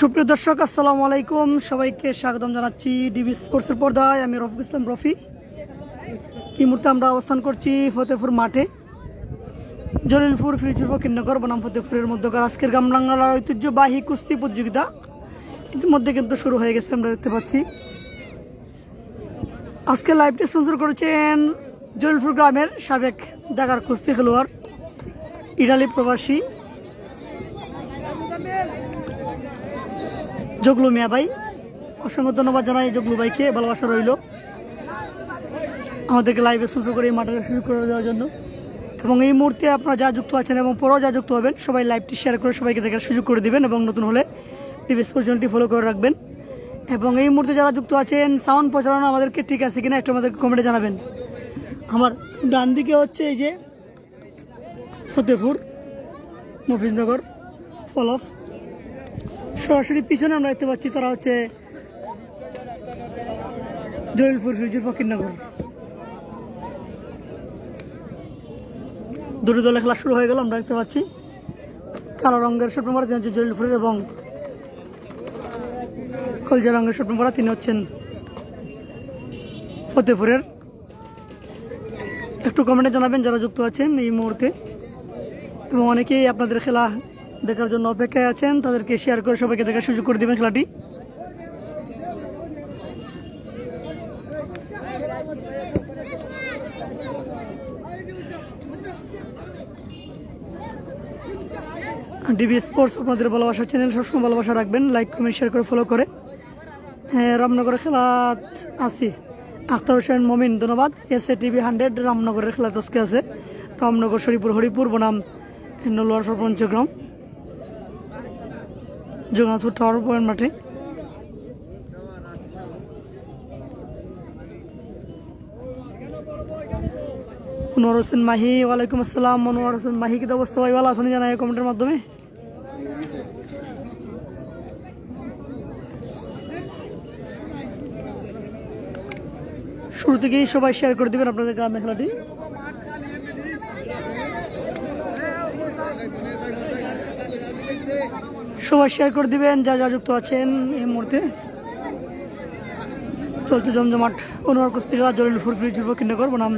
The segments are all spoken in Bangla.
সুপ্রিয় দর্শক, আসসালামু আলাইকুম। সবাইকে স্বাগতম জানাচ্ছি ডিবি স্পোর্টসের পর্দায়। আমি রফিক ইসলাম রফি। এই মুহূর্তে আমরা অবস্থান করছি ফতেপুর মাঠে, জলিলপুর ফিরোজপুর ফকিরনগর বনাম ফতেপুরের মধ্যকার আজকের গ্রামবাংলার ঐতিহ্যবাহী কুস্তি প্রতিযোগিতা ইতিমধ্যে কিন্তু শুরু হয়ে গেছে, আমরা দেখতে পাচ্ছি। আজকে লাইভটি স্পন্সর করেছেন জলিলপুর গ্রামের সাবেক ঢাকার কুস্তি খেলোয়াড়, ইটালি প্রবাসী জগলু মিয়া ভাই। অসংখ্য ধন্যবাদ জানাই জগলু ভাইকে, ভালোবাসা রইল আমাদেরকে লাইভে স্পন্সর করে এই মাঠে সুযোগ করে দেওয়ার জন্য। এবং এই মুহূর্তে আপনারা যা যুক্ত আছেন এবং পরেও যা যুক্ত হবেন, সবাই লাইভটি শেয়ার করে সবাইকে দেখার সুযোগ করে দিবেন এবং নতুন হলে টিভি স্পোর্টস চ্যানেলটি ফলো করে রাখবেন। এবং এই মুহূর্তে যারা যুক্ত আছেন, সাউন্ড প্রচারণা আমাদেরকে ঠিক আছে কিনা একটু আমাদেরকে কমেন্টে জানাবেন। আমার ডান দিকে হচ্ছে এই যে ফতেপুর মফিজনগর ফলফ, সরাসরি পিছনে আমরা দেখতে পাচ্ছি তারা হচ্ছে জলিলপুর ফিরোজপুর ফকিরনগর। দুটো দলে খেলা শুরু হয়ে গেল, আমরা দেখতে পাচ্ছি কালো রঙের শর্ট নম্বর তিনি হচ্ছে জলিলপুরের এবং কলজা রঙের শর্ট নম্বর তিনি হচ্ছেন ফতেপুরের। একটু কমেন্টে জানাবেন যারা যুক্ত আছেন এই মুহূর্তে, এবং অনেকেই আপনাদের খেলা দেখার জন্য অপেক্ষায় আছেন, তাদেরকে শেয়ার করে সবাইকে দেখার সুযোগ করে দেবেন খেলাটি। ডিবি স্পোর্টস আপনাদের ভালোবাসার চ্যানেল, সবসময় ভালোবাসা রাখবেন, লাইক কমেন্ট শেয়ার করে ফলো করে। হ্যাঁ, রামনগরের খেলা আছি আখতার হোসেন মমিন, ধন্যবাদ। এসএ টিভি 100 রামনগরের খেলা আজকে আছে। রামনগর শরীপুর হরিপুর বনাম নলোয়ার সরপঞ্চগ্রাম জোগাছুর টাওয়ার পয়েন্ট মাঠে। মনোয়ার হোসেন মাহি, ওয়ালাইকুম আসসালাম। মনোয়ার হোসেন মাহি, কি অবস্থা ভাই? ভালো আছেন জানাই কমেন্টের মাধ্যমে। শুরু থেকেই সবাই শেয়ার করে দিবেন আপনাদের গ্রামের খেলাটি। সবাই শেয়ার করে দিবেন যা যা যুক্ত আছেন এই মুহূর্তে। চলছে জমজমাট অনুয়ার কুস্তি খেলা, জলিলপুর ফিরোজপুর ফকিরনগর বনাম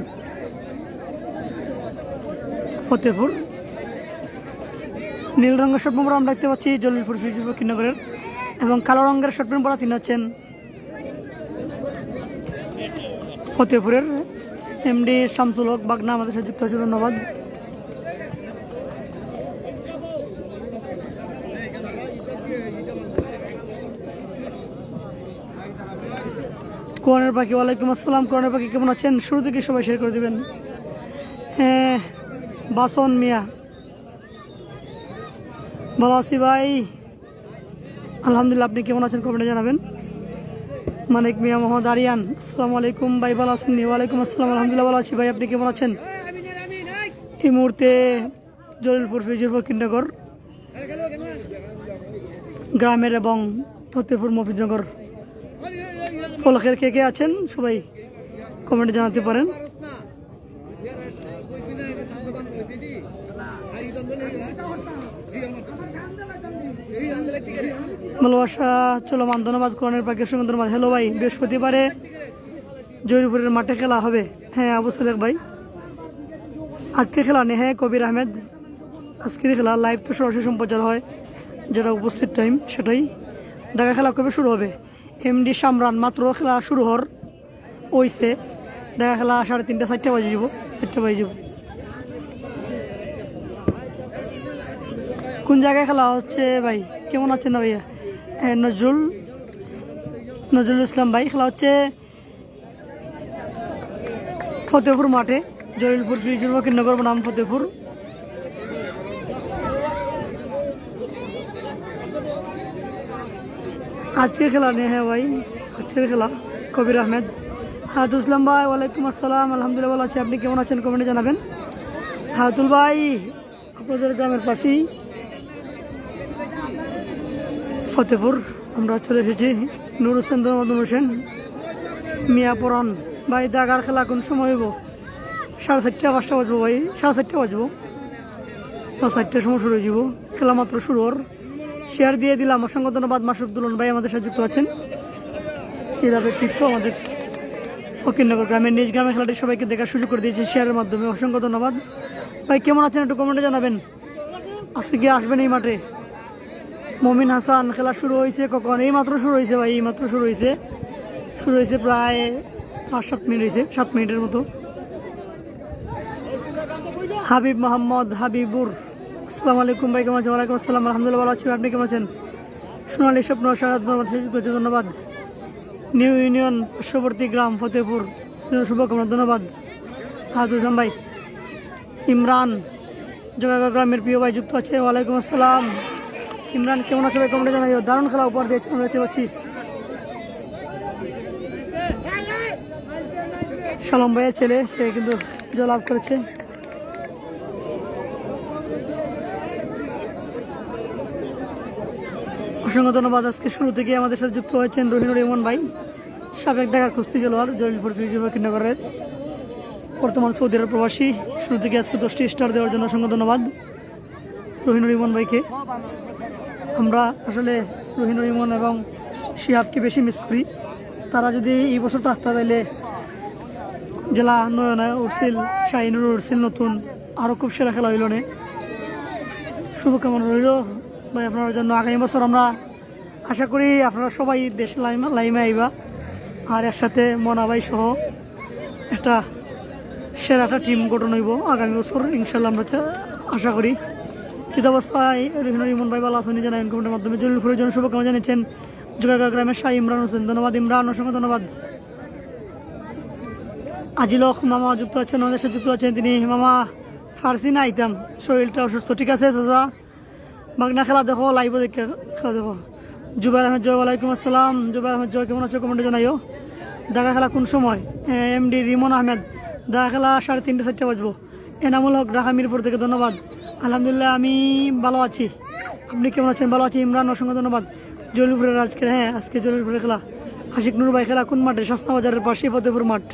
ফতেপুর। নীল রঙের শর্ট নম্বর আমরা দেখতে পাচ্ছি জলিলপুর ফিরোজপুর ফকিরনগরের, এবং কালো রঙের শর্ট নম্বর তিনি হচ্ছেন ফতেপুরের। এমডি শামসুল হক বাগনা আমাদের সাথে যুক্ত আছে, ধন্যবাদ। কোরআনের পাখি, ওয়ালাইকুম আসসালাম। কোরআনের পাখি কেমন আছেন? শুরু থেকে সবাই শেয়ার করে দেবেন। হ্যাঁ, বাসন মিয়া, ভালো আছি ভাই, আলহামদুলিল্লাহ। আপনি কেমন আছেন কমেন্টে জানাবেন। মানিক মিয়া, মোহাম্মদ আরিয়ান, আসসালামু আলাইকুম ভাই, ভালো আছেন? ওয়ালাইকুম আসসালাম, আলহামদুলিল্লাহ ভালো আছি ভাই, আপনি কেমন আছেন? এই মুহূর্তে জলিলপুর ফিরোজপুর ফকিরনগর গ্রামের এবং ফতেপুর মফিজনগর ফলকের কে কে আছেন সবাই কমেন্টে জানাতে পারেন। ভালোবাসা চলমান, ধন্যবাদ। কোরআনের পাখির সঙ্গে ধন্যবাদ। হ্যালো ভাই, বৃহস্পতিবারে জয়পুরের মাঠে খেলা হবে? হ্যাঁ, আবু সালেক ভাই, আজকে খেলা নেই। হ্যাঁ, কবির আহমেদ, আজকের খেলা লাইভ তো সরাসরি সম্প্রচার হয়, যেটা উপস্থিত টাইম সেটাই। দেখা খেলা কবে শুরু হবে? এমডি সামরান, মাত্র খেলা শুরু হওয়ার ওইসে, দেখা খেলা 3:30 4টা বাজে যাব, 4টা বাজে যাব। কোন জায়গায় খেলা হচ্ছে ভাই? কেমন আছেন না ভাইয়া? নজরুল ইসলাম ভাই, খেলা হচ্ছে ফতেপুর মাঠে, জলিলপুর ফিরোজপুর ফকিরনগর বনাম ফতেপুর। আজকের খেলা নেই। হ্যাঁ ভাই, আজকের খেলা। কবির আহমেদ, হায়াতুল ইসলাম ভাই, ওয়ালাইকুম আসসালাম, আলহামদুলিল্লাহ ভালো আছি, আপনি কেমন আছেন কমেন্টে জানাবেন। হায়াতুল ভাই, আপনাদের গ্রামের পাশেই ফতেপুর আমরা চলে এসেছি। নুর হোসেন, নূর হোসেন মিয়া পরান ভাই, দাগার খেলা কোন সময় হইব? 4:30 5টা বাজবো ভাই, 4:30 বাজবো, 4টার সময় শুরু হয়ে যাব। খেলা মাত্র শুরু হওয়ার শেয়ার দিয়ে দিলাম। অসংখ্য ধন্যবাদ। মাসুক দুলন ভাই আমাদের সাথে যুক্ত আছেন। ক্রীড়া ব্যক্তিত্ব আমাদের ফকিরনগর গ্রামের নিজ গ্রামের খেলাটি সবাইকে দেখার সুযোগ করে দিয়েছে শেয়ারের মাধ্যমে। অসংখ্য ধন্যবাদ ভাই। কেমন আছেন একটু কমেন্টে জানাবেন। আজকে কি আসবেন এই মাঠে? মমিন হাসান, খেলা শুরু হয়েছে কখন? এই মাত্র শুরু হয়েছে ভাই, এই মাত্র শুরু হয়েছে প্রায় 5-7 মিনিট হয়েছে, 7 মিনিটের মতো। হাবিব মোহাম্মদ হাবিবুর, আসসালামু আলাইকুম ভাই, কেমন আছেন? ওয়ালাইকুম আসসালাম, আলহামদুলিল্লাহ ভালো আছি, আপনি কেমন আছেন? সোনালী স্বপ্ন ধন্যবাদ। নিউ ইউনিয়ন পার্শ্ববর্তী গ্রাম ফতেপুর, শুভকামনা, ধন্যবাদ। হাজুজাম ভাই। ইমরান জগাগা গ্রামের প্রিয় ভাই যুক্ত আছে, ওয়ালাইকুম আসসালাম। ইমরান কেমন আছে ভাই, কমেন্টে জানাই। দারুণ খেলা উপহার দিয়েছে আমরা দেখতে পাচ্ছি। সালাম ভাইয়ের ছেলে, সে কিন্তু জয়লাভ করেছে। অসংখ্য ধন্যবাদ। আজকে শুরু থেকে আমাদের সাথে যুক্ত হয়েছেন রহিনুর ইমন ভাই, সাবেক ঢাকার কুস্তি খেলোয়াড়, জলিলপুর ফকিরনগরের, বর্তমান সৌদি আরব প্রবাসী। শুরু থেকে আজকে 10টি স্টার দেওয়ার জন্য অসংখ্য ধন্যবাদ রহিনুর ইমন ভাইকে। আমরা আসলে রহিনুর ইমন এবং শিহাবকে বেশি মিস করি। তারা যদি এই বছর থাকতে তাইলে জেলা নয়নায় উঠছিল, শাহিনুর উঠছিল নতুন, আরও খুব সেরা খেলা হইল না। শুভকামনা রইল ভাই আপনার জন্য। আগামী বছর আমরা আশা করি আপনারা সবাই দেশ লাইমে আইবা, আর একসাথে মনা ভাই সহ একটা সেরা একটা টিম গঠন হইব আগামী বছর ইনশাল্লাহ, আমরা আশা করি। কী অবস্থায় রহিনুর ইমন ভাই ভালো আছেন জানাবেন কমেন্টের মাধ্যমে। জলিলপুরের জন্য শুভকামনা জানিয়েছেন জোগাগা গ্রামের শাহ ইমরান হোসেন, ধন্যবাদ ইমরান, অসংখ্য ধন্যবাদ। আজিল হক মামা যুক্ত আছেন, আমাদের সাথে যুক্ত আছেন তিনি। মামা ফার্সি না আইতাম, শরীরটা অসুস্থ, ঠিক আছে চাচা? বাগনা খেলা দেখো, লাইভ দেখে খেলা দেখো। জুবাইর আহমেদ জয়, ওয়ালাইকুম আসসালাম। জুবাইর আহমেদ জয়, কেমন আছো কমেন্টে জানাইও। দেখা খেলা কোন সময়? এমডি রিমন আহমেদ, দেখা খেলা 3:30-4টা বাজবো। এনামুল হক ঢাকা মিরপুর থেকে, ধন্যবাদ। আলহামদুলিল্লাহ আমি ভালো আছি, আপনি কেমন আছেন? ভালো আছি ইমরান, অসংখ্য ধন্যবাদ। জলিলপুরের আজকে, আজকে জলিলপুরের খেলা। আশিক নুর ভাই, খেলা কোন মাঠে? শাস্তা বাজারের পাশে ফতেপুর মাঠ।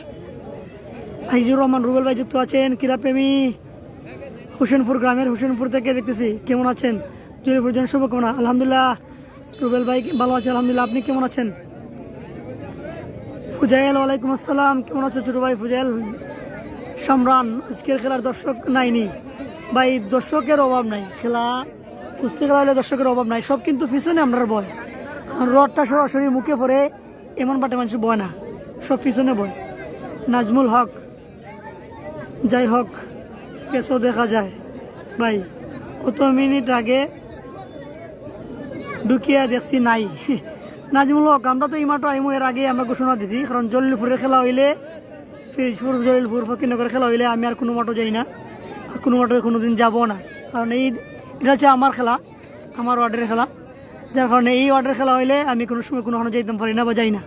হাইজুর রহমান রুবেল ভাই যুক্ত আছেন, ক্রীড়াপ্রেমী হোসেনপুর গ্রামের, হোসেনপুর থেকে দেখতেছি, কেমন আছেন? জলিলপুর জন্য শুভকামনা। আলহামদুলিল্লাহ রুবেল ভাই ভালো আছে, আলহামদুলিল্লাহ, আপনি কেমন আছেন? ফুজাইল, ওয়ালাইকুম আসসালাম, কেমন আছো ছোট ভাই ফুজাইল? সম্রান, আজকের খেলার দর্শক নাইনি ভাই, দর্শকের অভাব নাই, খেলা কুস্তি খেলা হলে দর্শকের অভাব নাই, সব কিন্তু পিছনে আমরা বয়। রডটা সরাসরি মুখে পড়ে এমন বাটে মানুষ বয় না, সব পিছনে বয়। নাজমুল হক, যাই হোক কেসও দেখা যায় ভাই, কত মিনিট আগে ঢুকিয়া দেখছি নাই। নাজমুল হক, আমরা তো এই মাত্র আইমু, এর আগে আমরা ঘোষণা দিছি, কারণ জলিলপুরের খেলা হইলে, ফিরোজপুর জলিলপুর ফকিরনগরের খেলা হইলে আমি আর কোনো মাঠও যাই না, আর কোনো মাঠে কোনোদিন যাবো না, কারণ এটা হচ্ছে আমার খেলা, আমার ওয়ার্ডের খেলা, যার কারণে এই ওয়ার্ডের খেলা হইলে আমি কোনো সময় কোনোখানে যাইতে পারি না বা যাই না,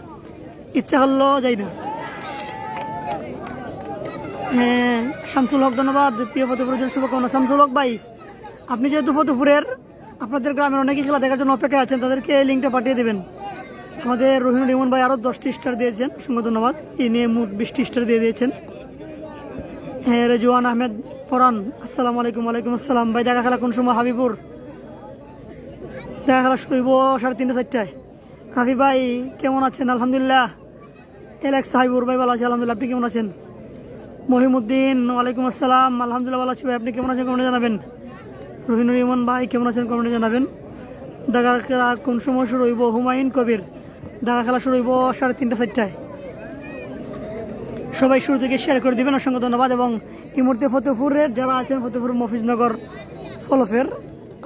ইচ্ছা হলেও যাই না। হ্যাঁ শামসুল হক, ধন্যবাদ। প্রিয় ফতেপুরের জন্য শুভকামনা। শামসুল হক ভাই, আপনি যেহেতু ফতেপুরের, আপনাদের গ্রামের অনেকেই খেলা দেখার জন্য অপেক্ষা আছেন, তাদেরকে এই লিঙ্কটা পাঠিয়ে দেবেন। আমাদের রহিনুর ইমন ভাই আরও 10টি স্টার দিয়েছেন, অসংখ্য ধন্যবাদ। এই নিয়ে মোট 20টি স্টার দিয়ে দিয়েছেন। হ্যাঁ রেজওয়ান আহমেদ পরান, আসসালামু আলাইকুম। ওয়ালাইকুম আসসালাম ভাই, দেখা খেলা কোন সময়? হাবিবুর, দেখা খেলা শুরু হইব 3:30-4টায়। হাবিব ভাই কেমন আছেন? আলহামদুলিল্লাহ। এলেক্স হাবিবুর ভাই ভালো আছে, আলহামদুলিল্লাহ, আপনি কেমন আছেন? মহিমুদ্দিন, ওয়ালাইকুম আসসালাম, আলহামদুলিল্লাহ ভালো আছি ভাই, আপনি কেমন আছেন কমেন্টে জানাবেন। রহিনুর ইমন ভাই কেমন আছেন কমেন্টে জানাবেন। দেখা খেলা কোন সময় শুরু হইব? হুমায়ুন কবির, দেখা খেলা শুরু হইব 3:30-4টায়। সবাই শুরু থেকে শেয়ার করে দিবেন, অসংখ্য ধন্যবাদ। এবং এই মুহূর্তে ফতেপুরের যারা আছেন, ফতেপুর মফিজনগর ফলফের,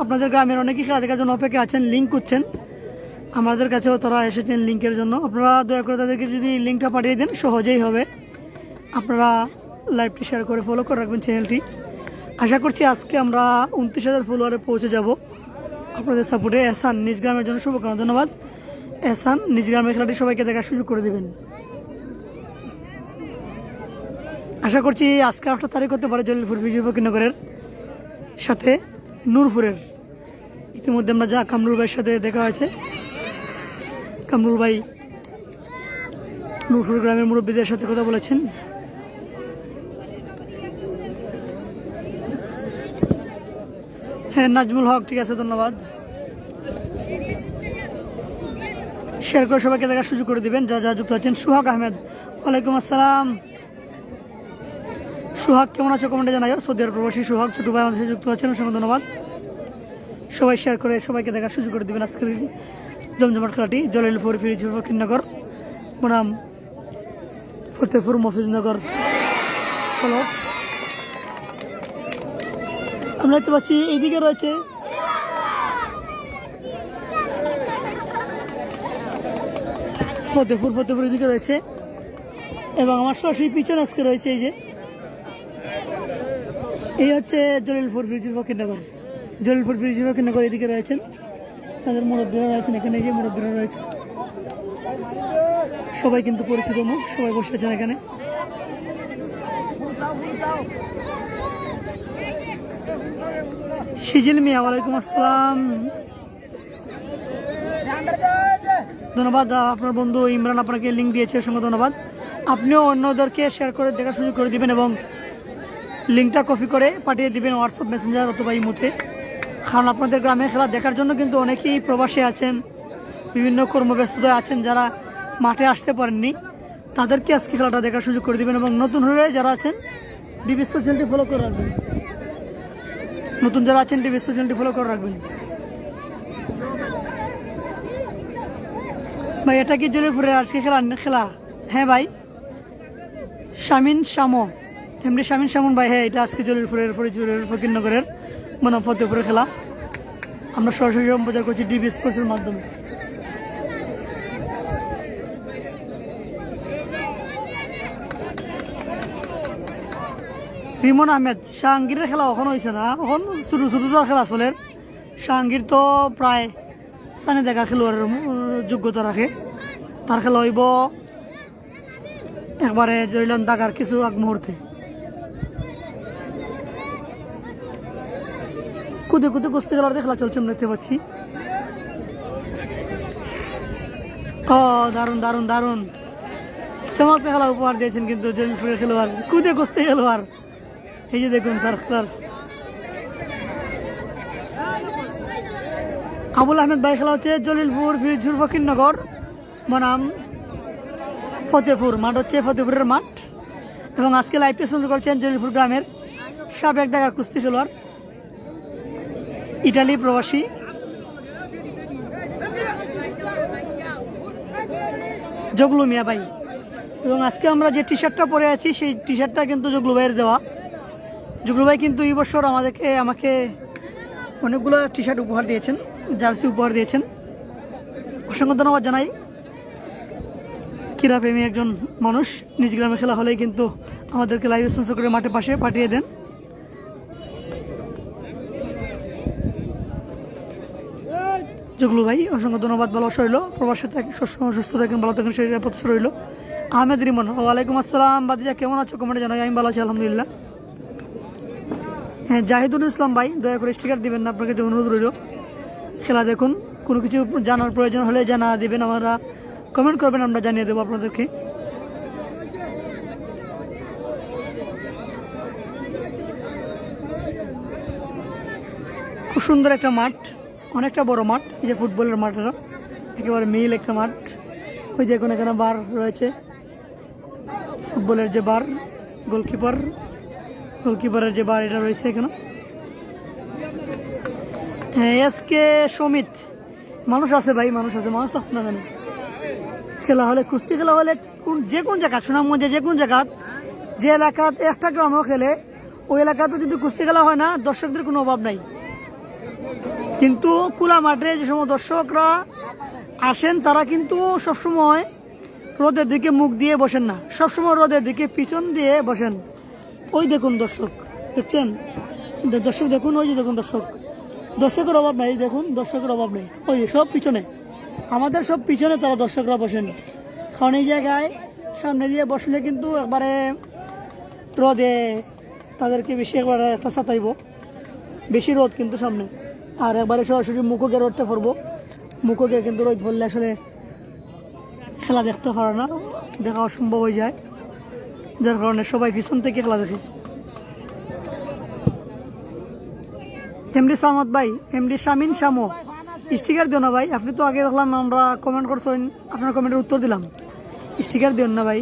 আপনাদের গ্রামের অনেকেই খেলা দেখার জন্য অপেক্ষা আছেন, লিঙ্ক করছেন, আমাদের কাছেও তারা এসেছেন লিঙ্কের জন্য। আপনারা দয়া করে তাদেরকে যদি লিঙ্কটা পাঠিয়ে দেন সহজেই হবে। আপনারা লাইভটি শেয়ার করে ফলো করে রাখবেন চ্যানেলটি। আশা করছি আজকে আমরা 29,000 ফলোয়ারে পৌঁছে যাব আপনাদের সাপোর্টে। এহসান নিজ গ্রামের জন্য শুভকামনা, ধন্যবাদ। এহসান নিজ গ্রামের খেলাটি সবাইকে দেখার সুযোগ করে দেবেন। আশা করছি আজকে 8 তারিখ হতে পারে জলিলপুর ফকিরনগরের সাথে নূরপুরের। ইতিমধ্যে আমরা যা কামরুল ভাইয়ের সাথে দেখা হয়েছে, কামরুল ভাই নূরপুর গ্রামের মুরব্বীদের সাথে কথা বলেছেন। হ্যাঁ নাজমুল হক, ঠিক আছে, ধন্যবাদ। শেয়ার করে সবাইকে দেখার সুযোগ করে দিবেন যা যা যুক্ত আছেন। সুহাগ আহমেদ, ওয়ালাইকুম আসসালাম। সুহাগ কেমন আছো কমেন্টে জানাইও। সৌদি আরব প্রবাসী সুহাগ ছোট ভাই আমাদের সাথে যুক্ত আছেন, অসংখ্য ধন্যবাদ। সবাই শেয়ার করে সবাইকে দেখার সুযোগ করে দিবেন আজকের জমজমাট খেলাটি। জলিলপুর ফিরোজপুর ফকিরনগর বনাম ফতেপুর মফিজনগর ক্লাব। আমরা দেখতে পাচ্ছি এইদিকে রয়েছে ফতেপুর এদিকে রয়েছে এবং আমার সরাসরি পিছনে আজকে রয়েছে এই হচ্ছে জলিলপুর ফিরোজপুর ফকিরনগর। জলিলপুর ফিরোজপুর ফকিরনগর এদিকে রয়েছেন, তাদের মুরব্বীরা রয়েছেন এখানে, এই যে মুরব্বীরা রয়েছে সবাই কিন্তু পরিচিত মুখ, সবাই বসে আছেন এখানে। সিজিল মিয়া, ওয়ালাইকুম আসসালাম। ধন্যবাদ। আপনার বন্ধু ইমরান আপনাকে লিঙ্ক দিয়েছে, অসংখ্য ধন্যবাদ। আপনিও অন্যদেরকে শেয়ার করে দেখার সুযোগ করে দিবেন এবং লিঙ্কটা কপি করে পাঠিয়ে দিবেন হোয়াটসঅ্যাপ মেসেঞ্জার অথবা ইমোতে। কারণ আপনাদের গ্রামে খেলা দেখার জন্য কিন্তু অনেকেই প্রবাসে আছেন, বিভিন্ন কর্মব্যস্ততায় আছেন, যারা মাঠে আসতে পারেননি, তাদেরকে আজকে খেলাটা দেখার সুযোগ করে দিবেন এবং নতুন হয়ে যারা আছেন ডিবি স্পোর্টস চ্যানেলটি ফলো করে রাখবেন। নতুন যারা আছেন ডিবি স্পোর্টস চ্যানেলটি ফলো করে রাখবেন। ভাই এটা কি জলিলপুরের আজকে খেলা? হ্যাঁ ভাই, শামিন শামো, এমনি শামিন শামুন ভাই। হ্যাঁ, এটা আজকে জলিলপুরের ফকিরনগরের মানে ফতেপুরের খেলা। আমরা সরাসরি সম্প্রচার করছি ডিবি স্পোর্টসের মাধ্যমে। রিমন আহমেদ, শাহাঙ্গীরের খেলা কখনো হয়েছে না, এখন ছোটো ছোটো খেলা চলে। শাহাঙ্গীর তো প্রায় সানি দেখা খেলোয়াড়ের যোগ্যতা রাখে, তার খেলা হইব একবারে জয়লন দাগার কিছু আগ মুহূর্তে। কুদে কুদে কুস্তি খেলার খেলা চলছে আমরা দেখতে পাচ্ছি। ও দারুণ দারুণ দারুণ চমৎকার খেলা উপহার দিয়েছেন কিন্তু জলিলপুরের খেলোয়াড়, কুদে কুস্তি খেলোয়াড়। এই যে দেখুন তার খেলার। আবুল আহমেদ ভাই খেলা হচ্ছে জলিলপুর ফিরোজপুর ফকিরনগর বনাম ফতেপুর। মাঠ হচ্ছে ফতেপুরের মাঠ এবং আজকে লাইভ টেস্ট করছেন জলিলপুর গ্রামের সাবেক দেখার কুস্তি খেলোয়াড়, ইটালি প্রবাসী জগলু মিয়া ভাই। এবং আজকে আমরা যে টি শার্টটা পরে আছি সেই টি শার্টটা কিন্তু জগলু ভাইয়ের দেওয়া। জগলু ভাই কিন্তু এই বছর আমাকে অনেকগুলো টি শার্ট উপহার দিয়েছেন, জার্সি উপহার দিয়েছেন, অসংখ্য ধন্যবাদ জানাই। ক্রীড়াপ্রেমী একজন মানুষ, নিজ গ্রামে খেলা হলেই কিন্তু আমাদেরকে লাইভ স্পন্সর করে মাঠে পাশে পাঠিয়ে দেন। জগলু ভাই অসংখ্য ধন্যবাদ, ভালোবাসা রইল। প্রবাসে থাকেন, সবসময় সুস্থ থাকেন, ভালো থাকেন, শরীরের প্রত্যাশা রইল। আহমেদ রিমন, ওয়ালাইকুম আসসালাম। বাদিজা কেমন আছো কমেন্টে জানাই। আমি ভালো আছি আলহামদুলিল্লাহ। হ্যাঁ, জাহিদুল ইসলাম ভাই দয়া করে স্টিকার দিবেন না, আপনাকে যে অনুরোধ রইল। খেলা দেখুন, কোনো কিছু জানার প্রয়োজন হলে জানা দিবেন, আমরা কমেন্ট করবেন, আমরা জানিয়ে দেবো আপনাদেরকে। খুব সুন্দর একটা মাঠ, অনেকটা বড় মাঠ, এই যে ফুটবলের মাঠ, এটা একেবারে মিল একটা মাঠ। ওই দেখুন এখানে বার রয়েছে, ফুটবলের যে বার, গোলকিপারের যে বার এটা রয়েছে এখানে। হ্যাঁ, এসকে সমিত, মানুষ আছে ভাই, মানুষ আছে, মানুষ তো আপনার জানে। খেলা হলে, কুস্তি খেলা হলে যে কোন জায়গা, সুনামগঞ্জে যে কোন জায়গা, যে এলাকাতে একটা গ্রামও খেলে, ওই এলাকাতে যদি কুস্তি খেলা হয় না, দর্শকদের কোনো অভাব নাই। কিন্তু খোলা মাঠে যে সময় দর্শকরা আসেন, তারা কিন্তু সবসময় রোদের দিকে মুখ দিয়ে বসেন না, সবসময় রোদের দিকে পিছন দিয়ে বসেন। ওই দেখুন দর্শক, দেখছেন দর্শক, দেখুন ওই যে দেখুন দর্শকের অভাব নাই, দেখুন দর্শকের অভাব নেই, ওই সব পিছনে, আমাদের সব পিছনে তারা দর্শকরা বসেন। কারণ এই জায়গায় সামনে দিয়ে বসলে কিন্তু একবারে রোদে তাদেরকে বেশি একবারে একটা ছাতাইব, বেশি রোদ কিন্তু সামনে, আর একবারে সরাসরি মুখোকে রোদটা পড়বো, মুখোকে কিন্তু রোদ ধরলে আসলে খেলা দেখতে পারে না, দেখা অসম্ভব হয়ে যায়, যার কারণে সবাই পিছন থেকে খেলা দেখে। এমডি সামাদ ভাই, এমডি শামিন শামো, স্টিকার দিও না ভাই, আপনি তো আগে দেখলাম আমরা কমেন্ট করছেন, আপনার কমেন্টের উত্তর দিলাম। স্টিকার দিও না ভাই।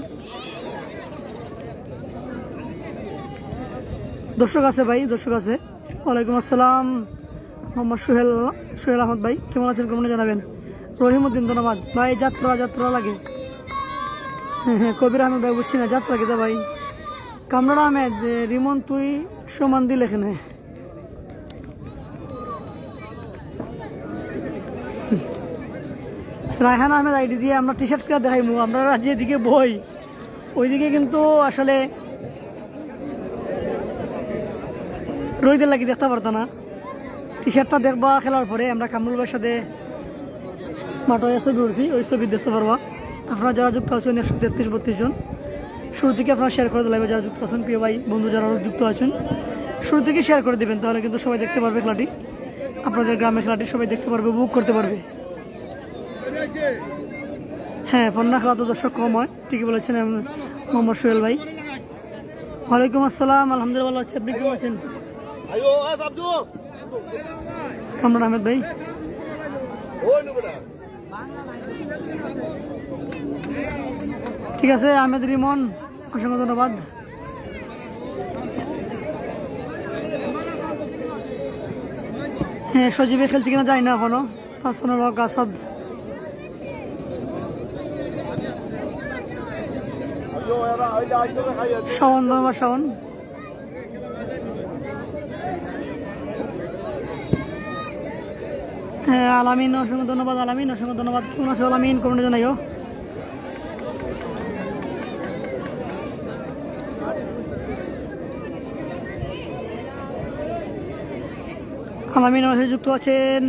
দর্শক আছে ভাই, দর্শক আছে। ওয়ালাইকুম আসসালাম মোহাম্মদ সোহেল আহমদ ভাই, কেমন আছেন কমেন্টে জানাবেন। রহিমউদ্দিন ধন্যবাদ ভাই। যাত্রা লাগে। হ্যাঁ কবির আহমেদ ভাই, বুঝছি না যাত্রা কি তো ভাই। কামরান আহমেদ, রিমন তুই সমান দিল এখানে। রায়হান আহমেদ আইডি দিয়ে আমরা টি শার্ট করে দেখাইমু। আমরা যেদিকে বই ওইদিকে কিন্তু আসলে রোহিতের লাগি দেখতে পারতো না। টি শার্টটা দেখবা খেলার পরে। আমরা কামরুল ভাইয়ের সাথে মাঠে ছবি উঠছি, ওই ছবি দেখতে পারবা। আপনারা যারা যুক্ত আছেন 133-32 জন, শুরু থেকে আপনারা শেয়ার করে দিলাম। যারা যুক্ত আছেন প্রিয় ভাই বন্ধু যারা যুক্ত আছেন, শুরু থেকে শেয়ার করে দিবেন, তাহলে কিন্তু সবাই দেখতে পারবে খেলাটি। আপনাদের গ্রামের খেলাটি সবাই দেখতে পারবে, বুক করতে পারবে। হ্যাঁ ফন্না খেলা তো দর্শক কম হয়, ঠিকই বলেছেন মোহাম্মদ সোহেল ভাই। ওয়ালাইকুম আসসালাম, আলহামদুলিল্লাহ ভালো আছি, আপনি কেমন আছেন? কামরান আহমেদ ভাই, ঠিক আছে। আহমেদ রিমন, অসংখ্য ধন্যবাদ। হ্যাঁ সজীবে খেলছে কিনা জানি না এখনো। হাসানুল হক আসাদ, শাওন, ধন্যবাদ শাওন। হ্যাঁ আলামিন, অসংখ্য ধন্যবাদ আলামিন, অসংখ্য ধন্যবাদ। কেমন আছো আলামিন কমেন্টে জানাইও। আলামিন আমার সাথে যুক্ত আছেন।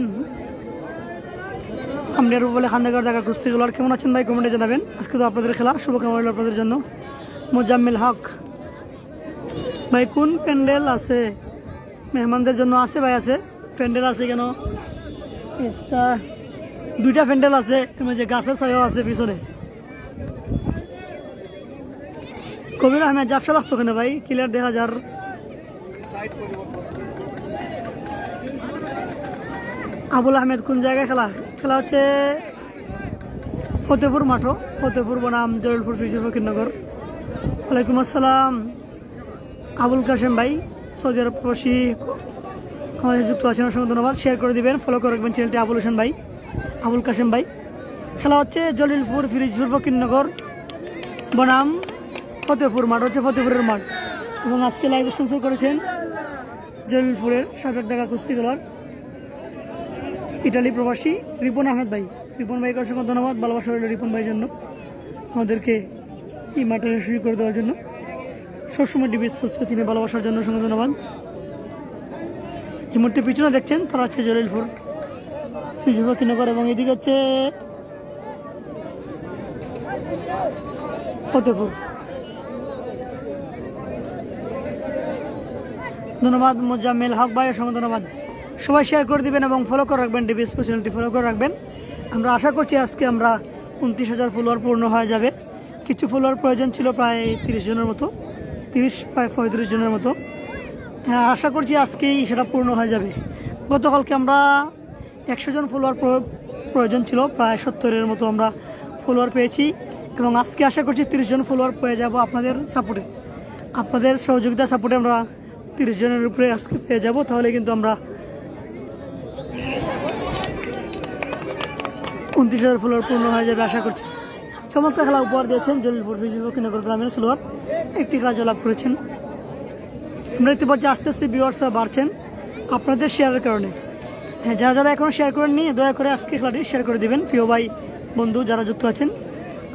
আমরা বলে খান্দাগার জায়গার কুস্তিগুলোর কেমন আছেন ভাই কমেন্টে জানাবেন। আজকে তো আপনাদের খেলা, শুভকামনা রইল আপনাদের জন্য। মোজাম্মেল হক ভাই, কোন প্যান্ডেল আছে মেহমানদের জন্য? আছে ভাই, আছে প্যান্ডেল আছে। কেন একটা দুইটা প্যান্ডেল আছে, যে গাছের ছায়াও আছে পিছনে। কবির আহমেদ, যাবসা লাগতো কেন ভাই? ক্লিয়ার দেখা যার। আবুল আহমেদ, কোন জায়গায় খেলা? খেলা হচ্ছে ফতেপুর মাঠো, ফতেপুর বনাম জলিলপুর ফকিরনগর। ওয়ালাইকুম আসসালাম আবুল কাশেম ভাই, সৌদি আরব প্রবাসী আমাদের যুক্ত আছেন, অসংখ্য ধন্যবাদ। শেয়ার করে দিবেন, ফলো করে রাখবেন চ্যানেলটি। আবুল হোসেন ভাই, আবুল কাশেম ভাই, খেলা হচ্ছে জলিলপুর ফিরোজপুর ফকিরনগর বনাম ফতেপুর মাঠ, হচ্ছে ফতেপুরের মাঠ। এবং আজকে লাইভ স্পন্সর করেছেন জলিলপুরের সাবেক দেখা কুস্তি খেলার ইটালি প্রবাসী রিপন আহমেদ ভাই। রিপন ভাইকে অসংখ্য ধন্যবাদ, ভালোবাসা রইল রিপন ভাইয়ের জন্য, আমাদেরকে এই মাঠে সুযোগ করে দেওয়ার জন্য। সবসময় ডিবি স্পোর্টসকে তিনি ভালোবাসার জন্য অসংখ্য ধন্যবাদ। যে মুহূর্তে পিছনে দেখছেন তারা হচ্ছে জলিলপুর ফকিরনগর, এবং এদিকে হচ্ছে ফতেপুর। ধন্যবাদ মোজাম্মেল হক ভাই, অসংখ্য ধন্যবাদ। সবাই শেয়ার করে দিবেন এবং ফলো করে রাখবেন, ডিবি স্পোর্টস চ্যানেলটি ফলো করে রাখবেন। আমরা আশা করছি আজকে আমরা 29,000 ফলোয়ার পূর্ণ হয়ে যাবে। কিছু ফলোয়ার প্রয়োজন ছিল, প্রায় 30 জনের মতো, 30 প্রায় 35 জনের মতো। হ্যাঁ আশা করছি আজকেই সেটা পূর্ণ হয়ে যাবে। গতকালকে আমরা 100 জন ফলোয়ার প্রয়োজন ছিল, প্রায় 70-এর মতো আমরা ফলোয়ার পেয়েছি। এবং আজকে আশা করছি 30 জন ফলোয়ার পেয়ে যাব আপনাদের সাপোর্টে, আপনাদের সহযোগিতা সাপোর্টে আমরা 30 জনের উপরে আজকে পেয়ে যাব। তাহলে কিন্তু আমরা 29,000 ফলোয়ার পূর্ণ হয়ে যাবে আশা করছি। সমস্ত খেলা উপহার দিয়েছেন জলিলপুর ফকিরনগর গ্রামের খেলোয়াড়, একটি কাজ লাভ করেছেন। আমরা দেখতে পাচ্ছি আস্তে আস্তে ভিউয়ার্সরা বাড়ছেন আপনাদের শেয়ারের কারণে। হ্যাঁ যারা যারা এখনও শেয়ার করেননি দয়া করে আজকে খেলাটি শেয়ার করে দেবেন। প্রিয় ভাই বন্ধু যারা যুক্ত আছেন,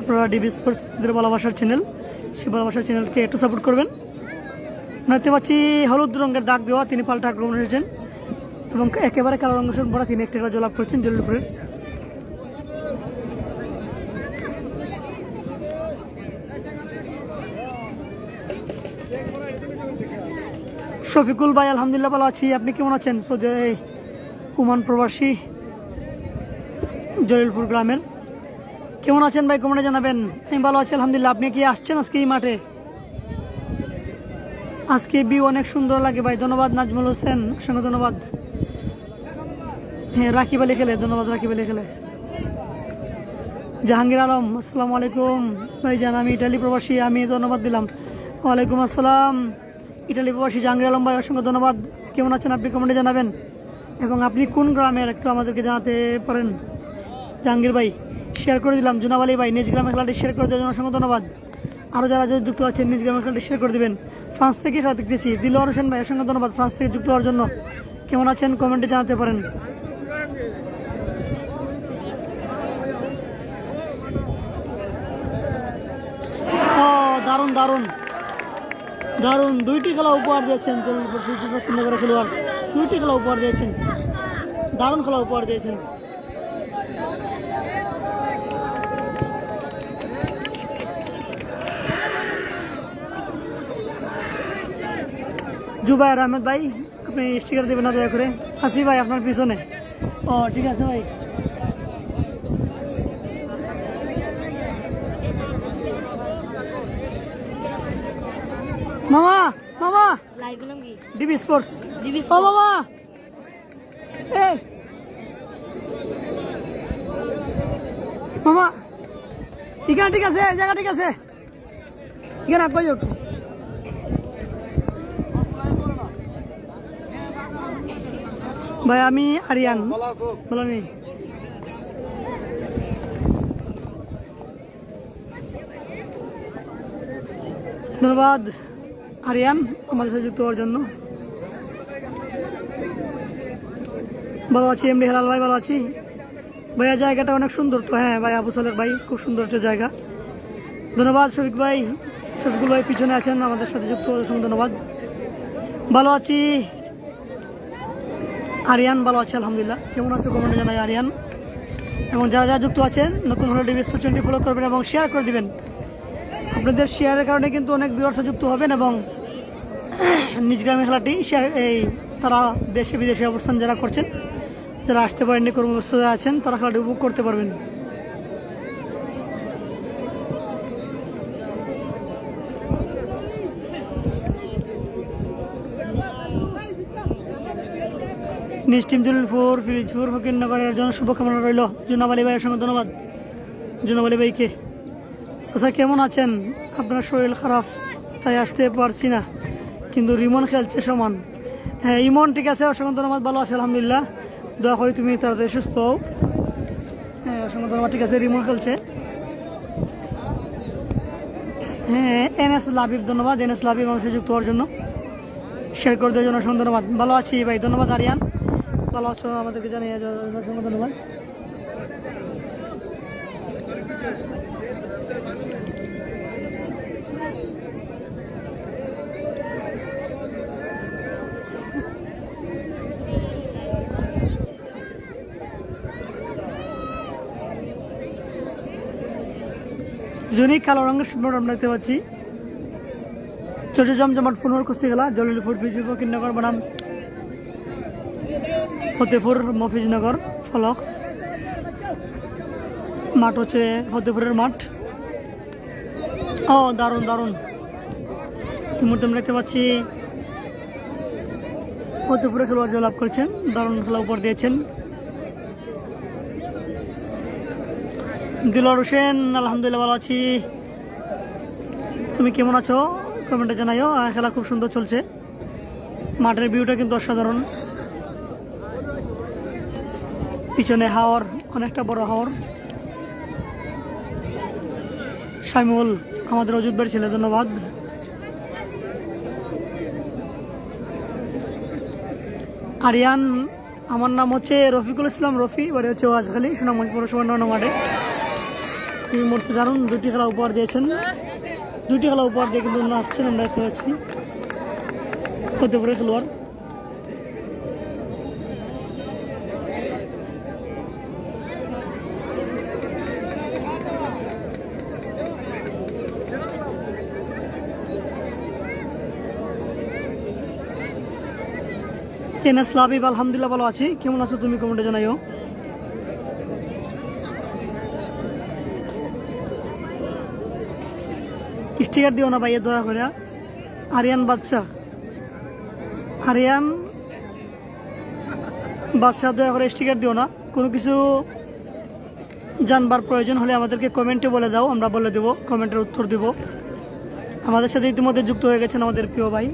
আপনারা ডিবি স্পোর্টসদের ভালোবাসার চ্যানেল, সেই ভালোবাসার চ্যানেলকে একটু সাপোর্ট করবেন। দেখতে পাচ্ছি হলুদ রঙের দাগ দেওয়া, তিনি পাল্টা আক্রমণ এসেছেন, এবং একেবারে কালো রঙ পড়া তিনি একটি খেলা জয়লাভ করেছেন জলিলপুরের। শফিকুল ভাই, আলহামদুলিল্লাহ ভালো আছি, আপনি কেমন আছেন? ওমান প্রবাসী জলিলপুর গ্রামের, কেমন আছেন ভাই কমেন্টে জানাবেন। আমি ভালো আছি আলহামদুলিল্লাহ। আপনি কি আসছেন আজকে এই মাঠে? আজকে ভিউ অনেক সুন্দর লাগে ভাই, ধন্যবাদ নাজমুল হোসেন, অসংখ্য ধন্যবাদ। হ্যাঁ রাকিব আলী খেলে, ধন্যবাদ রাকিব আলী খেলে। জাহাঙ্গীর আলম, আসসালামু আলাইকুম ভাইজান, আমি ইটালি প্রবাসী, আমি ধন্যবাদ দিলাম। ওয়ালাইকুম আসসালাম ইটালি প্রবাসী জাহাঙ্গীর আলম ভাই, অসংখ্য ধন্যবাদ। কেমন আছেন আপনি কমেন্টে জানাবেন, এবং আপনি কোন গ্রামের একটু আমাদেরকে জানাতে পারেন। জাহাঙ্গীর ভাই শেয়ার করে দিলাম। জুনাব আলী ভাই, নিজ গ্রামের খেলাটি শেয়ার করে দেওয়ার জন্য অসংখ্য ধন্যবাদ। আরও যারা যারা যুক্ত আছেন নিজ গ্রামের খেলাটি শেয়ার করে দেবেন। ফ্রান্স থেকে খেলা দেখতেছি, দিলওয়ার হোসেন ভাই, অসংখ্য ধন্যবাদ ফ্রান্স থেকে যুক্ত হওয়ার জন্য। কেমন আছেন কমেন্টে জানাতে পারেন। ও দারুণ দারুণ দারুণ, দুইটি খেলা উপহার দিয়েছেন নগরের খেলোয়াড়, দুইটি খেলা উপহার দিয়েছেন, দারুণ খেলা উপহার দিয়েছেন। জুবায়ের আহমেদ ভাই, আপনি স্টিকার দেবেন না দয়া করে। আসি ভাই আপনার পিছনে। ও ঠিক আছে ভাই। মামা মামা লাইভ নাম কি? DB sports. ডিবি ও মামা এই মামা ঠিকানা ঠিক আছে, জায়গা ঠিক আছে, ঠিকানা কই যাও ভাই। আমি আরিয়ান, বলো নি। ধন্যবাদ আরিয়ান আমাদের সাথে যুক্ত হওয়ার জন্য। ভালো আছি এমডি হেলাল ভাই, ভালো আছি ভাইয়া। জায়গাটা অনেক সুন্দর তো। হ্যাঁ ভাই, আবু সালেক ভাই, খুব সুন্দর একটা জায়গা। ধন্যবাদ শফিক ভাই, শফিকুল ভাই পিছনে আছেন আমাদের সাথে যুক্ত হওয়ার জন্য ধন্যবাদ। ভালো আছি আরিয়ান, ভালো আছে আলহামদুলিল্লাহ। কেমন আছো কমেন্টে জানাই আরিয়ান। এবং যারা যারা যুক্ত আছেন নতুন হলে ডিবি স্পোর্টস চ্যানেলটি ফলো করবেন এবং শেয়ার করে দিবেন। আপনাদের শেয়ারের কারণে কিন্তু অনেক ভিউয়ার্স যুক্ত হবেন এবং নিজ গ্রামের খেলাটি শেয়ার, এই তারা দেশে বিদেশে অবস্থান যারা করছেন, যারা আসতে পারেননি, কর্মব্যস্ততা আছেন, তারা খেলাটি উপভোগ করতে পারবেন। নিজ টিম জলিলপুর, ফিরিজপুর, ফকিরনগরের জন্য শুভকামনা রইল। জুনাব আলী ভাইয়ের সঙ্গে ধন্যবাদ জুনাব আলী ভাইকে। চাচা কেমন আছেন? আপনার শরীর খারাপ তাই আসতে পারছি না, কিন্তু রিমন খেলছে সমান। হ্যাঁ ইমন ঠিক আছে, অসংখ্য ধন্যবাদ, ভালো আছে আলহামদুলিল্লাহ। দয়া করি তুমি তাড়াতাড়ি সুস্থ হও। হ্যাঁ অসংখ্য ধন্যবাদ, ঠিক আছে রিমন খেলছে। হ্যাঁ এনএস লাবিব, ধন্যবাদ এনএস লাবিব মানুষের যুক্ত হওয়ার জন্য, শেয়ার করে দেওয়ার জন্য অসংখ্য ধন্যবাদ। ভালো আছি ভাই, ধন্যবাদ আরিয়ান, ভালো আছো আমাদেরকে জানিয়ে অসংখ্য ধন্যবাদ। দুজনেই কালো রঙের সুন্দর আমরা দেখতে পাচ্ছি। চোদ্দ জমজমাট ফুটবল কুস্তি খেলা, জলিলপুর, ফিরোজপুর, ফকিরনগর বনাম ফতেপুর, মফিজনগর, ফলক। মাঠ হচ্ছে ফতেপুরের মাঠ। ও দারুণ দারুণ, এই মুহূর্তে আমরা দেখতে পাচ্ছি ফতেপুরে খেলোয়াড় জয়লাভ করেছেন, দারুণ খেলা উপর দিয়েছেন। দিলওয়ার হোসেন, আলহামদুলিল্লাহ ভালো আছি। তুমি কেমন আছো কমেন্টে জানাইও। খেলা খুব সুন্দর চলছে, মাঠের ভিউটা কিন্তু অসাধারণ। পিছনে হাওর, অনেকটা বড় হাওর। শামিউল আমাদের অজুত ভাইয়ের ছেলে, ধন্যবাদ। আরিয়ান, আমার নাম হচ্ছে রফিকুল ইসলাম রফি, বাড়ি হচ্ছে ওয়াজখালী, সুনামগঞ্জ পৌরসভা 9 নং ওয়ার্ডে। এই মুহূর্তে দারুণ দুটি খেলা উপহার দিয়েছেন, দুইটি খেলা উপহার দিয়ে কিন্তু আসছেন আমরা দেখতে পাচ্ছি ফতেপুরের খেলোয়াড়। এনএস লাবিব, আলহামদুলিল্লাহ ভালো আছি। কেমন আছো তুমি কমেন্টে জানাইও। স্টিকার দিও না ভাইয়া দয়া করে। আরিয়ান বাদশা, আরিয়ান বাদশাহ দয়া করে স্টিকার দিও না, কোনো কিছু জানবার প্রয়োজন হলে আমাদেরকে কমেন্টে বলে দাও, আমরা বলে দেবো, কমেন্টের উত্তর দেব। আমাদের সাথে ইতিমধ্যে যুক্ত হয়ে গেছেন আমাদের প্রিয় ভাই,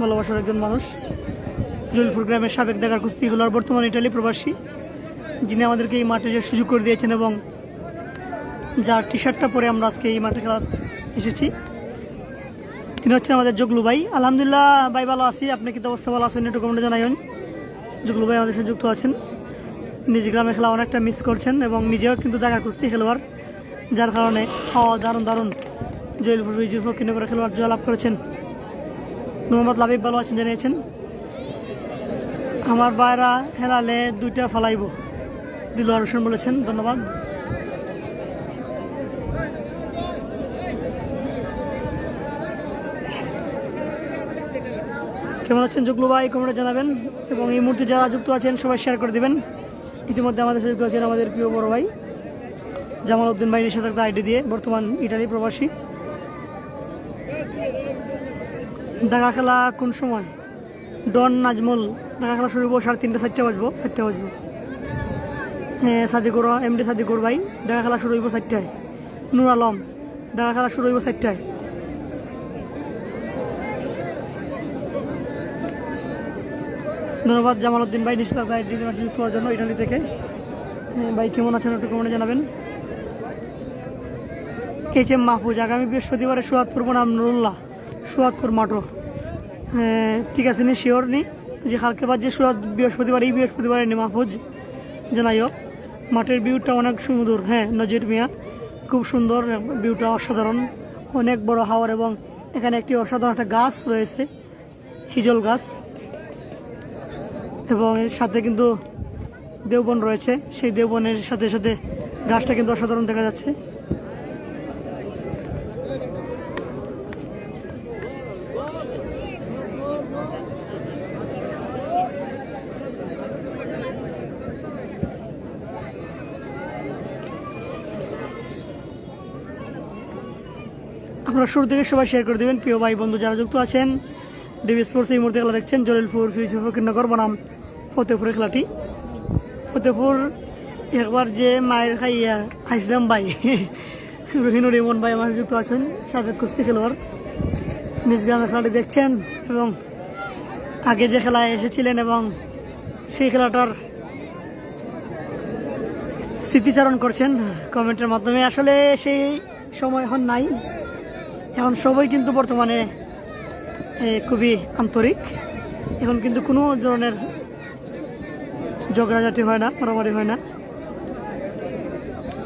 ভালোবাসার একজন মানুষ, জলিলপুর গ্রামের সাবেক দেখার কুস্তি খেলোয়াড়, বর্তমান ইটালি প্রবাসী, যিনি আমাদেরকে এই মাঠে যে সুযোগ করে দিয়েছেন এবং যার টি শার্টটা পরে আমরা আজকে এই মাঠে খেলা এসেছি, তিনি হচ্ছেন আমাদের জগলু ভাই। আলহামদুলিল্লাহ ভাই, ভালো আছি। আপনি কি অবস্থা, ভালো আছেন? একটু কমেন্টে জানাইন। জগলু ভাই আমাদের সাথে যুক্ত আছেন, নিজ গ্রামে খেলা অনেকটা মিস করছেন এবং নিজেও কিন্তু দেখার কুস্তি খেলোয়াড়, যার কারণে দারুণ দারুণ জলিলপুর বিজয়ীর পক্ষে করে খেলোয়াড় জয়লাভ করেছেন। মোহাম্মদ লাবিব ভালো আছেন জানিয়েছেন, আমার বাইরা হেলালে 2টা ফালাইব, দিলওয়ার হোসেন বলেছেন, ধন্যবাদ। কেমন আছেন জগলু ভাই, কমেন্টে জানাবেন এবং এই মুহূর্তে যারা যুক্ত আছেন সবাই শেয়ার করে দিবেন। ইতিমধ্যে আমাদের সাথে যুক্ত আছেন আমাদের প্রিয় বড় ভাই জামাল উদ্দিন ভাই, নিষেধাজ্ঞা আইডি দিয়ে, বর্তমান ইটালি প্রবাসী। দেখা খেলা কোন সময়? ডন নাজমুল, দেখা খেলা শুরু হবো 3:30 4টা বাজবো। হ্যাঁ সাদিকুর, এমডি সাদিকুর ভাই, দেখা খেলা শুরু হইব 4টায়। নূর আলম, দেখা খেলা শুরু হইব 4টায়। ধন্যবাদ জামাল উদ্দিন ভাই, নিষেধাজ্ঞা আইডি যুক্ত হওয়ার জন্য ইটালি থেকে। ভাই কেমন আছেন একটু কমেন্টে জানাবেন। HM মাহফুজ, আগামী বৃহস্পতিবারে সুয়াদপুর বনাম নুরুল্লাহ, সুয়াদপুর মাঠো। হ্যাঁ ঠিক আছে, নি শিওর নি যে কালকে বাদ যে বৃহস্পতিবার, এই বৃহস্পতিবারে নি মাহফুজ জানাইও। মাঠের ভিউটা অনেক সুন্দর, হ্যাঁ নজির মিয়া, খুব সুন্দর ভিউটা, অসাধারণ, অনেক বড় হাওয়ার এবং এখানে একটি অসাধারণ একটা গাছ রয়েছে, হিজল গাছ, এবং এর সাথে কিন্তু দেওবন রয়েছে, সেই দেওবনের সাথে সাথে গাছটা কিন্তু অসাধারণ দেখা যাচ্ছে। আপনারা শুরু থেকে সবাই শেয়ার করে দেবেন, প্রিয় ভাই বন্ধু যারা যুক্ত আছেন। ডিবি স্পোর্টস এই মুহূর্তে খেলা দেখছেন, জলিলপুর ফকিরনগর বনাম ফতেপুরের খেলাটি। ফতেপুর একবার যে মায়ের খাইয়া আইসলাম ভাই, রহিনুর ইমন ভাই আমার যুক্ত আছেন, সাবেক কুস্তি খেলোয়াড়, নিজ গ্রামের খেলাটি দেখছেন এবং আগে যে খেলায় এসেছিলেন এবং সেই খেলাটার স্মৃতিচারণ করছেন কমেন্টের মাধ্যমে। আসলে সেই সময় এখন নাই, এখন সবাই কিন্তু বর্তমানে খুবই আন্তরিক, এখন কিন্তু কোনো ধরনের ঝগড়াঝাটি হয় না, মারামারি হয় না।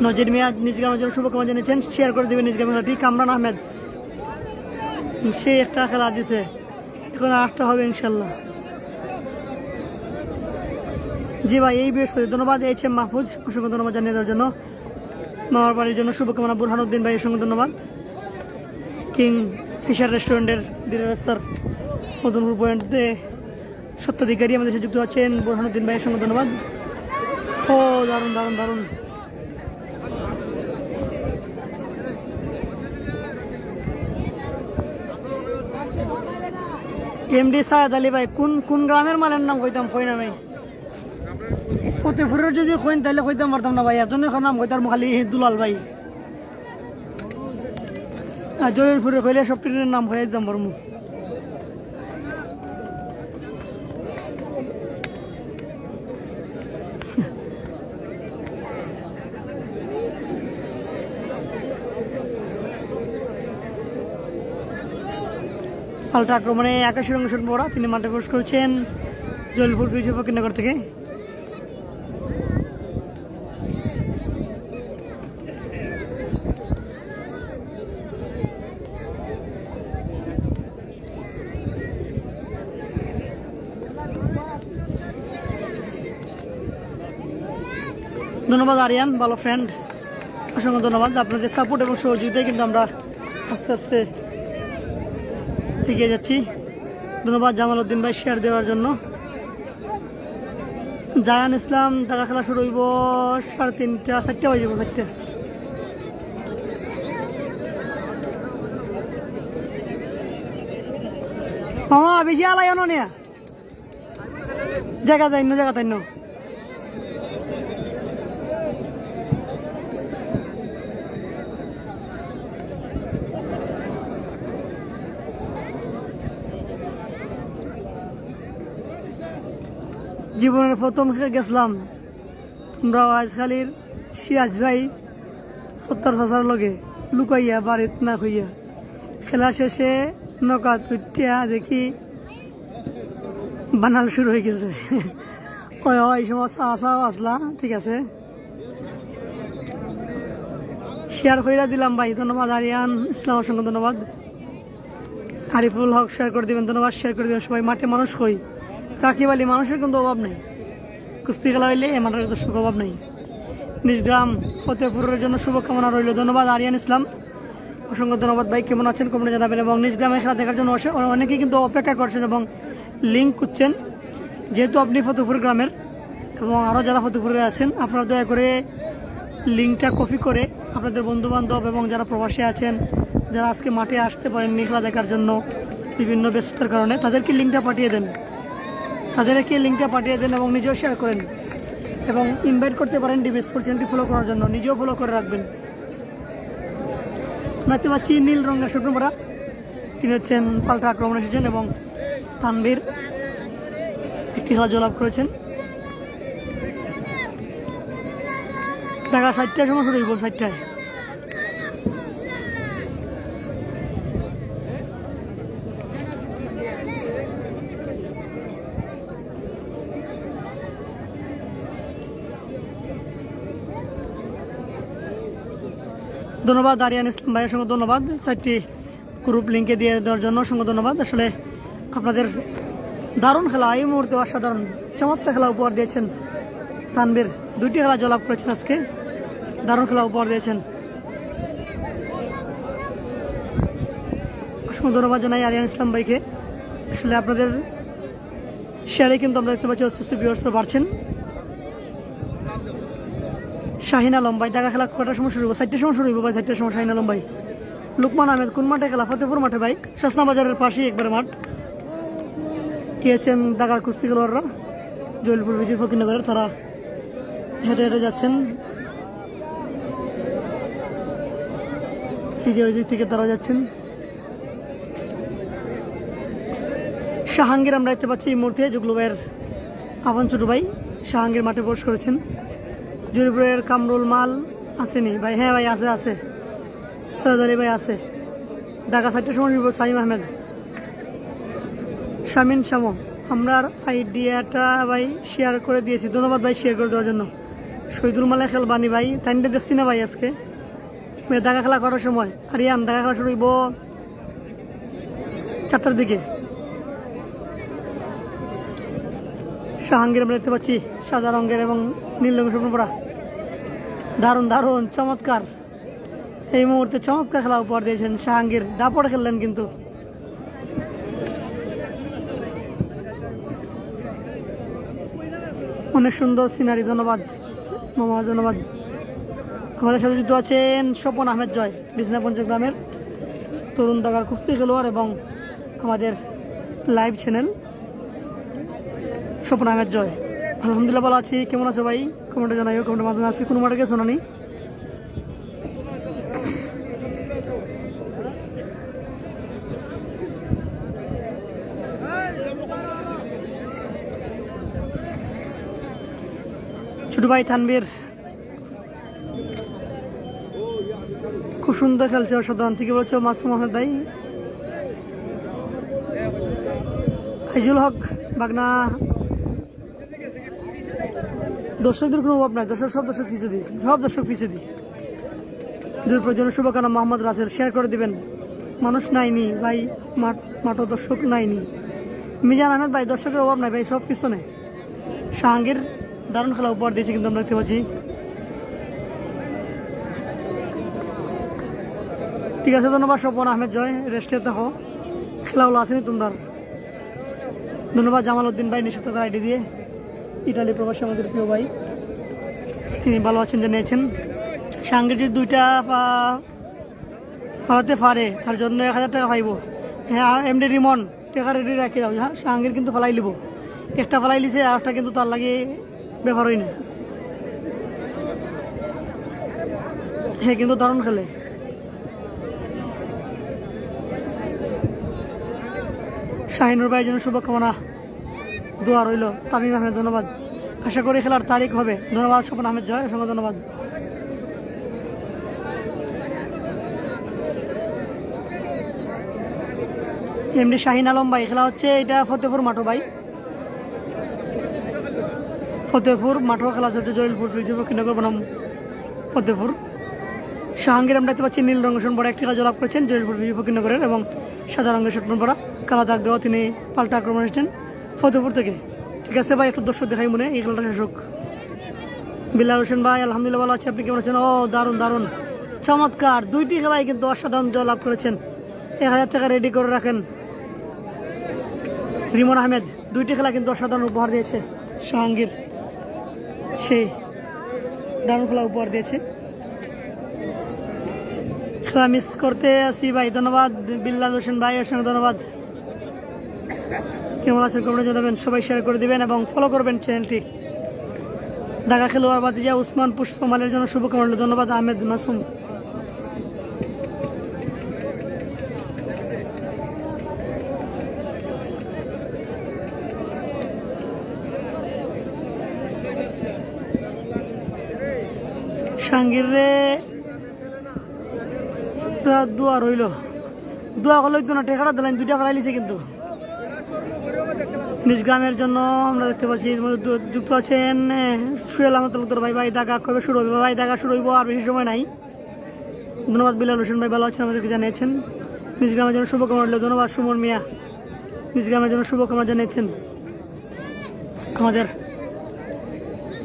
নজির মিয়া নিজ গ্রামের জন্য শুভকামনা জানিয়েছেন, শেয়ার করে দেবেন নিজ গ্রামের খেলাটি। কামরান আহমেদ, সে একটা খেলা দিছে, এখন 8টা হবে ইনশাল্লাহ। জি ভাই, এই বৃহস্পতি, ধন্যবাদ। HM মাহফুজ, অসংখ্য ধন্যবাদ জানিয়ে দেওয়ার জন্য। মামার বাড়ির জন্য শুভকামনা বুরহানুদ্দিন ভাই, অসংখ্য ধন্যবাদ। কিং ফিশার রেস্টুরেন্টের দিনের রাস্তার মদনপুর পয়েন্টে সত্ত্বাধিকারী আমাদের সাথে যুক্ত আছেন বুরহানুদ্দিন ভাই, অসংখ্য ধন্যবাদ। ও দারুণ দারুণ দারুণ। এমডি সায়েদ আলী ভাই, কোন কোন গ্রামের মালের নাম কইতাম, কই নামে ফতেপুরের যদি কইন তাহলে কইতাম পারতাম না ভাই, এজন্য নাম কইতাম খালি দুলাল ভাই। আর জলিলপুরে কইলে সব ট্রেনের নাম হয়ে দিতাম বর্ম। পাল্টা আক্রমণে আকাশী রঙের বড়া, তিনি মাঠে প্রবেশ করেছেন জলিলপুর বিজয় ফকিরনগর থেকে। ধন্যবাদ আরিয়ান, ভালো ফ্রেন্ড, অসংখ্য ধন্যবাদ। আপনাদের সাপোর্ট এবং সহযোগিতায় কিন্তু আমরা আস্তে আস্তে এগিয়ে যাচ্ছি। ধন্যবাদ জামাল উদ্দিন ভাই শেয়ার দেওয়ার জন্য। জায়ান ইসলাম, টাকা খেলা শুরু হইব 3:30 4টা বাজে, 4টা। মামা বেশি আলাই আনো নিয়া জায়গা তাইন্য, জায়গা তাইন্য জীবনের প্রথম গেছিলাম তোমরা আজকালির সিরাজ ভাই 70 হাজার লগে লুকাইয়া বাড়িত না হইয়া খেলা শেষে নকাত উঠিয়া দেখি বানাল শুরু হয়ে গেছে। ওই এই সময় চা আসলা ঠিক আছে, শেয়ার করে দিলাম ভাই, ধন্যবাদ। আরিয়ান ইসলাম অসংখ্য ধন্যবাদ। আরিফুল হক শেয়ার করে দিবেন, ধন্যবাদ। শেয়ার করে দিবেন সবাই। মাঠে মানুষ কই কাকি বলি, মানুষের কিন্তু অভাব নেই, কুস্তি খেলা হইলে মানুষের দর্শক অভাব নেই। নিজগ্রাম ফতেপুরের জন্য শুভকামনা রইল, ধন্যবাদ আরিয়ান ইসলাম অসংখ্য ধন্যবাদ ভাই। কেমন আছেন কমেন্টে জানাবেন। এবং নিজগ্রামে খেলা দেখার জন্য অনেকেই কিন্তু অপেক্ষা করছেন এবং লিঙ্ক খুঁজছেন, যেহেতু আপনি ফতেপুর গ্রামের এবং আরও যারা ফতেপুরে আছেন আপনারা দয়া করে লিঙ্কটা কপি করে আপনাদের বন্ধুবান্ধব এবং যারা প্রবাসী আছেন, যারা আজকে মাঠে আসতে পারেননি খেলা দেখার জন্য বিভিন্ন ব্যস্ততার কারণে, তাদেরকে লিঙ্কটা পাঠিয়ে দেন, এবং নিজেও শেয়ার করেন এবং ইনভাইট করতে পারেন ডিবি স্পোর্টস চ্যানেলটি ফলো করার জন্য, নিজেও ফলো করে রাখবেন। দেখতে পাচ্ছি নীল রঙের শুকনোমরা, তিনি হচ্ছেন পাল্টা আক্রমণ এসেছেন এবং তানভীর একটি খেলা জয়লাভ করেছেন। দেখা 60টার সময় শুরু হইব, 60টায়। ধন্যবাদ আরিয়ান ইসলাম ভাইয়ের সঙ্গে ধন্যবাদ, 4টি গ্রুপ লিঙ্কে দিয়ে দেওয়ার জন্য অসংখ্য ধন্যবাদ। আসলে আপনাদের দারুণ খেলা, এই মুহূর্তে অসাধারণ চমৎকার খেলা উপহার দিয়েছেন তানভীর, 2টি খেলা জয়লাভ করেছেন আজকে, দারুণ খেলা উপহার দিয়েছেন। অসংখ্য ধন্যবাদ জানাই আরিয়ান ইসলাম ভাইকে। আসলে আপনাদের শেয়ারে কিন্তু আমরা দেখতে পাচ্ছি অসুস্থ ভিউয়ার্সরা বাড়ছেন। শাহিন আলম ভাই, দেখা খেলা কটার সময় শুরু হবো? 4টার সময় শুরু হইব ভাই, 4টার সময়। শাহিন আলম ভাই। লুকমান আহমেদ, কোন মাঠে খেলা? ফতেপুর মাঠে ভাই, শাসনা বাজারের পাশেই একবারে মাঠ। গিয়েছেন ঢাকার কুস্তি খেলোয়াড়রা, জয়লপুর বিজয় ফকিরনগরের, তারা হেঁটে হেঁটে যাচ্ছেন, ওই দিক থেকে তারা যাচ্ছেন। শাহাঙ্গীর আমরা দেখতে পাচ্ছি এই মুহূর্তে জুগলু ভাইয়ের আপন ছোট ভাই শাহাঙ্গীর মাঠে প্রবেশ করেছেন। জয়পুরের কামরুল মাল আসেনি ভাই? হ্যাঁ ভাই আছে, সৈয়দ আলী ভাই আছে। ঢাকা 4টার সময় সাইম আহমেদ, শামিন শামো, আমরা আইডিয়াটা ভাই শেয়ার করে দিয়েছি, ধন্যবাদ ভাই শেয়ার করে দেওয়ার জন্য। শহীদুল মালে খেলবানি ভাই, টাইমটা দেখছি না ভাই আজকে। ঢাকা খেলা করার সময় আরিয়ান, ঢাকা খেলা শুরু হইব 4টার দিকে। শাহাঙ্গীর আমরা দেখতে পাচ্ছি সাদা রঙের এবং নীল রঙের স্বপ্ন পড়া, দারুণ চমৎকার, এই মুহূর্তে চমৎকার খেলা উপহার দিয়েছেন শাহাঙ্গীর, দাপড়ে খেললেন কিন্তু। অনেক সুন্দর সিনারি, ধন্যবাদ মামা, ধন্যবাদ। আমাদের সাথে যুক্ত আছেন স্বপন আহমেদ জয়, বিছনা পঞ্চগ্রামের তরুণ ঢাকার কুস্তি খেলোয়াড় এবং আমাদের লাইভ চ্যানেল স্বপন আহমেদ জয়। আলহামদুলিল্লাহ ভালো আছি, কেমন আছো ভাই? কমেন্টে জানাইও, কমেন্টের মাধ্যমে। আজকে কোনো মাঠে গেছো না নি? ছোট ভাই তানভীর খুব সুন্দর খেলছে, অসাধারণ। থেকে বলছো মাসুম আহমেদ ভাই। হাইজুল হক বাগনা, দর্শকদের কোনো অভাব নাই, সব দর্শক ফিসে দিই। দুই প্রয়োজনের শুভকামনা মোহাম্মদ রাসেল, শেয়ার করে দিবেন। মানুষ নাইনি ভাই, মাঠও দর্শক নাইনি। মিজান আহমেদ ভাই, দর্শকের অভাব নাই ভাই, সব পিছনে। শাহাঙ্গীর দারুণ খেলা উপহার দিয়েছে কিন্তু আমরা দেখতে পাচ্ছি। ঠিক আছে, ধন্যবাদ স্বপন আহমেদ জয়, রেস্টে দেখো, খেলাগুলো আসেনি তোমরা। ধন্যবাদ জামাল উদ্দিন ভাই, নিঃস্বার্থতার আইডি দিয়ে, ইটালি প্রবাসী আমাদের প্রিয় ভাই, তিনি ভালো আছেন জানিয়েছেন। শাহাঙ্গীর যদি 2টা ফালাতে পারে তার জন্য 1000 টাকা পাইব। হ্যাঁ এমডি রিমন, টাকা রেডি রাখি দাও। হ্যাঁ শাহাঙ্গীর কিন্তু ফালাই লিব, একটা ফালাই লিছে, আর একটা কিন্তু তার লাগে ব্যাপার হয় না। হ্যাঁ কিন্তু দারুণ খেলে। শাহিনুর ভাইয়ের জন্য শুভকামনা, দোয়া রইল। তামিম আহমেদ, ধন্যবাদ। আশা করি খেলার তারিখ হবে। ধন্যবাদ স্বপন আহমেদ জয়, অসংখ্য ধন্যবাদ। এমডি শাহিন আলম ভাই, খেলা হচ্ছে এটা ফতেপুর মাঠো ভাই, ফতেপুর মাঠও খেলা হচ্ছে জলিলপুর ফরিদপুর বনাম ফতেপুর। জাহাঙ্গীর আমরা দেখতে পাচ্ছি নীল রঙের শোন বড় একটি কাজ লাভ করেছেন জলিলপুর ফকিরনগরের, এবং সাদা রঙের শট পরা কালা দাগ দেওয়া তিনি পাল্টা আক্রমণ এসেছেন ফতেপুর থেকে। ঠিক আছে ভাই, একটু দর্শক দেখাই মনে এই খেলাটা শেষ হোক। বিল্লাল হোসেন ভাই আলহামদুলিল্লাহ ভালো আছে, আপনি কেমন আছেন? ও দারুণ দারুণ চমৎকার, দুইটি খেলায় কিন্তু অসাধারণ জয় লাভ করেছেন। 1000 টাকা রেডি করে রাখেন। রিমন আহমেদ, দুইটি খেলা কিন্তু অসাধারণ উপহার দিয়েছে জাহাঙ্গীর, সেই দারুণ খেলা উপহার দিয়েছে। খেলা মিস করতে আসি ভাই, ধন্যবাদ বিল্লাল হোসেন ভাই, এর সঙ্গে ধন্যবাদ। কেমন আছেন কমেন্টে জানাবেন, সবাই শেয়ার করে দিবেন এবং ফলো করবেন চ্যানেলটি। ঢাকা খেলোয়াড় বাতিজা উসমান পুষ্পমালের জন্য শুভকামনা, ধন্যবাদ আহমেদ মাসুম। জাহাঙ্গীর রে দোয়া রইল, দোয়া করলে না টেকাটা দিলেন, 2টা ফেলাই লিছে কিন্তু। নিজ গ্রামের জন্য আমরা দেখতে পাচ্ছি যুক্ত আছেন সুয়েল আহমদ তালুকদার ভাই। ভাই দাগা কবে শুরু হবে? ভাই দাগা শুরু হইব, আর বেশি সময় নাই। ধন্যবাদ বিল্লাল হোসেন ভাই, ভালো আছেন, আমাদেরকে জানিয়েছেন। নিজ গ্রামের জন্য শুভকামনা রইল, ধন্যবাদ সুমন মিয়া, নিজ গ্রামের জন্য শুভকামনা জানিয়েছেন। আমাদের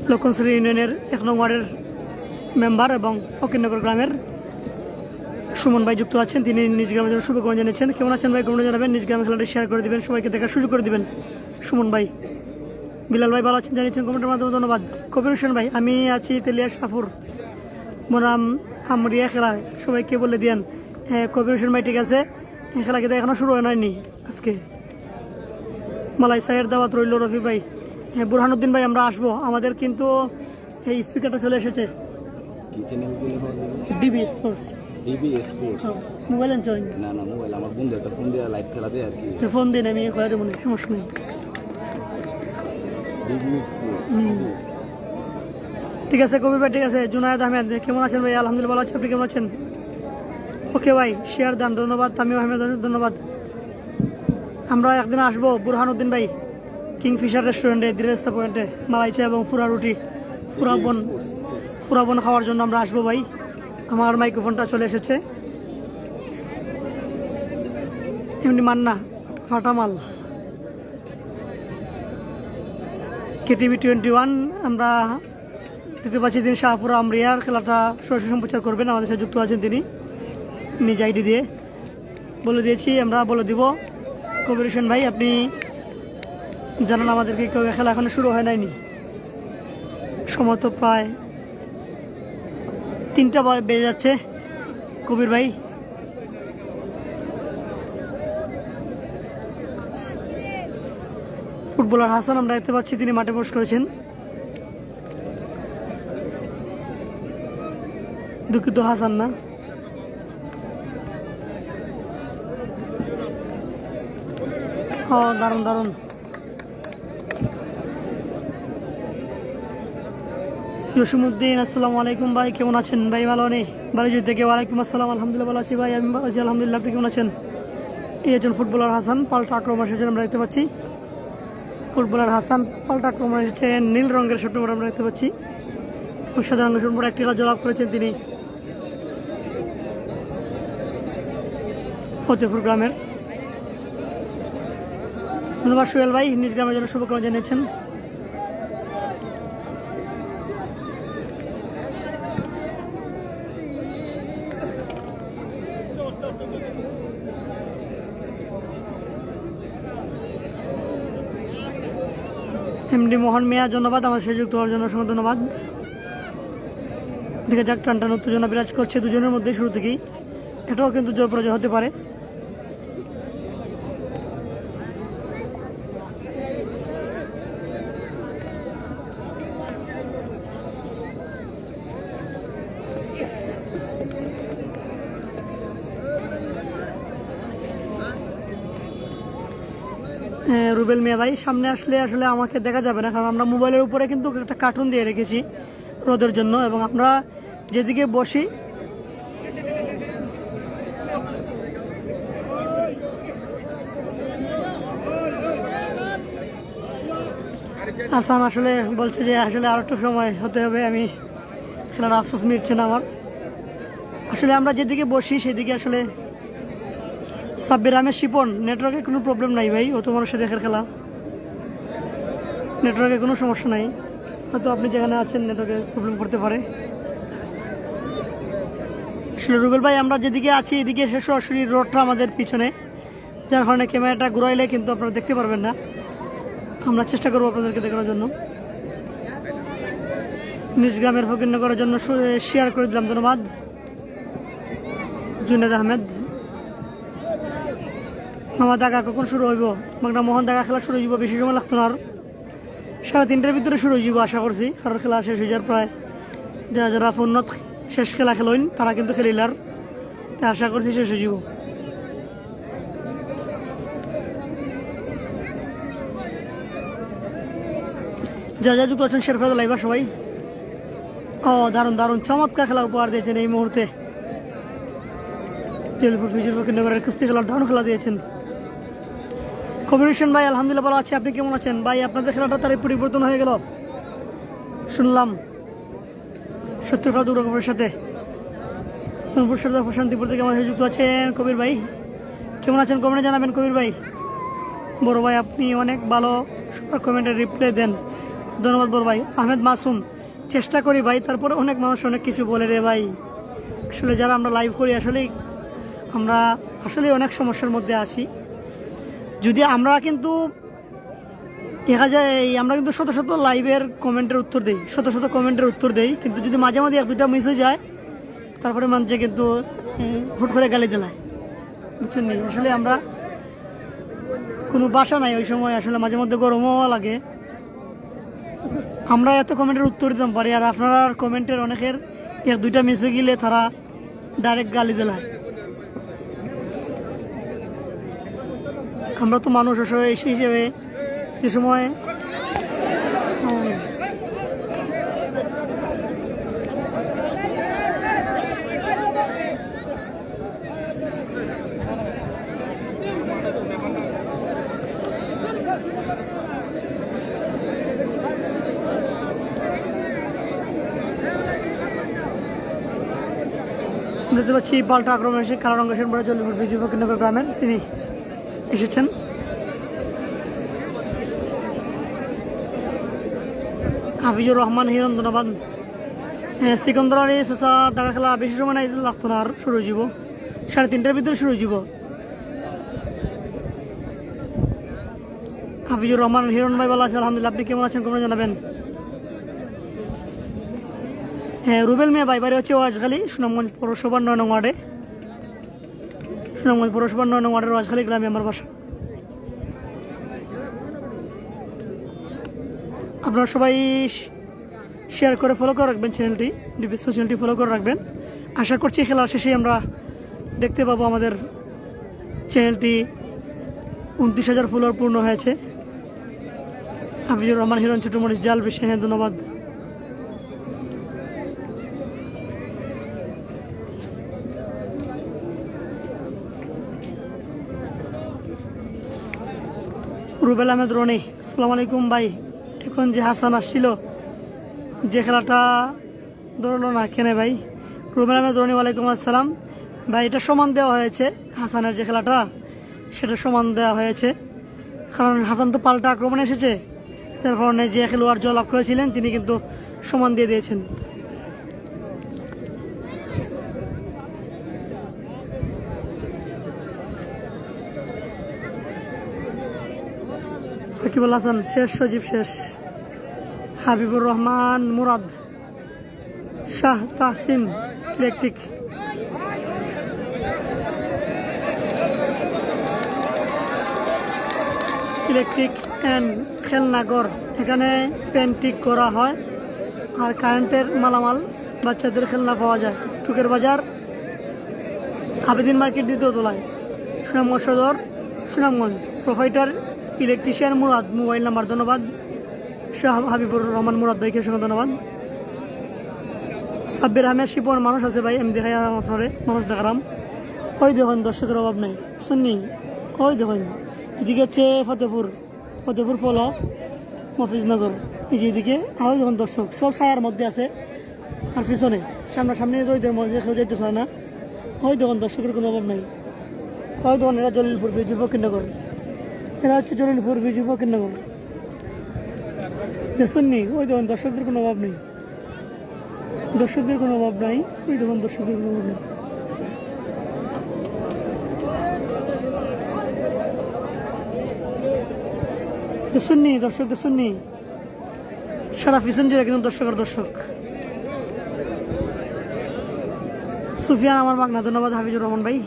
লক্ষণশ্রী ইউনিয়নের 1 নং ওয়ার্ডের মেম্বার এবং ফকিরনগর গ্রামের সুমন ভাই যুক্ত আছেন, তিনি নিজ গ্রামের জন্য শুভকামনা জানিয়েছেন। কেমন আছেন ভাই কমেন্টে জানাবেন, নিজ গ্রামের খেলাটি শেয়ার করে দিবেন, সবাইকে দেখার সুযোগ করে দিবেন। সুমন ভাই, বিলাল ভাই ভালো আছেন জানিয়েছেন কমেন্টের মাধ্যমে, ধন্যবাদ। কবির হোসেন ভাই, আমি আছি তেলিয়া সাফুর মনাম আমরিয়া খেলা, সবাইকে বলে দিয়েন। হ্যাঁ কবির হোসেন ভাই, ঠিক আছে, খেলা কিন্তু এখনো শুরু হয়নি আজকে। মালাই সাহের দাওয়াত রইল। রফি ভাই, হ্যাঁ বুরহানুদ্দিন ভাই, আমরা আসবো, আমাদের কিন্তু এই স্পিকারটা চলে এসেছে, DB sports. DB sports mobile আনছো? না না, মোবাইল আমার বন্ধু একটা ফোন দিয়ে লাইভ খেলা দেয় আর কি। ফোন দিন, আমি কয়ে দেবো, সমস্যা নেই। ডিবি স্পোর্টস, ঠিক আছে কবির ভাই, ঠিক আছে। জুনায়েদ আহমেদ, কেমন আছেন ভাই? আলহামদুলিল্লাহ ভালো আছি, আপনি কেমন আছেন? ওকে ভাই, শেয়ার দেন, ধন্যবাদ। তামিম আহমেদ, ধন্যবাদ। আমরা একদিন আসবো বুরহানুদ্দিন ভাই, কিংফিশার রেস্টুরেন্টে, দিরেস্তা পয়েন্টে, মালাই চা এবং ফুরা রুটি, ফুরাবন খাওয়ার জন্য আমরা আসবো ভাই। আমার মাইক্রোফোনটা চলে এসেছে। এমনি মান্না ফাটামাল, KTV 21, আমরা দেখতে পাচ্ছি তিনি শাহপুরা আমরিয়ার খেলাটা সরাসরি সম্প্রচার করবেন, আমাদের সাথে যুক্ত আছেন তিনি নিজ আইডি দিয়ে। বলে দিয়েছি, আমরা বলে দিব। কবির হোসেন ভাই, আপনি জানান আমাদেরকে, খেলা এখনো শুরু হয় নাইনি, সময় তো প্রায় 3টা বেজে যাচ্ছে। কবির ভাই, ফুটবলার হাসান আমরা দেখতে পাচ্ছি তিনি মাঠে প্রবেশ করেছেন। দুঃখিত, হাসান না। ও দারুণ দারুণ। জসিমউদ্দিন, আসসালামু আলাইকুম ভাই, কেমন আছেন ভাই? ভালো নেই বাড়িজুর থেকে। ওয়ালাইকুম আসসালাম, আলহামদুলিল্লাহ ভালো আছি ভাই, আমি ভালো আছি আলহামদুলিল্লাহ, আপনি কেমন আছেন? এই একজন ফুটবলার হাসান পাল্টা আক্রমণ এসেছেন, আমরা দেখতে পাচ্ছি। ফুটবলার হাসান পাল্টা আক্রমণ এসেছেন, নীল রঙের শট নম্বর আমরা দেখতে পাচ্ছি। সাদা রঙের শট নম্বর একটি জবাব করেছেন তিনি ফতেপুর গ্রামের। ধন্যবাদ সোহেল ভাই, নিজ গ্রামের জন্য শুভকামনা জানিয়েছেন। এমডি মোহন মিয়া, ধন্যবাদ আমাদের সাথে যুক্ত হওয়ার জন্য, অসংখ্য ধন্যবাদ। দেখে যাক, টানটান উত্তেজনা বিরাজ করছে দুজনের মধ্যে শুরু থেকেই, এটাও কিন্তু জয় পরাজয় হতে পারে। রুবেল মিয়া ভাই সামনে আসলে আসলে আমাকে দেখা যাবে না, কারণ আমরা মোবাইলের উপরে কিন্তু একটা কার্টুন দিয়ে রেখেছি রোদের জন্য, এবং আমরা যেদিকে বসি হাসান আসলে বলছে যে আসলে আর একটু সময় হতে হবে, আমি খেলার আফসোস মিটছে না আমার। আসলে আমরা যেদিকে বসি সেদিকে আসলে সাব্বির আহমেদ শিপন, নেটওয়ার্কের কোনো প্রবলেম নাই ভাই, ও তো মানুষের দেখার খেলা, নেটওয়ার্কের কোনো সমস্যা নাই, হয়তো আপনি যেখানে আছেন নেটওয়ার্কের প্রবলেম করতে পারে। আসলে রুবেল ভাই আমরা যেদিকে আছি এদিকে এসে সরাসরি রোডটা আমাদের পিছনে, যার কারণে ক্যামেরাটা ঘুরাইলে কিন্তু আপনারা দেখতে পারবেন না। আমরা চেষ্টা করবো আপনাদেরকে দেখানোর জন্য। নিজ গ্রামের ফকিরনগরের জন্য শেয়ার করে দিলাম, ধন্যবাদ জুনেদ আহমেদ। আমার দাগা কখন শুরু হইব? মাগনা মোহন দাগা খেলা শুরু হইব, বেশি সময় লাগতো না, আর 3:30টার ভিতরে শুরু হইব আশা করছি, কারণ খেলা শেষ হয়ে যাওয়ার প্রায় যারা যারা ফোনত শেষ খেলা খেলইন তারা কিন্তু খেলিলার, তাই আশা করছি শেষ হয়ে যাব। যা যা যুক্ত আছেন শেয়ার করে লাইবা সবাই। ও দারুণ দারুণ চমৎকার খেলা উপহার দিয়েছেন এই মুহূর্তে, কুস্তি খেলার দারুণ খেলা দিয়েছেন কবির হোসেন ভাই। আলহামদুলিল্লাহ ভালো আছে, আপনি কেমন আছেন ভাই? আপনাদের খেলাটা তার পরিবর্তন হয়ে গেল শুনলাম সত্যকাল দুর্গাপুরের সাথে। শান্তিপুর থেকে আমার সাথে যুক্ত আছেন কবির ভাই, কেমন আছেন কমেন্টে জানাবেন কবির ভাই। বড় ভাই আপনি অনেক ভালো কমেন্টে রিপ্লাই দেন, ধন্যবাদ বড় ভাই। আহমেদ মাসুম, চেষ্টা করি ভাই, তারপরে অনেক মানুষ অনেক কিছু বলে রে ভাই। আসলে যারা আমরা লাইভ করি আসলে আমরা অনেক সমস্যার মধ্যে আছি। যদি আমরা কিন্তু দেখা যায় আমরা কিন্তু শত শত লাইভের কমেন্টের উত্তর দিই, শত শত কমেন্টের উত্তর দেই, কিন্তু যদি মাঝে মাঝে 1-2টা মিস হয়ে যায় তারপরে মানুষে কিন্তু হুট করে গালি দিলায়, বুঝছেন নি? আসলে আমরা কোনো বাসা নাই ওই সময়, আসলে মাঝে মধ্যে গরমও লাগে, আমরা এত কমেন্টের উত্তর দিতাম পারি, আর আপনারা কমেন্টের অনেকের 1-2টা মিস হয়ে গেলে তারা ডাইরেক্ট গালি দিলায়। আমরা তো মানুষ আসলে সেই হিসেবে যে সময় দেখতে পাচ্ছি পাল্টা আক্রমণ এসে কালারঙ্গ সেনপুরা জল্লিপুর বিজয় ফকিরনগর গ্রামের তিনি এসেছেন। হাফিজুর রহমান হিরণ, ধন্যবাদ। সিকন্দর আলী চেঁচা দাগা খেলা বেশি সময় নাই লাগতো না, আর শুরু হয়ে যাব 3:30টার ভিতরে শুরু হয়ে যাব। হাফিজুর রহমান হিরণ ভাই ভালো আছে আলহামদুলিল্লাহ, আপনি কেমন আছেন কমেন্টে জানাবেন। হ্যাঁ রুবেল মিয়া ভাই বাড়ি হচ্ছে ওয়াজখালী, সুনামগঞ্জ পৌরসভার 9 নং ওয়ার্ডে, সুনামগঞ্জ পৌরসভার 9 নং ওয়ার্ডের ওয়াজখালী গ্রামে আমার বাসা। আপনারা সবাই শেয়ার করে ফলো করে রাখবেন চ্যানেলটি, ডিবিএস চ্যানেলটি ফলো করে রাখবেন। আশা করছি খেলার শেষে আমরা দেখতে পাবো আমাদের চ্যানেলটি 29,000 ফলোয়ার পূর্ণ হয়েছে। হাফিজুর রহমান হিরণ, ছোট মরিচ জাল বেশি, হ্যাঁ ধন্যবাদ। রুবেল আহমেদ রনি, আসসালামু আলাইকুম ভাই। এখন যে হাসান আসছিল যে খেলাটা ধরলো না কেনে ভাই? রুবেল আহমেদ রনি, ওয়ালাইকুম আসসালাম ভাই। এটা সমান দেওয়া হয়েছে, হাসানের যে খেলাটা সেটা সমান দেওয়া হয়েছে, কারণ হাসান তো পাল্টা আক্রমণে এসেছে, যার কারণে যে খেলোয়াড় জয়লাভ করেছিলেন তিনি কিন্তু সমান দিয়ে দিয়েছেন। সাকিবুল হাসান শেষ, সজীব শেষ, হাবিবুর রহমান মুরাদ, শাহ তাহসিন ইলেকট্রিক, অ্যান্ড খেলনাঘর, এখানে পেন্টিং করা হয় আর কারেন্টের মালামাল বাচ্চাদের খেলনা পাওয়া যায়। টুকের বাজার, আবেদিন মার্কেট, দ্বিতীয় তলায়, সুনামগঞ্জ সদর, Sunamganj. Provider electrician Murad mobile number ধন্যবাদ। শাহ হাবিবুর রহমান মুরাদ ভাইকে সঙ্গে ধন্যবাদ। সাব্বির আহমেদ শিপন মানুষ আছে ভাই, আমি দেখাই আপনারে মানুষ দেখালাম। ওই দেখুন দর্শকের অভাব নেই শুননি। ওই দেখুন এদিকে হচ্ছে ফতেপুর ফল অফ মফিজনগর, এই যে এদিকে আরও দেখুন দর্শক সব ছায়ার মধ্যে আছে। আর পিছনে সামনাসামনি রোদের মধ্যে কেউ যেতে চায় না। ওই দেখুন দর্শকের কোনো অভাব নেই। ওই দেখুন এরা জলিলপুর বিজু ফকিরনগর, এরা হচ্ছে জলিলপুর বিজু ফকিরনগর দেখুননি। ওই দেখুন দর্শকদের কোনো অভাব নেই, দর্শকদের কোনো অভাব নাই। ওই দেখুন দর্শকদের কোনো অভাব নেই। দেখুননি দর্শক, দেখুননি সারা পিছন জুড়ে কিন্তু দর্শক। সুফিয়ান আমার বাগনা ধন্যবাদ। হাফিজুর রহমান ভাই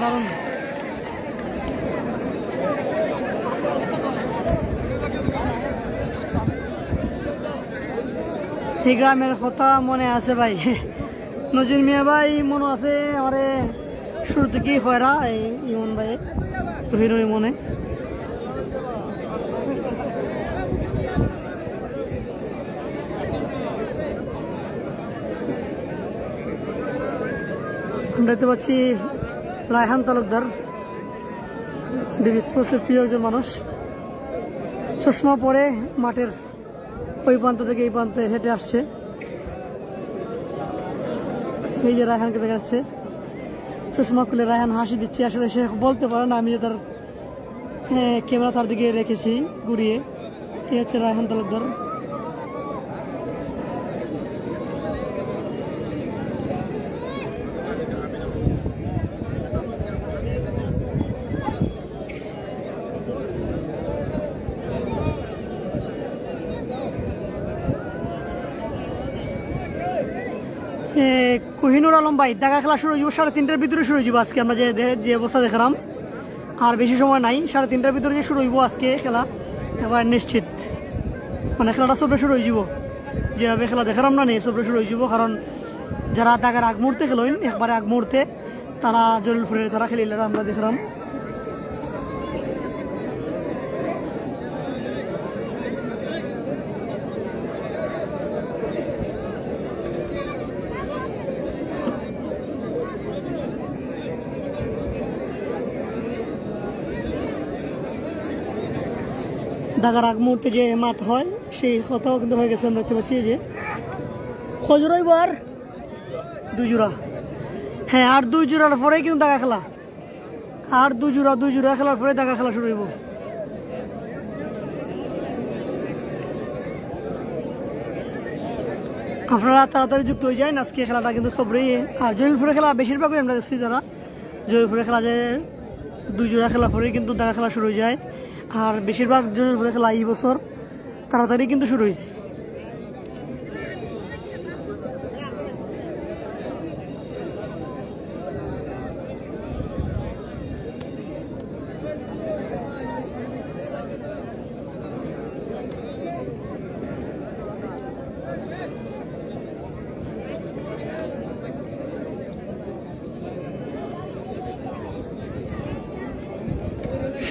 দারুন। এই গ্রামের কথা মনে আছে ভাই, নজরুল মিয়া ভাই মনে আছে আমারে শুরু থেকেই হয়রা এই ইমন ভাই রহিনুর মনে। আমরা দেখতে পাচ্ছি রায়হান তালুকদার, ডিবি স্পোর্টসের প্রিয় একজন মানুষ, চশমা পরে মাঠের ওই প্রান্ত থেকে এই প্রান্তে হেঁটে আসছে। এই যে রায়হানকে দেখা যাচ্ছে চশমা খুলে রায়হান হাসি দিচ্ছে। আসলে সে বলতে পারে না, আমি যে তার ক্যামেরা তার দিকে রেখেছি ঘুরিয়ে। এই হচ্ছে রায়হান তালুকদার। কোহিনুর আলম ভাই দেখা খেলা শুরু হয়ে যাবো 3:30টার ভিতরে শুরু হয়ে যাবো আজকে। আমরা যে অবস্থা দেখলাম আর বেশি সময় নাই, 3:30টার ভিতরে যে শুরু হইব আজকে খেলা এবার নিশ্চিত। মানে খেলাটা সবরে শুরু হয়ে যাব, যেভাবে খেলা দেখালাম না নেই সবরে শুরু হয়ে যাব। কারণ যারা দাগার আগ মুহূর্তে খেলেন একবারে আগ মুহূর্তে তারা জলিলপুরের তারা খেলিলে আমরা দেখলাম। দাগার আগ মুহূর্তে যে মাত হয় সেই কথাও কিন্তু হয়ে গেছে। আমরা দেখতে পাচ্ছি যে খজুর আর 2 জোড়া, হ্যাঁ আর 2 জোড়ার পরেই কিন্তু দাগা খেলা, আর 2 জোড়া খেলার পরে দাগা খেলা শুরু হইব। আপনারা তাড়াতাড়ি যুক্ত হয়ে যায়। আজকে খেলাটা কিন্তু সবরেই, আর জলিলপুরের খেলা বেশিরভাগই আমরা দেখছি যারা জলিলপুরের খেলা যে 2 জোড়া খেলার পরেই কিন্তু দাগা খেলা শুরু হয়ে যায়। আর বেশিরভাগ জলিলপুরের খেলা এই বছর তাড়াতাড়ি কিন্তু শুরু হয়েছে।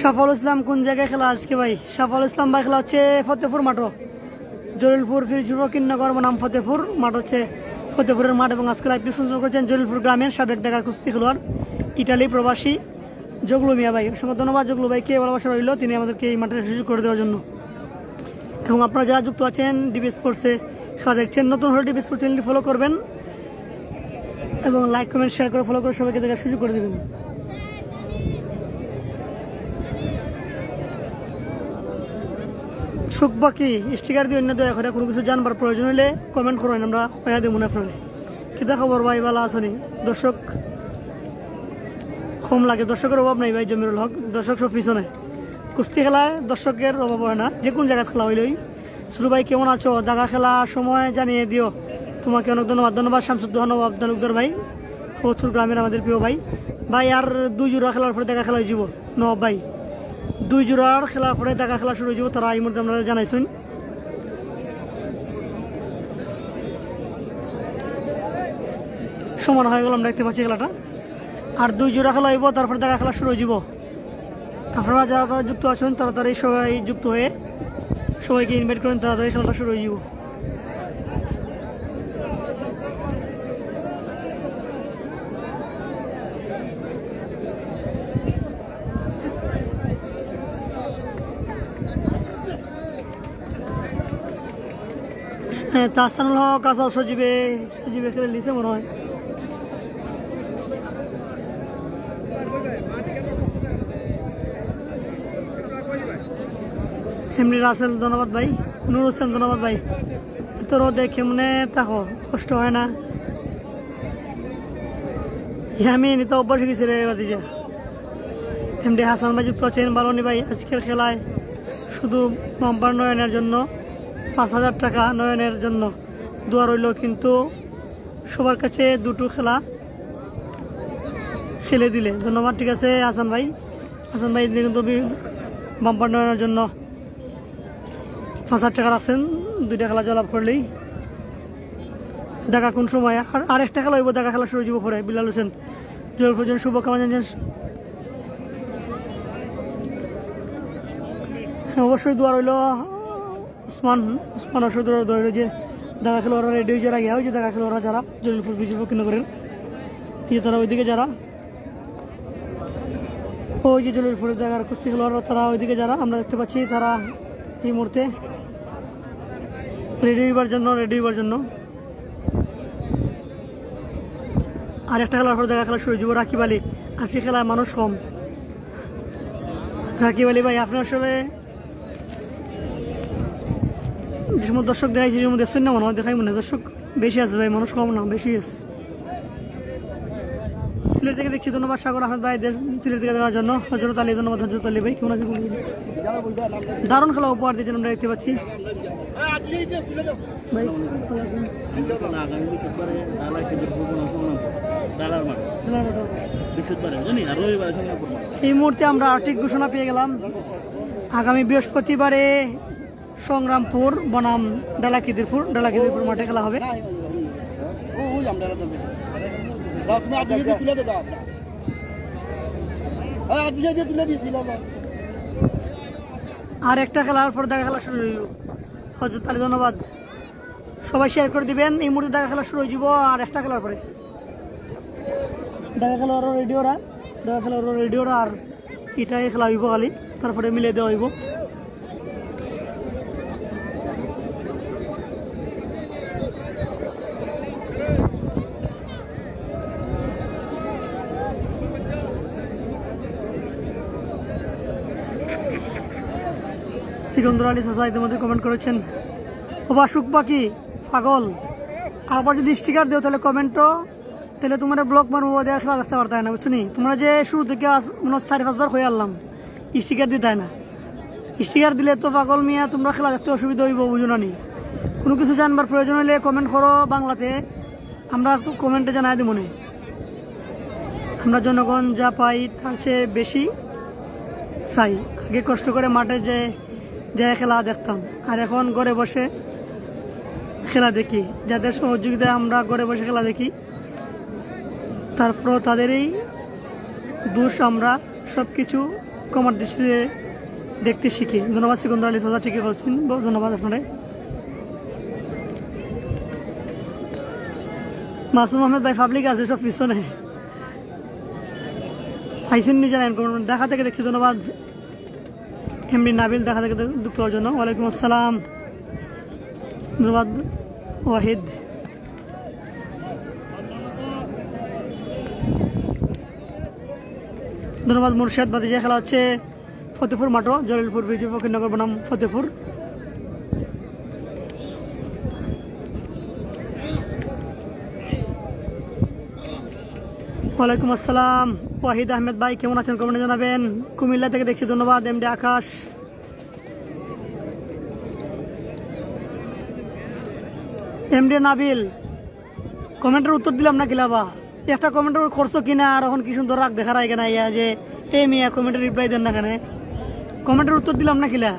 সাফল ইসলাম কোন জায়গায় খেলা আজকে ভাই? সাফল ইসলাম ভাই খেলা হচ্ছে ফতেপুর মাঠ, জলিলপুর ফকিরনগর নাম ফতেপুর মাঠ হচ্ছে ফতেপুরের মাঠ। এবং আজকে লাইভ স্পন্সর করেছেন জলিলপুর গ্রামের সাবেক দেখার কুস্তি খেলোয়াড় ইটালি প্রবাসী জগলু মিয়া ভাই। অসংখ্য ধন্যবাদ জগলু ভাইকে, ভালোবাসা রইল তিনি আমাদেরকে এই মাঠে সুযোগ করে দেওয়ার জন্য। এবং আপনারা যারা যুক্ত আছেন ডিবি স্পোর্টসে খেলা দেখছেন, নতুন হলে ডিবি স্পোর্টস চ্যানেলটি ফলো করবেন এবং লাইক কমেন্ট শেয়ার করে ফলো করে সবাইকে দেখার সুযোগ করে দেবেন। সুখ বাকি স্টিকার দিয়ে অন্য দয়া করে কোনো কিছু জানবার প্রয়োজন হলে কমেন্ট করেন, আমরা কয়া দেবো না আপনারে। কিতা খবর ভাই, ভালো আসনি? দর্শক কম লাগে, দর্শকের অভাব নাই ভাই। জমিরুল হক দর্শক সব পিছনে। কুস্তি খেলায় দর্শকের অভাব হয় না, যে কোনো জায়গায় খেলা হইলেই সুরু ভাই কেমন আছো? দেখা খেলা সময় জানিয়ে দিও। তোমাকে অনেক ধন্যবাদ। ধন্যবাদ শামসুদ্দোহান নবাব তালুকদার ভাই, হচুর গ্রামের আমাদের প্রিয় ভাই। ভাই আর 2 জোড়া খেলার পরে দেখা খেলা হয়ে যাব নবাব ভাই। 2 জোড়ার খেলার পরে দেখা খেলা শুরু হয়ে যাব, তারা এই মুহূর্তে আপনারা জানাইছেন। সমান হয়ে গেল, আমরা দেখতে পাচ্ছি খেলাটা। আর 2 জোড়া খেলা হইব, তারপরে দেখা খেলা শুরু হয়ে যাব। আপনারা যারা যুক্ত আছেন তাড়াতাড়ি সবাই যুক্ত হয়ে সবাইকে ইনভাইট করেন, তাড়াতাড়ি খেলাটা শুরু হয়ে যাব। হ্যাঁ, তাহসানুল হক কাঁচা সজীবে খেলে নিছে মনে হয়। এমনি রাসেল ধন্যবাদ ভাই। নুর হোসেন ধন্যবাদ ভাই। এত রোদে কেমনে থাকো, কষ্ট হয় না? আমি নিতে অভ্যাস হয়ে গেছি রে বাদিজা। এমডি হাসান ভাই যুক্ত আছেন। বালনি ভাই, আজকের খেলায় শুধু বাম্পার নয়নের জন্য 5,000 টাকা নয়নের জন্য দোয়া রইল, কিন্তু সবার কাছে দুটো খেলা খেলে দিলে ধন্যবাদ। ঠিক আছে হাসান ভাই, হাসান ভাই কিন্তু বাম্পার নয়নের জন্য 5,000 টাকা রাখছেন। 2টা খেলা জয়লাভ করলেই। দেখা কোন সময় আর একটা খেলা হইব, দেখা খেলা শুরু হয়ে যাব পরে। বিলাল হোসেন জয়ফুজন শুভকামনা জানিয়েছেন। অবশ্যই দোয়া রইল উসমান অবশ্যই দোয়া রইল যে দেখা খেলা ওরা রেডি হয়ে যারা গিয়া, ওই যে দেখা খেলা ওরা যারা জলিলপুর বিজেপি কেন্দ্র করেন, যে তারা ওইদিকে যারা, ওই যে জলিলপুরের দেখার কুস্তি খেলোয়াড়রা তারা ওইদিকে যারা আমরা দেখতে পাচ্ছি, তারা এই মুহূর্তে রেডি হইবার জন্য। আর একটা খেলার পর দেখা খেলা শুরু হয়ে যাব। রাকিব আলী, আজকে খেলায় মানুষ কম। রাকিব আলী ভাই, আপনার আসলে যে সময় দর্শক দেখাইছি যে দেখছেন না মনে হয়, দেখাই মনে হয় দর্শক বেশি আছে ভাই, মানুষ কম না, বেশি আছে। সিলেট থেকে দেখছি, ধন্যবাদ সাগর আহমেদ ভাই সিলেট থেকে দেওয়ার জন্য। হজরত আলী ধন্যবাদ। হজরত আলী ভাই কেমন আছেন? দারুণ খেলা উপহার দিয়েছেন, আমরা দেখতে পাচ্ছি ভাই। এই মুহূর্তে আমরা আর্থিক ঘোষণা পেয়ে গেলাম। আগামী বৃহস্পতিবারে সংগ্রামপুর বনাম ডালাকিদিরপুর মাঠে খেলা হবে। আর একটা খেলার পর দেখা খেলা শুরু হইব। হজরত আলী ধন্যবাদ। সবাই শেয়ার করে দিবেন। এই মুহূর্তে দেখা খেলা শুরু হয়ে যাব। আর একটা খেলার পরে দেখা খেলা রেডিওরা আর এটাই খেলা হইব খালি, তারপরে মিলে দেওয়া হইব। সিকন্দর আলী চাচা ইতিমধ্যে কমেন্ট করেছেন, ওবা সুখ পাখি পাগল, আবার যদি স্টিকার দেও তাহলে কমেন্টও, তাহলে তোমার ব্লক মারবো দেওয়া খেলা দেখতে পারতাই না, বুঝছো নি? তোমরা যে শুরু থেকে 4-5 বার হয়ে আনলাম, স্টিকার দিতে না। স্টিকার দিলে তো পাগল মিয়া তোমরা খেলা দেখতে অসুবিধা হইব, বুঝো না নি? কোনো কিছু জানবার প্রয়োজন হলে কমেন্ট করো বাংলাতে, আমরা তো কমেন্টে জানাই দিব মনে। আমরা জনগণ যা পাই তার চেয়ে বেশি চাই। আগে কষ্ট করে মাঠে যে খেলা দেখতাম, আর এখন ঘরে বসে খেলা দেখি। যাদের সহযোগিতায় আমরা ঘরে বসে খেলা দেখি, তারপরও তাদেরই দোষ। আমরা সব কিছু কমার দৃষ্টিতে দেখতে শিখি। ধন্যবাদ সিকন্দর আলী সাজা, ঠিকই বলছেন, ধন্যবাদ আপনারা। মাসুম আহমেদ ভাই পাবলিক আছে সব পিছনে আইসুন নি জানেন, দেখা থেকে দেখছি। ধন্যবাদ এমডি নাবিল দেখা থেকে যুক্ত হওয়ার জন্য। ওয়ালাইকুম আসসালাম। ধন্যবাদ ওয়াহিদ। ধন্যবাদ মুর্শেদ। বাদিজা খেলা হচ্ছে ফতেপুর মাঠও, জলিলপুর বিজু ফকিরনগর বনাম ফতেপুর। ওয়ালাইকুম আসসালাম ওয়াহিদ আহমেদ ভাই, কেমন আছেন কমেন্টে জানাবেন। কুমিল্লা থেকে দেখছি, ধন্যবাদ এমডি আকাশ। এমডি নাবিল কমেন্টের উত্তর দিলাম না কিলাবা একটা কমেন্টের করছো কিনা আর এখন কি সুন্দর রাগ দেখার আগে না ইয়া যে এ মিয়া কমেন্টের রিপ্লাই দেন না কেন কমেন্টের উত্তর দিলাম না কিলা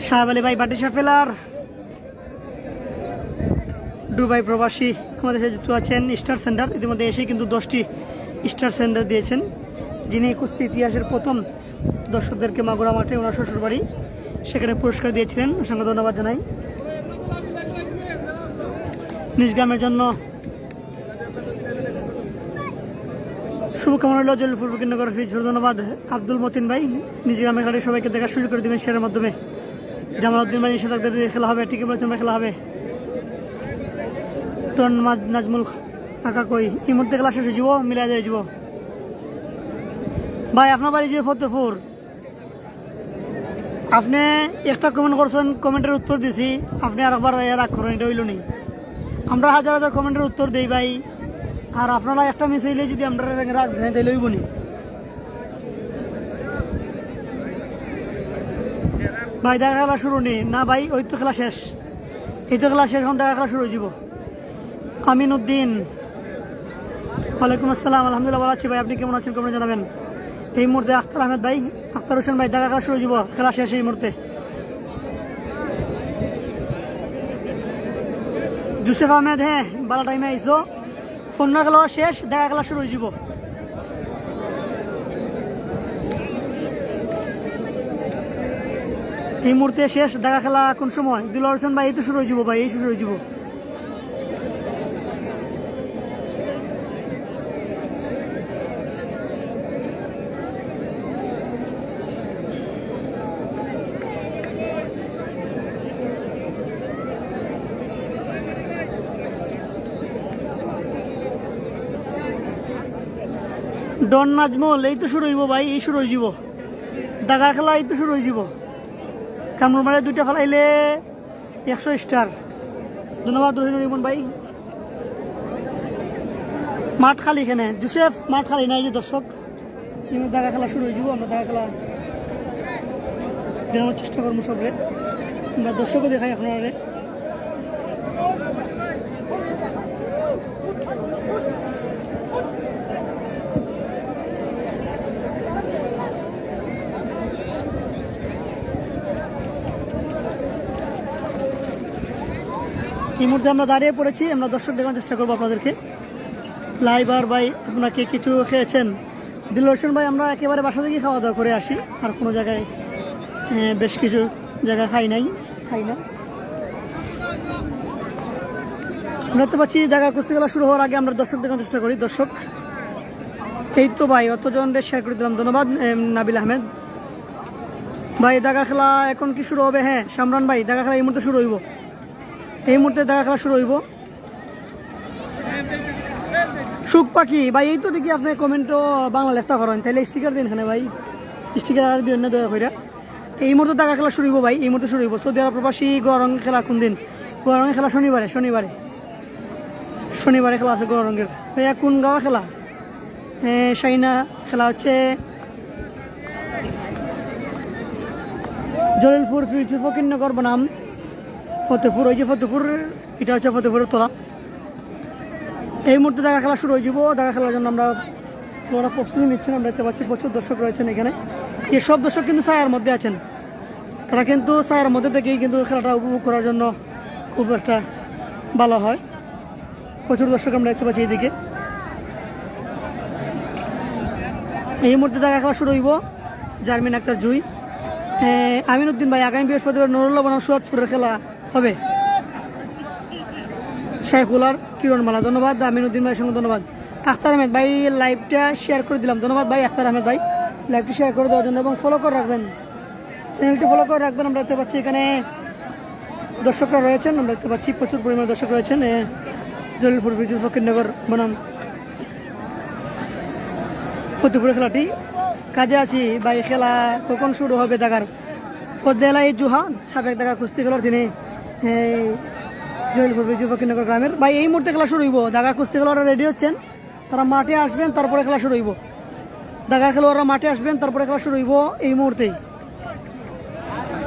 সাহেব আলী ভাই বাটিশা ফেলার দুবাই প্রবাসী আমাদের সাথে যুক্ত আছেন স্টার সেন্টার ইতিমধ্যে এসে কিন্তু 10টি স্টার সেন্টার দিয়েছেন যিনি কুস্তি ইতিহাসের প্রথম দর্শকদেরকে মাগুরা মাঠে ওনার শ্বশুরবাড়ি সেখানে পুরস্কার দিয়েছিলেন অসংখ্য ধন্যবাদ জানাই নিজ গ্রামের জন্য শুভকামনা রইল জলিলপুর ফকিরনগর ধন্যবাদ আব্দুল মতিন ভাই নিজ গ্রামের গাড়ি সবাইকে দেখার সুযোগ করে দেবেন শেয়ারের মাধ্যমে জামালউদ্দিন ভাই নিষেধাজ্ঞা দিয়ে খেলা হবে টিকে বলেছেন খেলা হবে টন নাজমুল কাকা কই এই মুহূর্তে খেলা শেষ হয়ে যাব মিলাই যায় যাব ভাই আপনার বাড়ি যে ফতেপুর আপনি একটা কমেন্ট করছেন কমেন্টের উত্তর দিছি আপনি আর একবার রাগ করেন এটা হইল নি আমরা হাজার হাজার কমেন্টের উত্তর দেই ভাই আর আপনারা একটা মিস হইলে যদি আমরা রাগ দেন তাইলে হইব নি ভাই দেখা খেলা শুরু নেই না ভাই ওই তো খেলা শেষ এই তো খেলা শেষ এখন দেখা খেলা শুরু হয়ে যাব আমিন উদ্দিন ওয়ালাইকুম আসসালাম আলহামদুলিল্লাহ ভালো আছি ভাই আপনি কেমন আছেন কেমন জানাবেন এই মুহূর্তে আখতার আহমেদ ভাই আখতার হোসেন ভাই দেখা খেলা শুরু হয়ে যাব খেলা শেষ এই মুহূর্তে জুসেফ আহমেদ হ্যাঁ ভালো টাইমে আইসো ফোন খেলা শেষ দেখা খেলা শুরু হয়ে যাব এই মুহূর্তে শেষ দেখা খেলা কোন সময় দিলওয়ার হোসেন ভাই এই তো শুরু হয়ে যাব ভাই এই শুরু হয়ে যাব ডন নাজমল এই তো শুরু হইব ভাই এই শুরু হয়ে যাব দাগা খেলা এই তো শুরু হয়ে যাব কামরুল মারে দুইটা ফেলাইলে 100 স্টার ধন্যবাদ রহিনুর ইমন ভাই মাঠ খালি এখানে জুসেফ মাঠ খালি নাই যে দর্শক দাগা খেলা শুরু হয়ে যাব আমরা দাগা খেলা দেখানোর চেষ্টা করবো সবরে আমরা দর্শকও দেখাই আপনারা এই মুহূর্তে আমরা দাঁড়িয়ে পড়েছি আমরা দর্শক দেখানোর চেষ্টা করবো আপনাদেরকে লাইভ আর ভাই আপনাকে কিছু খেয়েছেন দিলওয়ার হোসেন ভাই আমরা একেবারে বাসা থেকে খাওয়া দাওয়া করে আসি আর কোনো জায়গায় বেশ কিছু জায়গায় খাই না আমরা দেখতে পাচ্ছি দেখা কুস্তি খেলা শুরু হওয়ার আগে আমরা দর্শক দেখানোর চেষ্টা করি দর্শক এই তো ভাই অতজনদের শেয়ার করে দিলাম ধন্যবাদ নাবিল আহমেদ ভাই দেখা খেলা এখন কি শুরু হবে হ্যাঁ সামরান ভাই দেখা খেলা এই মুহূর্তে শুরু হইব এই মুহূর্তে দেখা খেলা শুরু হইব সুখ পাখি ভাই এই তো দেখি আপনি কমেন্টও বাংলা লেখতে পারেন তাহলে স্টিকার দিন এখানে ভাই স্টিকার আর দিন না দয়া করে এই মুহূর্তে দেখা খেলা শুরু হইব ভাই এই মুহূর্তে শুরু হইব সৌদি আরব প্রবাসী গৌরঙ্গ খেলা কোন দিন গৌরঙ্গের খেলা শনিবারে খেলা আছে গৌরঙ্গের ভাইয়া কোন গাওয়া খেলা শাইনা খেলা হচ্ছে জলিলপুর ফকিরনগর বনাম ফতেপুর ওই যে ফতেপুর এটা হচ্ছে ফতেপুরের তোলা এই মুহূর্তে দেখা খেলা শুরু হয়ে যাব দেখা খেলার জন্য আমরা প্রস্তুতি নিচ্ছেন আমরা দেখতে পাচ্ছি প্রচুর দর্শক রয়েছেন এখানে এসব দর্শক কিন্তু ছায়ার মধ্যে আছেন তারা কিন্তু ছায়ার মধ্যে থেকেই কিন্তু খেলাটা উপভোগ করার জন্য খুব একটা ভালো হয় প্রচুর দর্শক আমরা দেখতে পাচ্ছি এইদিকে এই মুহূর্তে দেখা খেলা শুরু হইব জার্মিন আক্তার জুই আমিন উদ্দিন ভাই আগামী বৃহস্পতিবার নুরুল্লাহ বনাম সুয়াদপুরের খেলা হবে শাইখুলার কিরণমালা ধন্যবাদ আমিন উদ্দিন ভাইয়ের সঙ্গে ধন্যবাদ আখতার আহমেদ ভাই লাইভটা শেয়ার করে দিলাম ধন্যবাদ ভাই আখতার আহমেদ ভাই লাইভটি শেয়ার করে দেওয়ার জন্য এবং ফলো করে রাখবেন চ্যানেলটি ফলো করে রাখবেন আমরা দেখতে পাচ্ছি এখানে দর্শকরা রয়েছেন আমরা দেখতে পাচ্ছি প্রচুর পরিমাণে দর্শক রয়েছেন জলিলপুর ফকিরনগর বনাম ফতেপুরের খেলাটি কাজে আছি ভাই খেলা কখন শুরু হবে দেখার পদ্মেলা এই জুহা সাবেক দেখার কুস্তি খেলার তিনি জলিলপুর ফকিরনগর গ্রামের ভাই এই মুহূর্তে খেলা শুরু হইব দেখার কুস্তি খেলারা রেডি হচ্ছেন তারা মাঠে আসবেন তারপরে খেলা শুরু হইব ঢাকা খেলোয়াড়রা মাঠে আসবেন, তারপরে খেলা শুরু হইব এই মুহূর্তেই।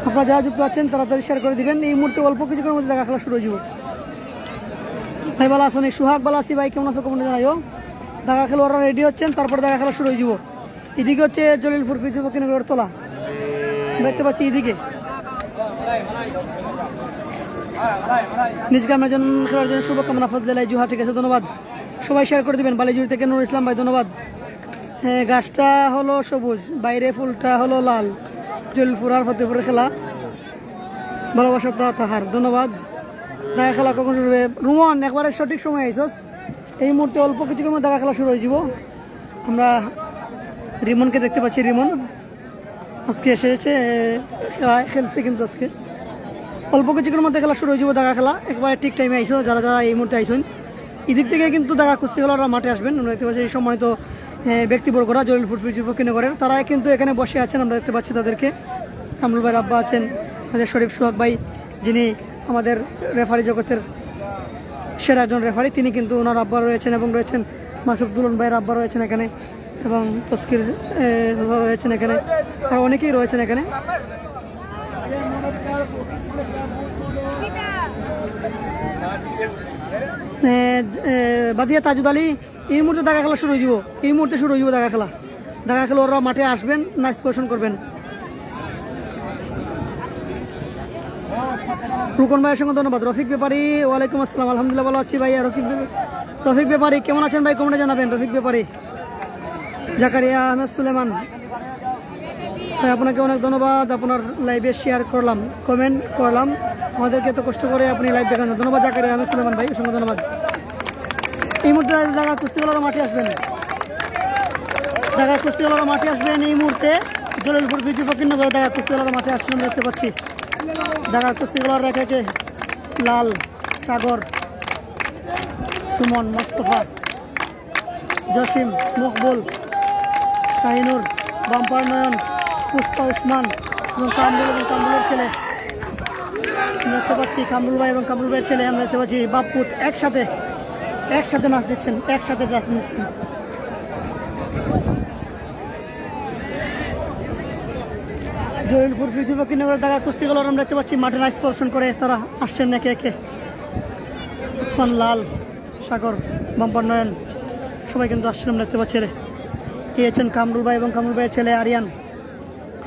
আপনারা যারা যুক্ত আছেন তাড়াতাড়ি শেয়ার করে দিবেন। এই মুহূর্তে অল্প কিছুক্ষণের মধ্যে ঢাকা খেলা শুরু হয়ে যাব। ভাই ভালো আসুন, সুহাগ ভালো আছি ভাই, কেমন আছো কমেন্টে জানাইও। ঢাকা খেলোয়াড়রা রেডি হচ্ছেন, তারপরে ঢাকা খেলা শুরু হয়ে যাব। এদিকে হচ্ছে জলিলপুর ফিজু ফকিরনগরের তোলা দেখতে পাচ্ছি। এদিকে নিজ গ্রামের জন্য খেলার জন্য শুভকামনা ফজলেলাই জুহা, ঠিক আছে ধন্যবাদ। সবাই শেয়ার করে দিবেন। বালিজুড়ি থেকে নুর ইসলাম ভাই ধন্যবাদ। হ্যাঁ, গাছটা হলো সবুজ, বাইরে ফুলটা হলো লাল। জলিলপুর আর ফতেপুরের খেলা, ভালোবাসা তাহার ধন্যবাদ। দেখা খেলা কখন শুরু হবে? রুমন একবারে সঠিক সময় আইসস। এই মুহূর্তে অল্প কিছুক্ষণ দেখা খেলা শুরু হয়ে যাব। আমরা রিমনকে দেখতে পাচ্ছি, রিমন আজকে এসেছে, খেলছে কিন্তু আজকে। অল্প কিছুক্ষণের মধ্যে খেলা শুরু হয়ে যাব। দেখা খেলা একবারে ঠিক টাইমে আইসো, যারা যারা এই মুহূর্তে আইসেন। এদিক থেকে কিন্তু দেখা কুস্তি খেলোয়াড়রা মাঠে আসবেন। আমরা দেখতে পাচ্ছি এই সম্মানিত ব্যক্তিবর্গরা জলিলপুর ফিজু ফকিরনগরের, তারা কিন্তু এখানে বসে আছেন। আমরা দেখতে পাচ্ছি তাদেরকে। কামরুল ভাই আব্বা আছেন, আমাদের শরীফ সোহাগ ভাই, যিনি আমাদের রেফারি জগতের সেরা একজন রেফারি, তিনি কিন্তু ওনার আব্বা রয়েছেন, এবং রয়েছেন মাসুদ দুলন ভাইয়ের আব্বা রয়েছেন এখানে, এবং তস্কির রয়েছেন এখানে, আর অনেকেই রয়েছেন এখানে। বাদিয়া তাজুদ আলী, এই মুহূর্তে দেখা খেলা শুরু হয়ে যাব। এই মুহূর্তে শুরু হয়ে যাব দেখা খেলা। দেখা খেলোয়াড়রা মাঠে আসবেন, নাচ প্রদর্শন করবেন। রুকন ভাইয়ের সঙ্গে ধন্যবাদ। রফিক ব্যাপারী, ওয়ালাইকুম আসসালাম, আলহামদুলিল্লাহ ভালো আছি ভাই। রফিক ব্যাপারী কেমন আছেন ভাই, কমেন্টে জানাবেন। রফিক ব্যাপারী, জাকারিয়া আহমেদ সুলেমান ভাই, আপনাকে অনেক ধন্যবাদ। আপনার লাইভে শেয়ার করলাম, কমেন্ট করলাম, আমাদেরকে এত কষ্ট করে আপনি লাইভ দেখান, ধন্যবাদ জাকারিয়া আহমেদ সুলেমান ভাই, অসংখ্য ধন্যবাদ। এই মুহূর্তে ঢাকা কুস্তিওয়ালারা মাঠে আসবেন। ঢাকা কুস্তিওয়ালারা মাঠে আসবেন এই মুহূর্তে। জলিলপুর ফিজু ফকিরনগরে ঢাকা কুস্তিওয়ালারা মাঠে আসছেন, দেখতে পাচ্ছি। ঢাকার কুস্তিওয়ালারা একে লাল, সাগর, সুমন, মোস্তফা, জসিম, মকবুল, শাহিনুর, বাম্পার নয়ন, পুষ্পা, উসমান এবং কামরুল এবং কামরুলের ছেলে দেখতে পাচ্ছি। কামরুল ভাই এবং কামরুল ভাইয়ের ছেলে আমরা দেখতে পাচ্ছি। বাপুত একসাথে নাচ দিচ্ছেন, একসাথে নাচ দিচ্ছেন। জলিলপুর ফিজু ফকিরনগরের ঢাকা কুস্তি খেলোয়াড় আমরা দেখতে পাচ্ছি মাঠে নাচ প্রদর্শন করে তারা আসছেন একে একে। উসমান, লাল, সাগর, বাম্পার নয়ন সবাই কিন্তু আসছেন আমরা দেখতে পাচ্ছি। পেয়েছেন কামরুল ভাই এবং কামরুল ভাইয়ের ছেলে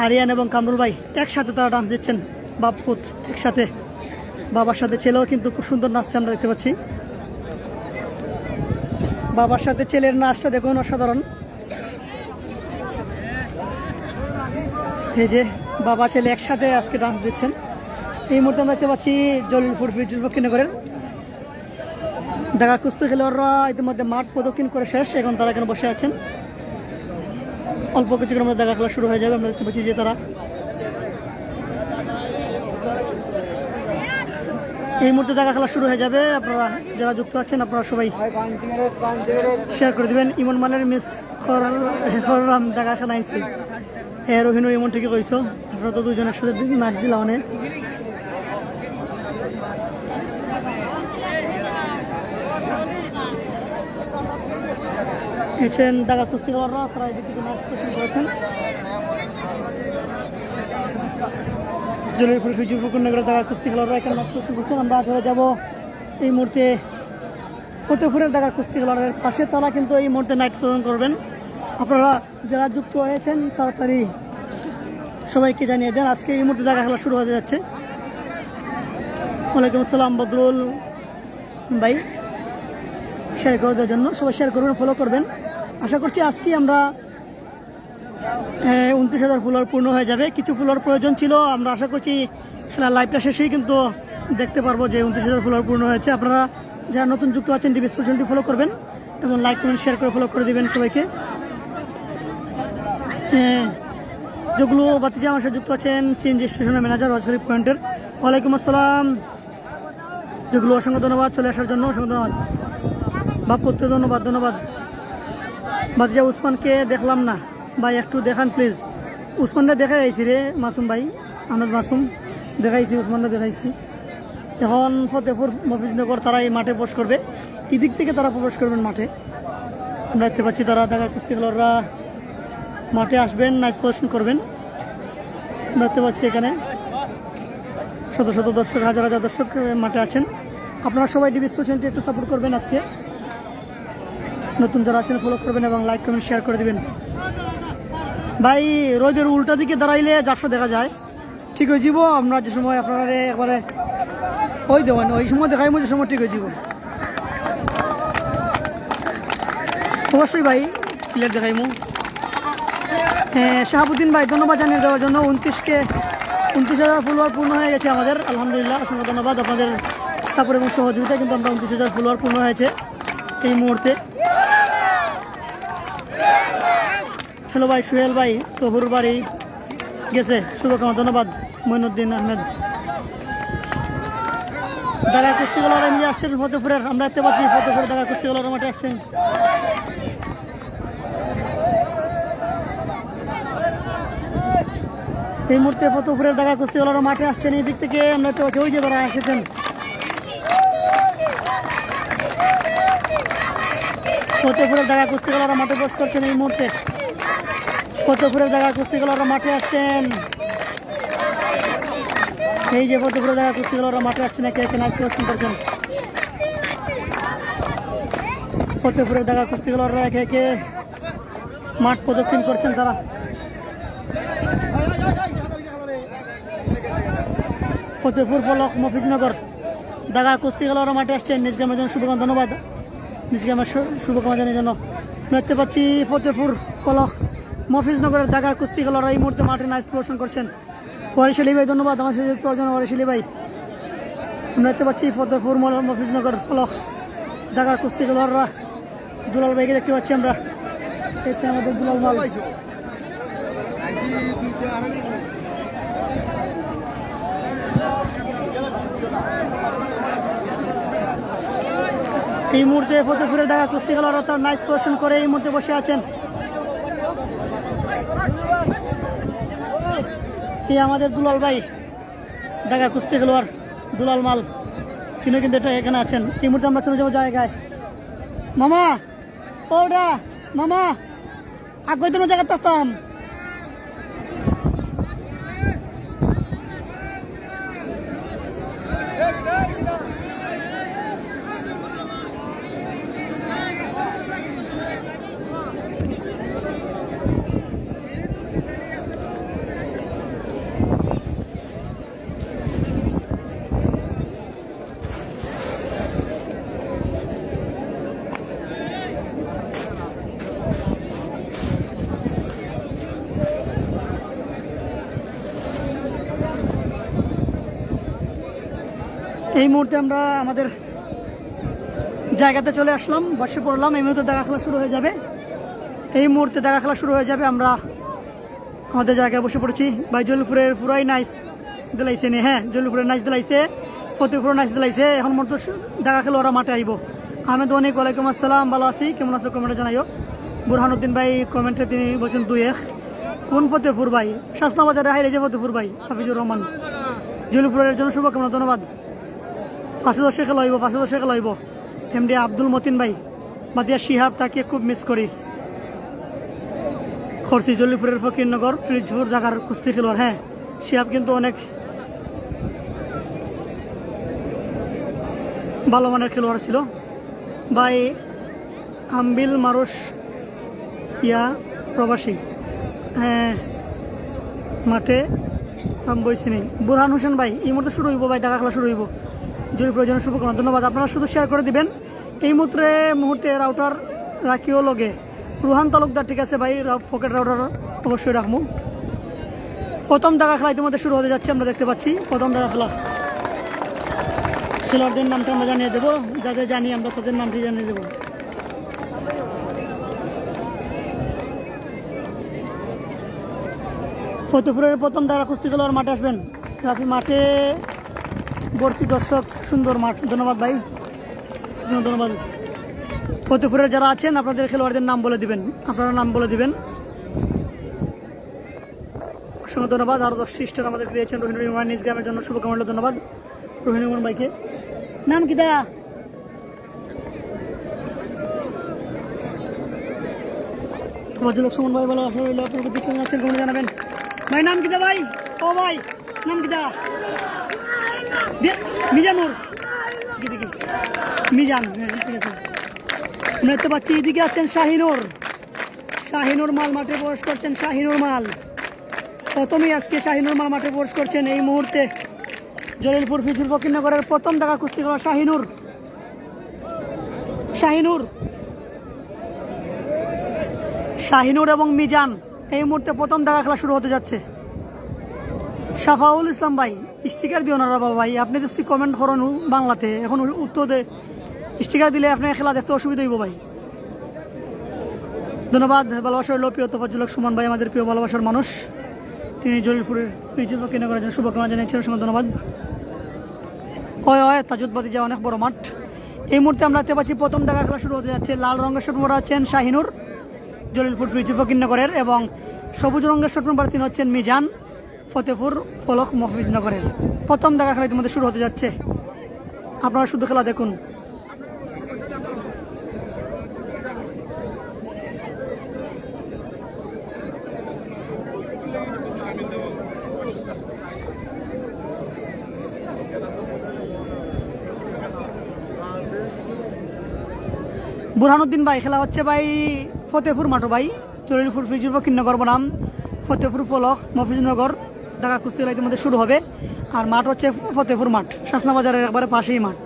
আরিয়ান এবং কামরুল ভাই একসাথে তারা ডান্স দিচ্ছেন। বাপুত একসাথে, বাবার সাথে ছেলেও কিন্তু খুব সুন্দর নাচছে আমরা দেখতে পাচ্ছি। বাবার সাথে ছেলের নাচটা দেখুন, অসাধারণ। এই যে বাবা ছেলে একসাথে আজকে ডান্স দিচ্ছেন। এই মুহূর্তে আমরা দেখতে পাচ্ছি জলিলপুর ফিজু ফকিরনগরের ঢাকা কুস্তি খেলোয়াড়রা ইতিমধ্যে মাঠ প্রদক্ষিণ করে শেষ, এখন তারা এখানে বসে আছেন। অল্প কিছুক্ষণের মধ্যে ঢাকা খেলা শুরু হয়ে যাবে। আমরা দেখতে পাচ্ছি যে তারা এই মুহূর্তে ঢাকা খেলা শুরু হয়ে যাবে। আপনারা যারা যুক্ত আছেন আপনারা সবাই শেয়ার করে দেবেন। ইমন মানের মিস খররাম ঢাকা খেলা আইসি। হ্যাঁ রহিনুর, ইমন ঠিকই কইছো, আপনারা তো দুজন একসাথে নাচ দিলাম অনেক। এছেন ঢাকা কুস্তি খেলোয়াড়রা, তারা এদিক থেকে নাচ প্রদর্শন করেছেন। জলিলপুর ফিজু ফকিরনগরের ঢাকা কুস্তি খেলোয়াড়রা এখানে নাচ প্রদর্শন করছেন। আমরা আসলে যাব এই মুহূর্তে ফতেপুরের ঢাকা কুস্তি খেলোয়াড়ের পাশে, তারা কিন্তু এই মুহূর্তে নাইট প্রদর্শন করবেন। আপনারা যারা যুক্ত হয়েছেন তাড়াতাড়ি সবাইকে জানিয়ে দেন, আজকে এই মুহূর্তে ঢাকা খেলা শুরু হতে যাচ্ছে। ওয়ালাইকুম আসসালাম বদরুল ভাই, শেয়ার করে দেওয়ার জন্য সবাই শেয়ার করবেন, ফলো করবেন। আশা করছি আজকে আমরা 29,000 ফলোয়ার পূর্ণ হয়ে যাবে। কিছু ফলোয়ার প্রয়োজন ছিল, আমরা আশা করছি খেলা লাইভটা শেষেই কিন্তু দেখতে পারবো যে 29,000 ফলোয়ার পূর্ণ হয়েছে। আপনারা যারা নতুন যুক্ত আছেন টিভি স্পেশালটি ফলো করবেন এবং লাইক কমেন্ট শেয়ার করে ফলো করে দেবেন সবাইকে। যেগুলো বাতিজা আমার সাথে যুক্ত আছেন সিএনজি স্টেশনের ম্যানেজার রাজশাহী পয়েন্টের, ওয়ালাইকুম আসসালাম। যেগুলো অসংখ্য ধন্যবাদ চলে আসার জন্য, অসংখ্য ধন্যবাদ। বাপ করতে ধন্যবাদ। বাতিজা উসমানকে দেখলাম না ভাই, একটু দেখান প্লিজ। উসমানটা দেখাই আইছি রে মাসুম ভাই, আহমেদ মাসুম দেখাইছি, উসমানটা দেখাইছি। এখন ফতেপুর মফিজনগর তারা এই মাঠে প্রবেশ করবে, এদিক থেকে তারা প্রবেশ করবেন মাঠে। আমরা দেখতে পাচ্ছি তারা ঢাকা কুস্তি খেলোয়াড়রা মাঠে আসবেন, নাইস প্রদর্শন করবেন। দেখতে পাচ্ছি এখানে শত শত দর্শক, হাজার হাজার দর্শক মাঠে আছেন। আপনারা সবাই ডিবি স্পোর্টস চ্যানেলটি একটু সাপোর্ট করবেন। আজকে নতুন যারা আছেন ফলো করবেন এবং লাইক কমেন্ট শেয়ার করে দিবেন। ভাই রোদের উল্টা দিকে দাঁড়াইলে ঝাপসা দেখা যায়, ঠিক হয়ে যাব। আমরা যে সময় আপনারা একবারে ওই দেবেন ওই সময় দেখাইব, যে সময় ঠিক হয়ে যাব। অবশ্যই ভাই ক্লিয়ার দেখাইমু। শাহাবুদ্দিন ভাই ধন্যবাদ জানিয়ে দেওয়ার জন্য। 29,000 ফলোয়ার পূর্ণ হয়ে গেছে আমাদের, আলহামদুলিল্লাহ। অসংখ্য ধন্যবাদ আপনাদের সাপোর্ট এবং সহযোগিতা। কিন্তু আমরা 29,000 ফলোয়ার পূর্ণ হয়েছে এই মুহূর্তে। হ্যালো ভাই সোহেল ভাই, তহুর বাড়ি গেছে, শুভকামনা, ধন্যবাদ। মঈনুদ্দিন আহমেদ দাগা কুস্তিগুলোরা নিয়ে আসছেন ফতেপুরের, আমরা দেখতে পাচ্ছি ফতেপুরের দাগা কুস্তিগুলোর মাঠে আসছেন। এই মুহূর্তে ফতেপুরের দাগা কুস্তিগুলোর মাঠে আসছেন। এই দিক থেকে আমরা দেখতে পাচ্ছি ওই যে তারা এসেছেন। ফতেপুরের দাগা কুস্তিগুলোর মাঠে বস করছেন এই মুহূর্তে। ফতেপুরের দাগা কুস্তিগুলোর মাঠে আসছেন। এই যে ফতেপুরের দাগা কুস্তিগুলোর মাঠে আসছেন, একে একে নাচ প্রদর্শন করছেন। ফতেপুরের দাগা কুস্তিগুলোর একে একে মাঠ প্রদক্ষিণ করছেন তারা। ফতেপুর ফলক মফিজনগর দাগা কুস্তিগুলোর মাঠে আসছেন। নিজ গ্রামের জন্য শুভকামনা, ধন্যবাদ। নিজ গ্রামের শুভকামনা জানার জন্য দেখতে পাচ্ছি ফতেপুর ফলক মফিজনগরের দাগা কুস্তিগুলোরা এই মুহূর্তে মাঠে নাচ প্রদর্শন করছেন। ওয়ারিশালী ভাই ধন্যবাদ আমার সাথে যুক্ত হওয়ার জন্য। ওয়ারিশালী ভাই, আমরা দেখতে পাচ্ছি ফতেপুর মফিজনগর ফলক দাগা কুস্তিগুলোরা দুলাল ভাইকে দেখতে পাচ্ছি আমরা। এছাড়া আমাদের দুলাল মাল এই মুহূর্তে ফতেপুরের দাগা কুস্তিগুলোরা তার নাইস প্রদর্শন করে এই মুহূর্তে বসে আছেন। এই আমাদের দুলাল ভাই দাগা কুস্তি খেলোয়াড় দুলাল মাল, তিনি কিন্তু এটা এখানে আছেন। এই মুহূর্তে আমরা চলে যাবো জায়গায়। মামা ওটা মামা আগে তো জায়গা থাকতাম। এই মুহূর্তে আমরা আমাদের জায়গাতে চলে আসলাম, বসে পড়লাম। এই মুহূর্তে দেখা খেলা শুরু হয়ে যাবে। এই মুহূর্তে দেখা খেলা শুরু হয়ে যাবে। আমরা আমাদের জায়গায় বসে পড়েছি। ভাই জলিপুরের পুরাই নাইস দিলাইছে নি, হ্যাঁ জলিপুরের নাইস দিলাইছে, ফতেপুর নাইস দিলাইছে। এখন মূলত দেখা খেলো ওরা মাঠে আইব। আহমেদ অনেক ওয়ালাইকুম আসসালাম, ভালো আছি, কেমন আছো কমেন্টে জানাইও। বুরহানুদ্দিন ভাই কমেন্টে তিনি বলছেন 2-1। কোন ফতেপুর ভাই? শাসনা বাজারে হাইলে যে ফতেপুর ভাই হাফিজুর রহমান। জলিপুরের জন্য শুভকামনা, ধন্যবাদ। 5-10 খেলা হইব, 5-10 খেলা হইব। এমডি আব্দুল মতিন ভাই মাতিয়া শিহাব, তাকে খুব মিস করি। খরচি জলিপুরের ফকিরনগর ফিরোজপুর জায়গার কুস্তি খেলোয়াড়, হ্যাঁ শিহাব কিন্তু অনেক ভালো মানের খেলোয়াড় ছিল। ভাই আম্বিল মারুস ইয়া প্রবাসী, হ্যাঁ মাঠে বইছি নেই। বুরহান হোসেন ভাই এই মুহূর্তে শুরু হইব, ভাই দেখা খেলা শুরু হইব। জলিপুরের জন্য শুভকামনা, ধন্যবাদ। আপনারা শুধু শেয়ার করে দিবেন। এই মুহূর্তে রাউটার রাখিও লগে রুহান তালুকদার, ঠিক আছে ভাই, পকেট রাউটার অবশ্যই রাখবো। প্রথম দেখা খেলা ইতিমধ্যে শুরু হতে যাচ্ছে, আমরা দেখতে পাচ্ছি প্রথম দেখা খেলা। খেলোয়াড়দের নামটা আমরা জানিয়ে দেবো, যাদের জানি আমরা তাদের নামটি জানিয়ে দেবো। ফতেপুরের প্রথম দ্বারা কুস্তি খেলোয়াড় মাঠে আসবেন। রাফি মাঠে ভর্তি দর্শক, সুন্দর মাঠ, ধন্যবাদ ভাই, ধন্যবাদ। ফতেপুরের যারা আছেন আপনাদের খেলোয়াড়দের নাম বলে দিবেন, আপনারা নাম বলে দিবেন। অসংখ্য ধন্যবাদ। আরও 10টি স্টার আমাদের পেয়েছেন রোহিণী রহমান, নিজ গ্রামের জন্য শুভকামনা, ধন্যবাদ রোহিণী রহমান ভাইকে। নাম কি দা? ভদ্রলোক সুমন ভাই ভালো আসলে রইল, আপনার প্রতি কেমন আছেন কমেন্টে জানাবেন। ভাই নাম কিতা ভাই? ও ভাই নাম কিতা? মিজানুর কি দেখি মিজান, হ্যাঁ, ঠিক আছে। আমরা দেখতে পাচ্ছি এদিকে আছেন শাহিনুর। শাহিনুর মাল মাঠে প্রবেশ করছেন। শাহিনুর মাল প্রথমেই আজকে শাহিনুর মাল মাঠে প্রবেশ করছেন এই মুহূর্তে। জলিলপুর ফিজুর ফকিরনগরের প্রথম দেখা কুস্তি করা শাহিনুর। শাহিনুর শাহিনুর এবং মিজান এই মুহূর্তে প্রথম দেখা খেলা শুরু হতে যাচ্ছে। সাফাউল ইসলাম ভাই স্টিকার দিও না বাবা ভাই, আপনি তো কমেন্ট করুন বাংলাতে, এখন উত্তর দে স্টিকার দিলে আপনার খেলা দেখতে অসুবিধা হইব ভাই। ধন্যবাদ। ভালোবাসার হলো প্রিয় তোফাজ্জুল সুমন ভাই, আমাদের প্রিয় ভালোবাসার মানুষ, তিনি জলিলপুরের ফিজুর ফকিরনগরের জন্য শুভকামনা জানিয়েছেন, অসংখ্য ধন্যবাদ। হয় হয় তাজুদবাদী যা অনেক বড় মাঠ। এই মুহূর্তে আমরা দেখতে পাচ্ছি প্রথম দেখা খেলা শুরু হতে যাচ্ছে। লাল রঙের শট নম্বর আছেন শাহিনুর জলিলপুর ফিজুর ফকিরনগরের, এবং সবুজ রঙের শট নম্বর 3 হচ্ছেন মিজান ফতেপুর ফলক মহফিজনগরের। প্রথম দেখা খেলা ইতিমধ্যে শুরু হতে যাচ্ছে, আপনারা শুধু খেলা দেখুন। বুরহানুদ্দিন ভাই খেলা হচ্ছে ভাই ফতেপুর মাঠো ভাই, জলিলপুর ফিজুর ফকিরনগর বনাম ফতেপুর ফলক মফিজনগর দেখা কুস্তি খেলা ইতিমধ্যে শুরু হবে। আর মাঠ হচ্ছে ফতেপুর মাঠ, শাসনা বাজারের একবারে পাশেই মাঠ।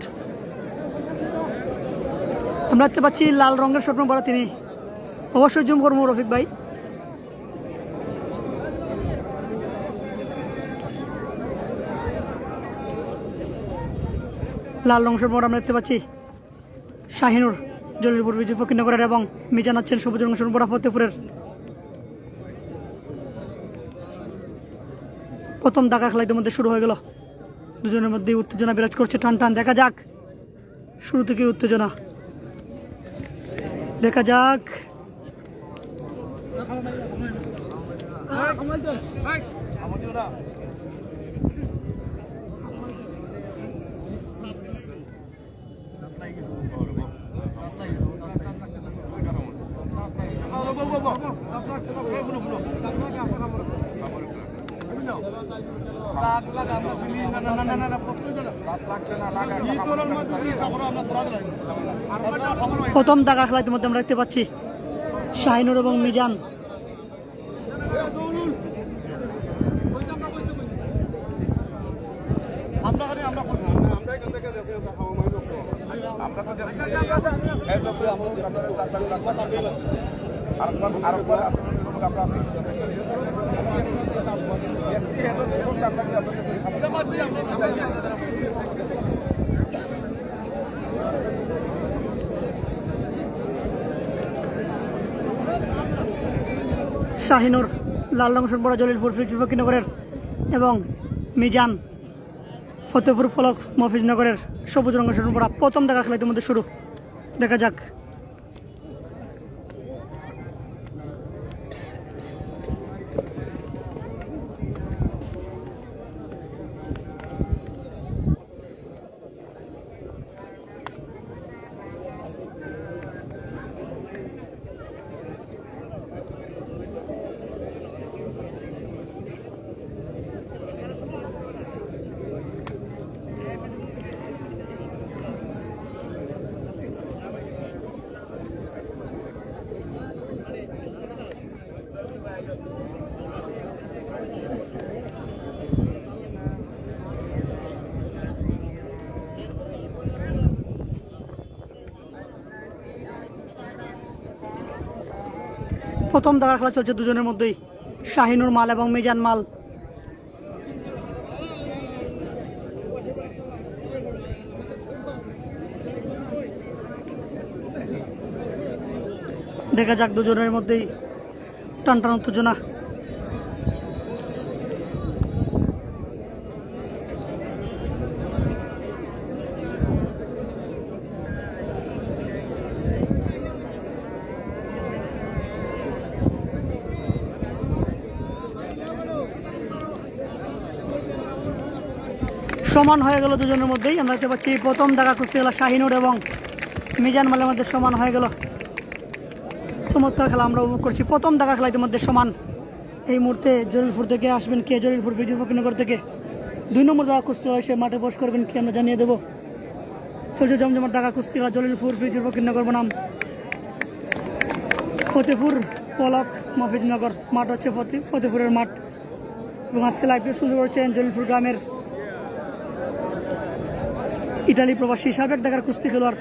আমরা দেখতে পাচ্ছি লাল রঙের স্বপ্ন বড় তিনি, অবশ্যই জুম করবো রফিক ভাই। লাল রঙের স্বপ্ন আমরা দেখতে পাচ্ছি শাহিনুর জলিলপুর ফিজুর ফকিরনগরের, এবং মিজান হচ্ছেন সবুজ রঙের স্বপ্ন ফতেপুরের। প্রথম দেখা খেলা ইতিমধ্যে শুরু হয়ে গেল, দুজনের মধ্যে উত্তেজনা বিরাজ করছে, টান টান। দেখা যাক, শুরু থেকে উত্তেজনা দেখা যাক। প্রথম দেখা খেলা ইতিমধ্যে আমরা দেখতে পাচ্ছি শাহিনুর এবং মিজান। শাহিনুর লাল রঙ বড় জলিলপুর ফিজুর ফকিরনগরের, এবং মিজান ফতেপুর ফলক মফিজনগরের সবুজ রঙের শট পড়া। প্রথম দেখা খেলা ইতিমধ্যে শুরু, দেখা যাক। প্রথম দেখা খেলা চলছে দুজনের মধ্যেই, শাহিনুর মাল এবং মিজান মাল। দেখা যাক দুজনের মধ্যেই টান টান উত্তেজনা। সমান হয়ে গেল দুজনের মধ্যেই। আমরা দেখতে পাচ্ছি প্রথম দেখা কুস্তি খেলা শাহিনুর এবং মিজান মালের মধ্যে সমান হয়ে গেল। চমৎকার খেলা আমরা উপভোগ করছি। প্রথম দেখা খেলা ইতিমধ্যে সমান। এই মুহূর্তে জলিলপুর থেকে আসবেন কে, জলিলপুর ফিরোজপুর ফকিরনগর থেকে 2 নম্বর দেখা কুস্তি সে মাঠে প্রবেশ করবেন কি আমরা জানিয়ে দেবো। চলছে জমজমাট দেখা কুস্তি খেলা জলিলপুর ফিরোজপুর ফকিরনগর বনাম ফতেপুর পলক মফিজনগর। মাঠ হচ্ছে ফতেপুরের মাঠ এবং আজকে লাইভ শুরু করেছেন জলিলপুর গ্রামের ইটালি প্রবাসী সাবেক দেখার কুস্তি খেলোয়াড়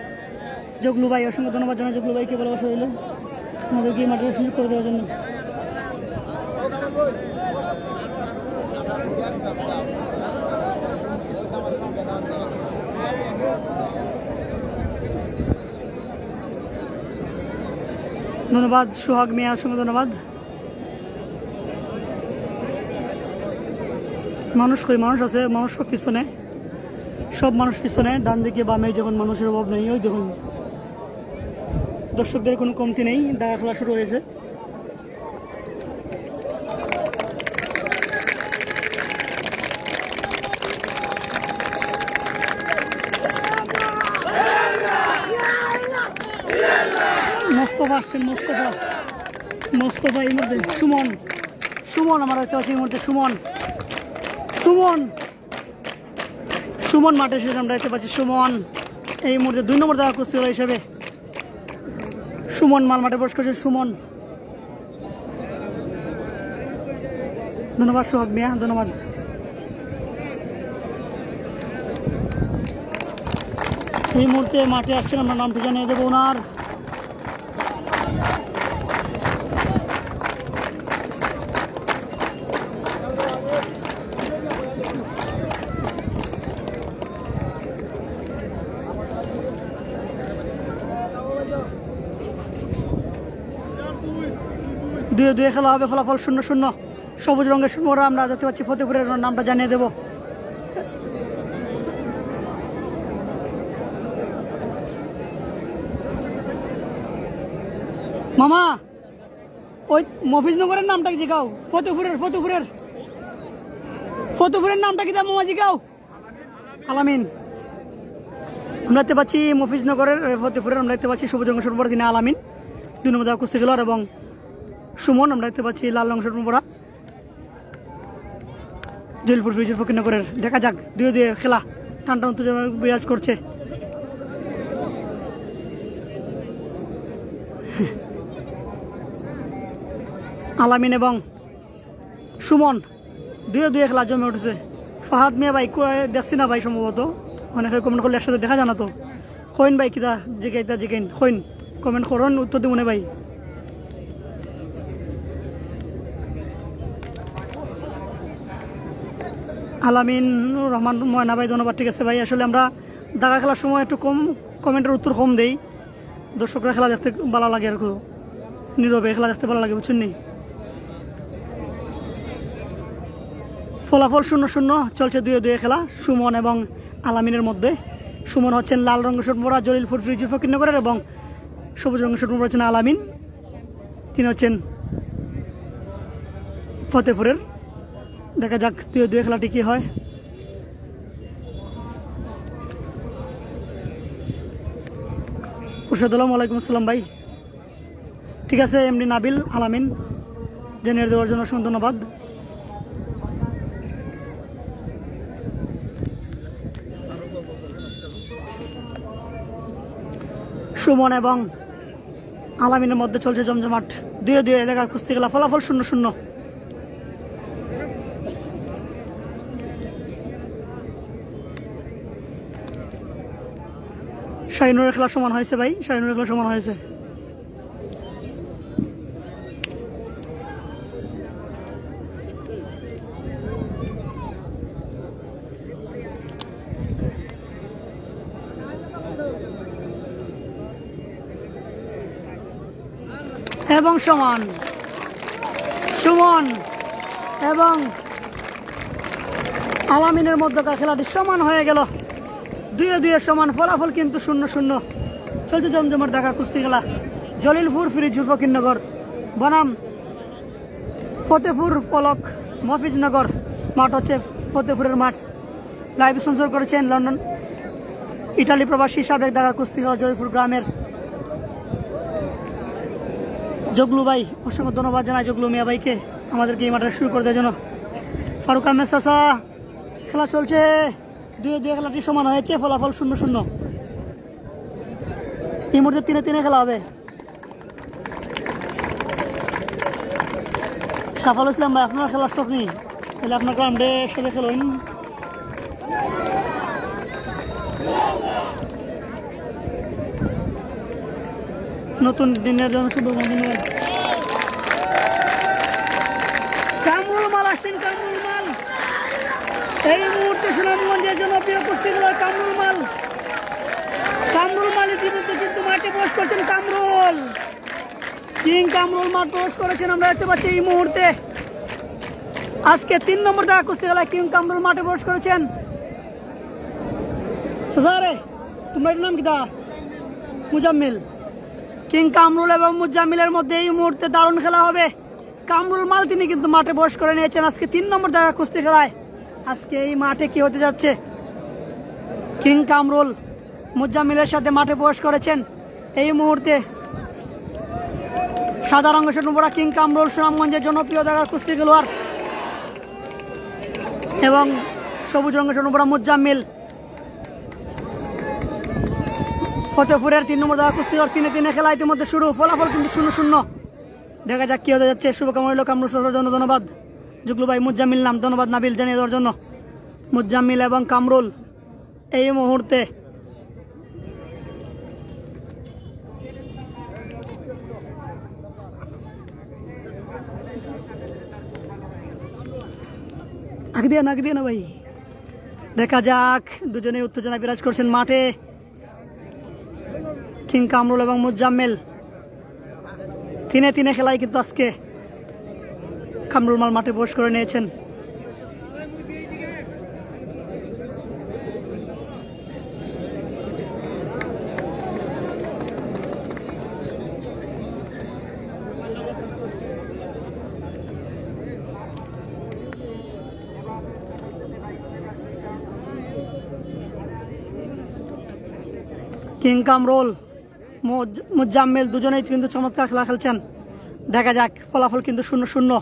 জগলু ভাই। অসংখ্য ধন্যবাদ জানাই জগলু ভাইকে ভালোবাসা হইল আমাদেরকে এই মাঠে সুযোগ করে দেওয়ার জন্য। ধন্যবাদ সোহাগ মিয়া, অসংখ্য ধন্যবাদ। মানুষ আছে, মানুষ সব পিছনে, সব মানুষ পিছনে, ডান দিকে বামে যখন মানুষের অভাব নেই, ওই দেখুন দর্শকদের কোনো কমতি নেই। দেখা খেলা শুরু হয়েছে। মোস্তফা আসছেন, মোস্তফা এই মধ্যে সুমন আমার দেখতে পাচ্ছি এই মুহূর্তে সুমন মাঠে এসেছে। আমরা দেখতে পাচ্ছি সুমন এই মুহূর্তে 2 নম্বর দেখা কুস্তি খেলা হিসেবে সুমন মাল মাঠে প্রবেশ করছে। সুমন, ধন্যবাদ সোহাগ মিয়া, ধন্যবাদ। এই মুহূর্তে মাঠে আসছেন, আমরা নামটি জানিয়ে দেবো ওনার। দুয়ে খেলা হবে, ফলাফল 0-0। সবুজ রঙের সুমরা আমরা দেখতে পাচ্ছি ফতেপুরের নামটা জানিয়ে দেব। মামা ওই মফিজনগরের নামটা কি জিগাও? ফতেপুরের নামটা কি মামা জিগাও? আলামিন। আমরা দেখতে পাচ্ছি মফিজনগরের ফতেপুরের, আমরা দেখতে পাচ্ছি সবুজ রঙের সুমরা তিনি আলামিন 2 নম্বর দেখা কুস্তি খেলোয়াড়, এবং সুমন আমরা দেখতে পাচ্ছি লাল রঙের পরা জলিলপুর ফিরোজপুর ফকিরনগরের। দেখা যাক 2-2 খেলা টানটা উত্তেজনা বিরাজ করছে। আলামিন এবং সুমন 2-2 খেলা জমে উঠেছে। ফাহাদ মিয়া ভাই দেখছি না ভাই, সম্ভবত অনেকে কমেন্ট করলে একসাথে দেখা জানা তো। কইন ভাই কিতা জিগাইন কইন, কমেন্ট করুন, উত্তর দিব ভাই। আলামিন রহমান ময়না ভাই, ধন্যবাদ। ঠিক আছে ভাই, আসলে আমরা দাগা খেলার সময় একটু কম কমেন্টের উত্তর কম দেই। দর্শকরা খেলা দেখতে ভালো লাগে, আর নীরবে খেলা দেখতে ভালো লাগে, বুঝছেন নি। ফলাফল 0-0 চলছে 2-2 খেলা সুমন এবং আলামিনের মধ্যে। সুমন হচ্ছেন লাল রঙের শুট পরা জলিলপুর ফিরোজপুর ফকিরনগরের, এবং সবুজ রঙের শুট পরা হচ্ছেন আলামিন, তিনি হচ্ছেন ফতেপুরের। দেখা যাক 2-2 খেলাটি কি হয়। উর্শাদুল্লাহ, ওয়ালাইকুম আসসালাম ভাই। ঠিক আছে, এমডি নাবিল আলামিন জেনে দেওয়ার জন্য অসংখ্য ধন্যবাদ। সুমন এবং আলামিনের মধ্যে চলছে জমজমাট 2-2 এলাকার কুস্তি খেলা, ফলাফল 0-0। শাহিনুরের খেলা সমান হয়েছে ভাই, শাহিনুরের খেলা সমান হয়েছে। এবং সমান সুমন এবং আলামিনের মধ্যকার খেলাটি সমান হয়ে গেল, 2-2 সমান, ফলাফল কিন্তু 0-0। চলছে জমজমাট দেখার কুস্তি খেলা জলিলপুর ফিরোজপুর ফকিরনগর বনাম ফতেপুর পলক মফিজনগর। মাঠ হচ্ছে ফতেপুরের মাঠ। লাইভ স্পন্সর করেছেন লন্ডন ইটালি প্রবাসী সাবেক দেখার কুস্তি খেলা জলিলপুর গ্রামের জগলু ভাই, অসংখ্য ধন্যবাদ জানাই জগলু মিয়া ভাইকে আমাদেরকে এই মাঠে শুরু করে দেওয়ার জন্য। ফারুক আহমেদ চাচা, খেলা চলছে, 2-2 খেলাটি সমান হয়েছে, ফলাফল 0-0। এই মুহূর্তে 3-3 খেলা হবে। সাফল ইসলাম ভাই, আপনার খেলার শখ নেই, তাহলে আপনার গ্রাউন্ডে সাথে খেলুন। নতুন দিনের জন্য শুভকামনা। কামরুল মাল আসছেন, কামরুল মাল এই মুহূর্তে সুনামগঞ্জের জনপ্রিয় কুস্তি খেলোয়াড় কামরুল মাল। কামরুল মাল ইতিমধ্যে কিন্তু মাঠে প্রবেশ করছেন। কামরুল কিং কামরুল মাঠ প্রবেশ করেছেন, আমরা দেখতে পাচ্ছি এই মুহূর্তে। আজকে 3 নম্বর দেখা কুস্তি খেলায় কিং কামরুল মাঠে প্রবেশ করেছেন। স্যার তোমার নাম কি? মুজাম্মিল। কিং কামরুল এবং মুজাম্মিলের মধ্যে এই মুহূর্তে দারুণ খেলা হবে। কামরুল মাল তিনি কিন্তু মাঠে প্রবেশ করে নিয়েছেন আজকে 3 নম্বর দেখা কুস্তি খেলায়। আজকে এই মাঠে কি হতে যাচ্ছে? কিং কামরুল মুজাম্মিলের সাথে মাঠে প্রবেশ করেছেন এই মুহূর্তে। সাদা রঙের শূন্য পড়া কিং কামরুল সুনামগঞ্জের জনপ্রিয় দেখা কুস্তি খেলোয়াড়, এবং সবুজ রঙের শূন্য পড়া মুজাম্মিল ফতেপুরের 3 নম্বর দেখা কুস্তি। 3-3 খেলা ইতিমধ্যে শুরু, ফলাফল কিন্তু 0-0। দেখা যাক কি হতে যাচ্ছে। শুভকামনা রইল কামরুল সরকারের জন্য, ধন্যবাদ জুগলু ভাই। মুজাম্মিল নাম, ধন্যবাদ নাবিল জানিয়ে দেওয়ার জন্য। মুজাম্মিল এবং কামরুল এই মুহূর্তে আগে দিয়ে না ভাই। দেখা যাক, দুজনেই উত্তেজনা বিরাজ করছেন মাঠে। কিং কামরুল এবং মুজাম্মিল 3-3 খেলায় কিন্তু আজকে কামরুল মাল মাঠে প্রবেশ করে নিয়েছেন। কিং কামরুল মুজাম্মিল দুজনেই কিন্তু চমৎকার খেলা খেলছেন। দেখা যাক, ফলাফল কিন্তু 0-0।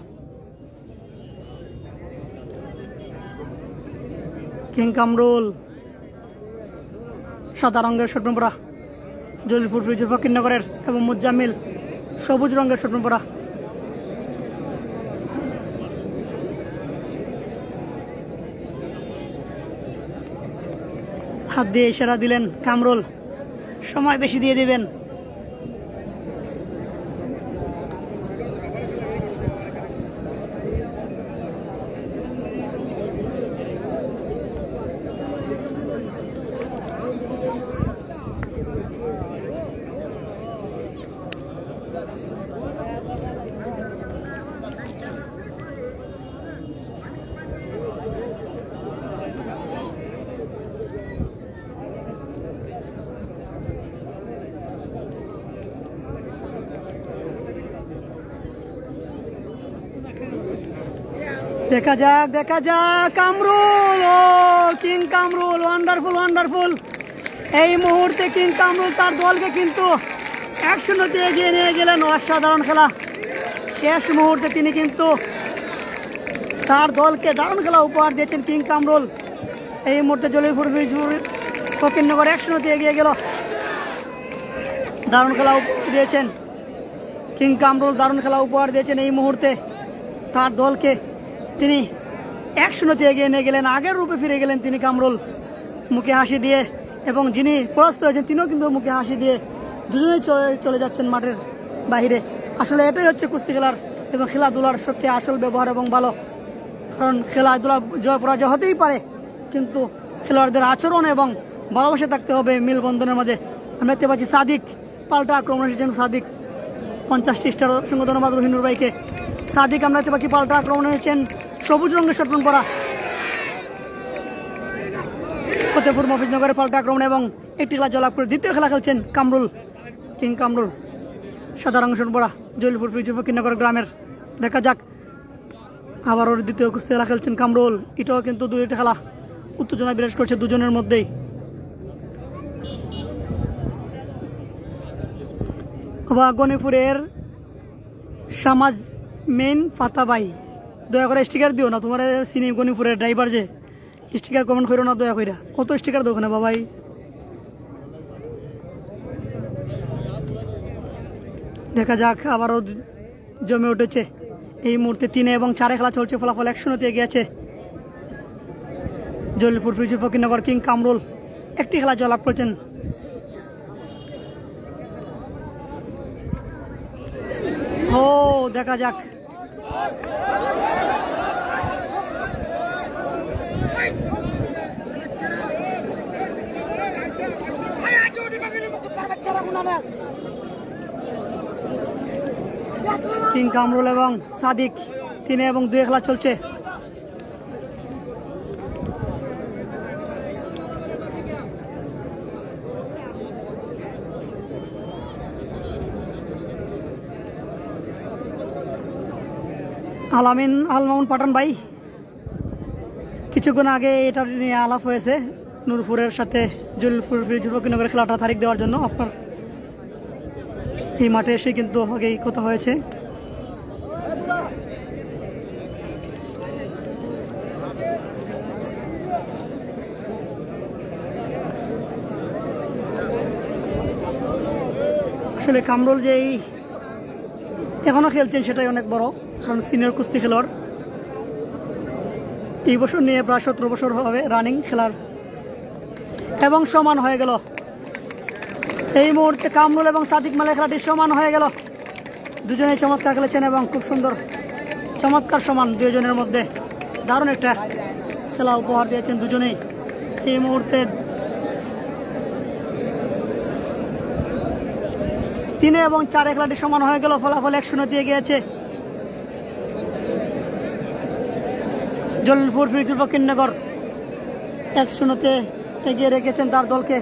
কিং কামরুল সাদা রঙের শর্ট পরা, জলিলপুর ফিরোজপুর ফকিরনগরের, এবং মুজাম্মিল সবুজ রঙের শর্ট পরা। হাত দিয়ে ইশারা দিলেন কামরুল, সময় বেশি দিয়ে দিবেন। দেখা যাক কামরুল, ও কিং কামরুল, ওয়ান্ডারফুল। এই মুহূর্তে কিং কামরুল তার দলকে কিন্তু 1-0 এগিয়ে নিয়ে গেলেন। অসাধারণ খেলা, শেষ মুহূর্তে তিনি কিন্তু তার দলকে দারুণ খেলা উপহার দিয়েছেন কিং কামরুল। এই মুহূর্তে জলিলপুর ফকিরনগর 1-0 এগিয়ে গেল। দারুণ খেলা দিয়েছেন কিং কামরুল, দারুণ খেলা উপহার দিয়েছেন। এই মুহূর্তে তার দলকে তিনি 1-0 এগিয়ে নিয়ে গেলেন, আগের রূপে ফিরে গেলেন তিনি কামরুল, মুখে হাসি দিয়ে। এবং যিনি পরাস্ত হয়েছেন তিনিও কিন্তু মুখে হাসি দিয়ে দুজনেই চলে যাচ্ছেন মাঠের বাহিরে। আসলে এটাই হচ্ছে কুস্তি খেলার এবং খেলাধুলার সবচেয়ে আসল ব্যবহার এবং ভালো। কারণ খেলাধুলা জয় পরাজয় হতেই পারে, কিন্তু খেলোয়াড়দের আচরণ এবং ভালোবাসা থাকতে হবে মিলবন্ধনের মাঝে। আমরা দেখতে পাচ্ছি সাদিক পাল্টা আক্রমণ এসেছেন। সাদিক 50টি স্টার, অসংখ্য ধন্যবাদ রহিনুর ভাইকে। সাদিক আমরা দেখতে পাচ্ছি পাল্টা আক্রমণ হয়েছেন, সবুজ রঙের শর্ট পরা। ফতেপুর মফিজনগরের পাল্টা আক্রমণ এবং একটি খেলা জয়লাভ করে দ্বিতীয় খেলা খেলছেন কামরুল, কিং কামরুল সাদা রঙের শর্ট পরা, জলিলপুর ফিরোজপুর ফকিরনগর গ্রামের। দেখা যাক, আবার ওর দ্বিতীয় কুস্তি খেলা খেলছেন কামরুল। এটাও কিন্তু 2টি খেলা, উত্তেজনা বিরাজ করছে দুজনের মধ্যেই। গণিপুরের সমাজ মেন ফাতাবাই, দয়া করে স্টিকার দিও না, তোমার সিনি গনিপুরের ড্রাইভার যে স্টিকার কমেন্ট করো না দয়া কইরা, কত স্টিকার দেবো না বাবাই। দেখা যাক, আবারও জমে উঠেছে এই মুহূর্তে 3 এবং 4 খেলা চলছে, ফলাফল 1-0 এগিয়ে আছে জলিলপুর ফিরোজপুর ফকিরনগর। কিং কামরুল একটি খেলা জয়লাভ করেছেন। ও দেখা যাক, কিং কামরুল এবং সাদিক 3 এবং 2 খেলা চলছে। আলামিন আল মামুন পাঠান ভাই, কিছুক্ষণ আগে এটা নিয়ে আলাপ হয়েছে নূরপুরের সাথে জলিলপুর ফকিরনগরের খেলাটা তারিখ দেওয়ার জন্য। আপনার এই মাঠে এসে কিন্তু আগেই কথা হয়েছে। আসলে কামরুল যে এখনো খেলছেন সেটাই অনেক বড়, কারণ সিনিয়র কুস্তি খেলোয়াড়। এই বছর নিয়ে প্রায় 17 বছর হবে রানিং খেলার, এবং সমান হয়ে গেল এই মুহূর্তে কামরুল এবং সাদিক মালের খেলাটি সমান হয়ে গেল। দুজনেই চমৎকার খেলেছেন এবং খুব সুন্দর চমৎকার সমান দুজনের মধ্যে দারুণ একটা খেলা উপহার দিয়েছেন দুজনেই। এই মুহূর্তে 3 এবং 4 খেলাটি সমান হয়ে গেল, ফলাফল 1-0 দিয়ে গিয়েছে জলিলপুর ফিরোজপুর ফকিরনগর। 1-0 এগিয়ে রেখেছেন তার দলকে।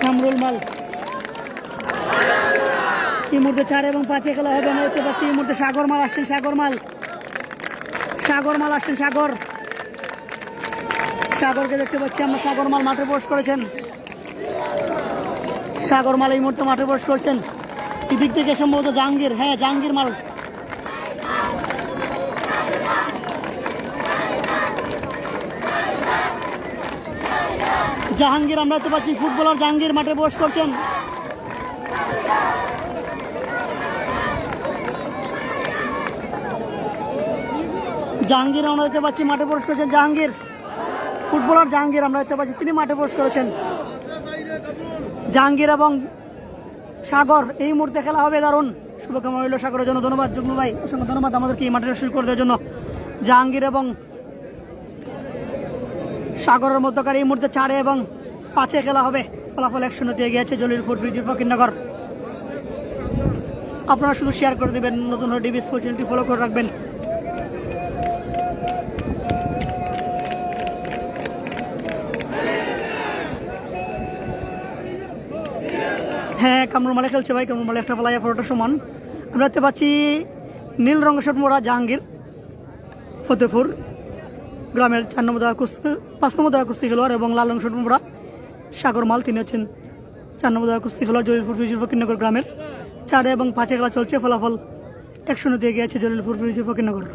কামরুল মাল এই মুহূর্তে 4 এবং 5 খেলা হবে, আমি দেখতে পাচ্ছি এই মুহূর্তে সাগর মাল আসছেন। সাগর মাল আসছেন। সাগরকে দেখতে পাচ্ছি আমরা। সাগর মাল মাঠে প্রবেশ করেছেন। সাগর মাল এই মুহূর্তে মাঠে প্রবেশ করছেন। এদিক থেকে সম্ভবত জাহাঙ্গীর, হ্যাঁ জাহাঙ্গীর মাল। জাহাঙ্গীর আমরা দেখতে পাচ্ছি, ফুটবলার জাহাঙ্গীর মাঠে প্রবেশ করছেন। জাহাঙ্গীর আমরা দেখতে পাচ্ছি মাঠে প্রবেশ করেছেন। জাহাঙ্গীর ফুটবলার জাহাঙ্গীর আমরা দেখতে পাচ্ছি, তিনি মাঠে প্রবেশ করেছেন। জাহাঙ্গীর এবং সাগর এই মুহূর্তে খেলা হবে দারুণ। শুভকামনা রইল সাগরের জন্য। ধন্যবাদ জুগনু ভাই, অসংখ্য ধন্যবাদ আমাদেরকে এই মাঠে শুরু করে দেওয়ার জন্য। জাহাঙ্গীর এবং সাগরের মধ্যকার এই মুহূর্তে 4 এবং 5 খেলা হবে, ফলাফল 1-0 দিয়ে গিয়েছে জলিলপুর ফিরোজপুর ফকিরনগর। আপনারা শুধু শেয়ার করে দেবেন, নতুন হয়ে ডিবি স্পোর্টস চ্যানেলটি ফলো করে রাখবেন। হ্যাঁ কামরুল মালে খেলছে ভাই, কামরুল মালে একটা ফেলাইয়া ফটোটা সমান। আমরা দেখতে পাচ্ছি নীল রঙের শট মোড়া জাহাঙ্গীর ফতেপুর গ্রামের 5 নম্বর দয়া কুস্তি খেলোয়াড়, এবং লাল রঙ শট মোড়া সাগর মাল, তিনি হচ্ছেন 4 নম্বর দয়া কুস্তি খেলোয়াড় জলিলপুর ফিরোজপুর ফকিরনগর গ্রামের। 4 এবং 5 খেলা চলছে, ফলাফল 1-0 দিয়ে গিয়েছে জলিলপুর ফিরোজপুর ফকিরনগর।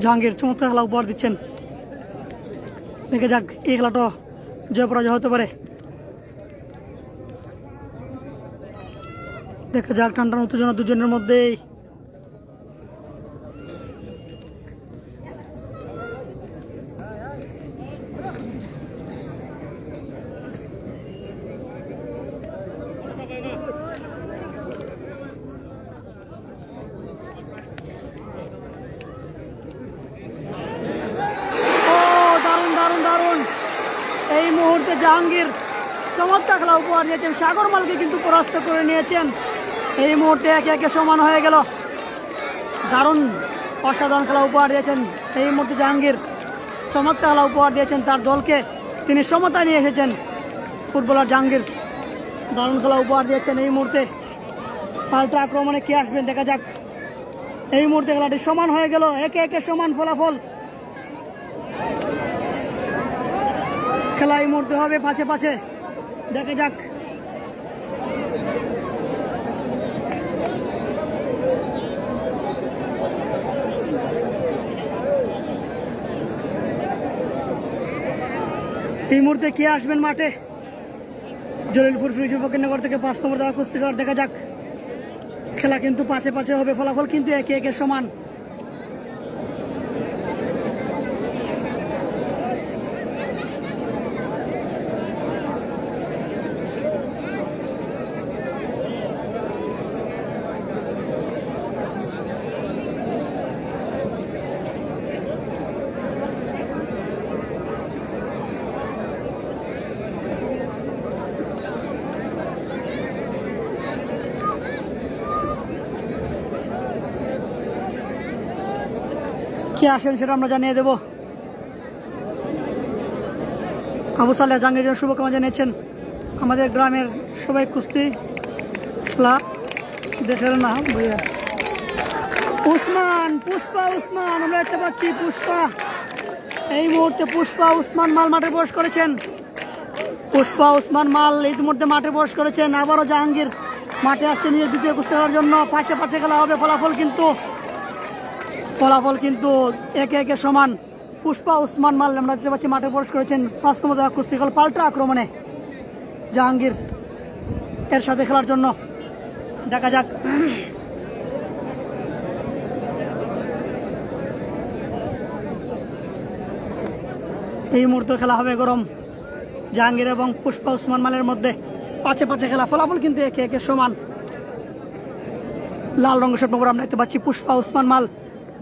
জাহাঙ্গীর চমৎকার খেলা উপহার দিচ্ছেন। দেখে যাক এই খেলাটা জয় পরাজয় হতে পারে। দেখা যাক টানটান উত্তেজনা দুজনের মধ্যেই। এই মুহূর্তে জাহাঙ্গীর চমৎকার খেলা উপহার দিয়েছেন, সাগর মালকে কিন্তু পরাস্ত করে নিয়েছেন। এই মুহূর্তে 1-1 সমান হয়ে গেল। দারুণ অসাধারণ খেলা উপহার দিয়েছেন এই মুহূর্তে জাহাঙ্গীর, চমৎকার খেলা উপহার দিয়েছেন তার দলকে, তিনি সমতা নিয়ে এসেছেন ফুটবলার জাহাঙ্গীর। দারুণ খেলা উপহার দিয়েছেন। এই মুহূর্তে পাল্টা আক্রমণে কে আসবেন দেখা যাক। এই মুহূর্তে খেলাটি সমান হয়ে গেল, একে একে সমান ফলাফল। খেলা এই মুহূর্তে হবে পাশে পাশে, দেখা যাক। এই মুহূর্তে কে আসবেন মাঠে? জলিলপুর ফিরোজপুর ফকিরনগর থেকে 5 নম্বর দেওয়া কুস্তি খেলার, দেখা যাক। খেলা কিন্তু পাশে পাশে হবে, ফলাফল কিন্তু একে একে সমান। কে আসেন সেটা আমরা জানিয়ে দেব। আবু সালেহ জাহাঙ্গীর শুভকামনা জানিয়েছেন। আমাদের গ্রামের সবাই কুস্তি খেলা দেখেন না ভাইয়া। উসমান, পুষ্পা উসমান, আমরা দেখতে পাচ্ছি পুষ্পা। এই মুহূর্তে পুষ্পা উসমান মাল মাঠে প্রবেশ করেছেন। পুষ্পা উসমান মাল ইতিমধ্যে মাঠে প্রবেশ করেছেন। আবারও জাহাঙ্গীর মাঠে আসছে নিজের দ্বিতীয় কুস্তি খেলার জন্য। পাঁচে পাঁচে খেলা হবে, ফলাফল কিন্তু একে একে সমান। পুষ্পা উসমান মাল আমরা দেখতে পাচ্ছি মাঠে প্রবেশ করেছেন। 5 নম্বর দেওয়া কুস্তি খেলা পাল্টা আক্রমণে জাহাঙ্গীর এর সাথে খেলার জন্য, দেখা যাক। এই মুহূর্তে খেলা হবে গরম, জাহাঙ্গীর এবং পুষ্পা উসমান মালের মধ্যে। পাঁচে পাঁচে খেলা, ফলাফল কিন্তু একে একে সমান। লাল রঙের স্বপ্ন আমরা দেখতে পাচ্ছি পুষ্পা উসমান মাল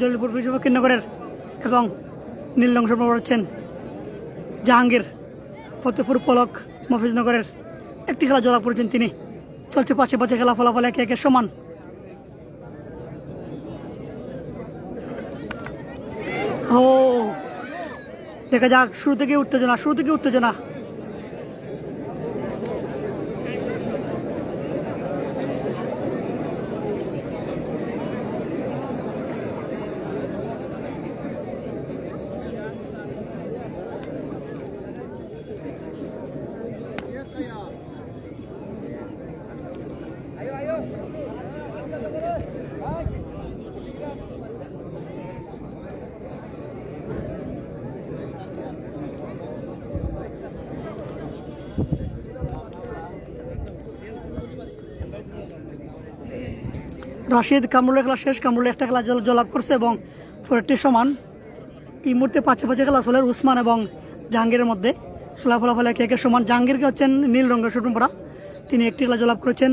জলিলপুর ফকিরনগরের, এবং নীল রঙের স্বপ্ন হচ্ছেন জাহাঙ্গীর ফতেপুর পলক মফিজনগরের। একটি খেলা জয়লাভ করেছেন তিনি। চলছে পাঁচে পাঁচে খেলা, ফলাফল একে একে সমান। ও দেখা যাক, শুরু থেকে উত্তেজনা। রাশিদ কামরুলের খেলা শেষ, কামরুল একটা খেলা জয়লাভ করছে এবং ফোরটি সমান। এই মুহূর্তে পাঁচে পাঁচে খেলা চলে উসমান এবং জাহাঙ্গীরের মধ্যে। খেলা ফলাফল একে একে সমান। জাহাঙ্গীরকে হচ্ছেন নীল রঙের শুটুম পরা, তিনি একটি খেলা জয়লাভ করেছেন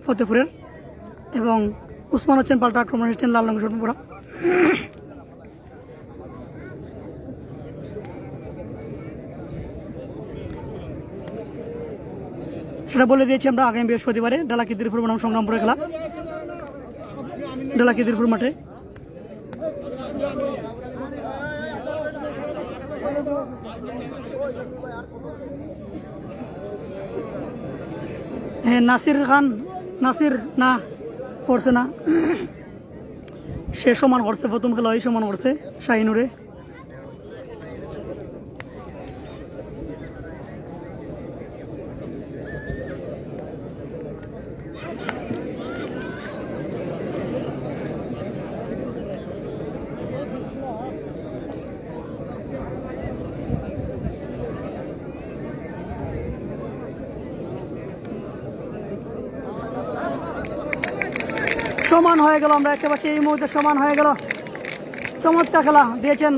ফতেপুরের, এবং উসমান হচ্ছেন পাল্টা আক্রমণ এসেছেন লাল রঙের শুটুম পরা। সেটা বলে দিয়েছি আমরা আগামী বৃহস্পতিবারে ডালাকিদিরপুর বনাম সংগ্রামপুরের খেলা, ডালাকিদিরপুর মাঠে। হ্যাঁ, নাসির না করছে না, সে সমান করছে, প্রথম খেলা সমান করছে শাহিনুরে। সমান হয়ে গেল, আমরা দেখতে পাচ্ছি এই মুহূর্তে সমান হয়ে গেল। চমৎকার খেলা দিয়েছেন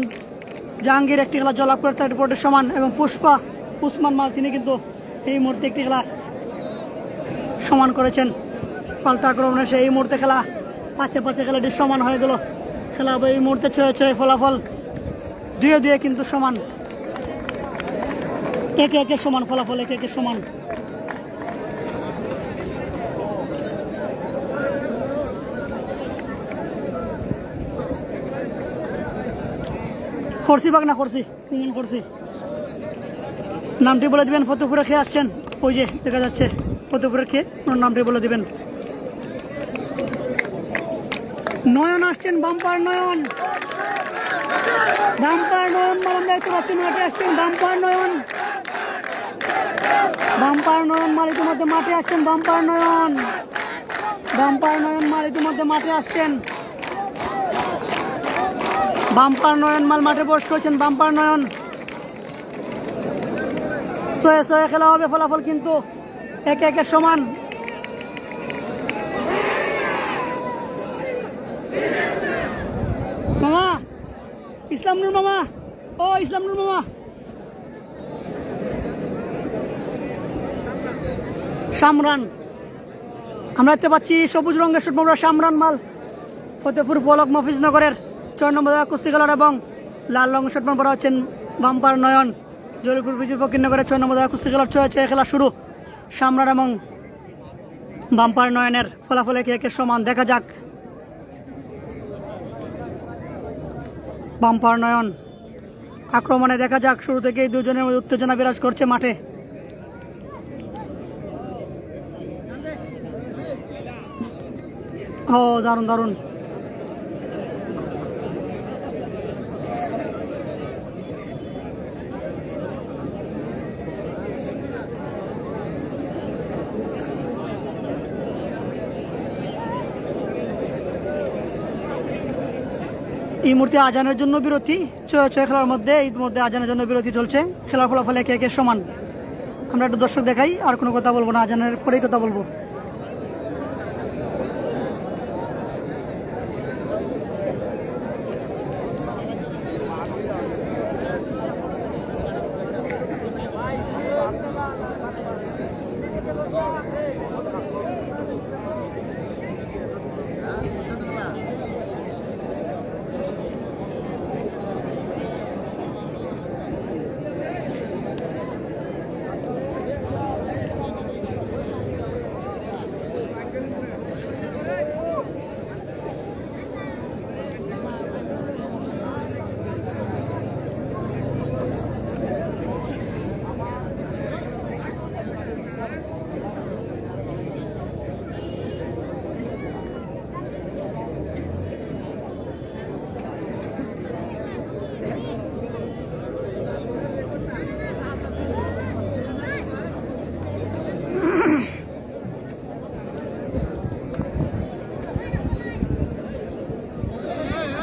জাহাঙ্গীর, একটি খেলা জয়লাভ করে তার রিপোর্টের সমান, এবং পুষ্পা উসমান মাল তিনি কিন্তু এই মুহূর্তে একটি খেলা সমান করেছেন পাল্টা আক্রমণে। সে এই মুহূর্তে খেলা পাঁচে পাঁচে খেলাটি সমান হয়ে গেল। খেলা এই মুহূর্তে 6-6, ফলাফল 2-2 কিন্তু সমান, একে একে সমান, ফলাফল একে একে সমান। করছি বাগ না করছি, নামটি বলে দিবেন। ফতেপুরে খেয়ে আসছেন, ওই যে দেখা যাচ্ছে। ফতেপুরের কে ওনার নামটি বলে দিবেন। নয়ন আসছেন, বাম্পার নয়ন, বাম্পার নয়ন মাল আমরা দেখতে পাচ্ছি মাঠে আসছেন। বাম্পার নয়ন, বাম্পার নয়ন মাল ইতিমধ্যে মাঠে আসছেন। বাম্পার নয়ন, বাম্পার নয়ন মাল ইতিমধ্যে মাঠে আসছেন। বাম্পার নয়ন মাল মাঠে প্রবেশ করেছেন। বাম্পার নয়ন, ছয়ে ছয়ে খেলা হবে, ফলাফল কিন্তু একে একে সমান। মামা ইসলাম নূর, মামা ও ইসলাম নূর মামা, সামরান আমরা দেখতে পাচ্ছি সবুজ রঙের শুট মামরা সামরান মাল ফতেপুর পলক মফিজনগরের 6 নম্বর কুস্তি খেলার, এবং লাল রঙের শুট মামরা হচ্ছেন বাম্পার নয়ন জলিপুর বিজয় ফকিরনগরের 6 নম্বর কুস্তি খেলার। ছয় খেলা শুরু, সামরান এবং বাম্পার নয়নের ফলাফল একে একে সমান। দেখা যাক বাম্পার নয়ন আক্রমণে, দেখা যাক শুরু থেকেই দুজনের মধ্যে উত্তেজনা বিরাজ করছে মাঠে। ও দারুণ দারুণ, এই মুহূর্তে আজানের জন্য বিরতি, ছয় খেলার মধ্যে এই মধ্যে আজানের জন্য বিরতি চলছে। খেলার ফলাফল একে একে সমান। আমরা একটু দর্শক দেখাই, আর কোনো কথা বলবো না, আজানের পরেই কথা বলবো।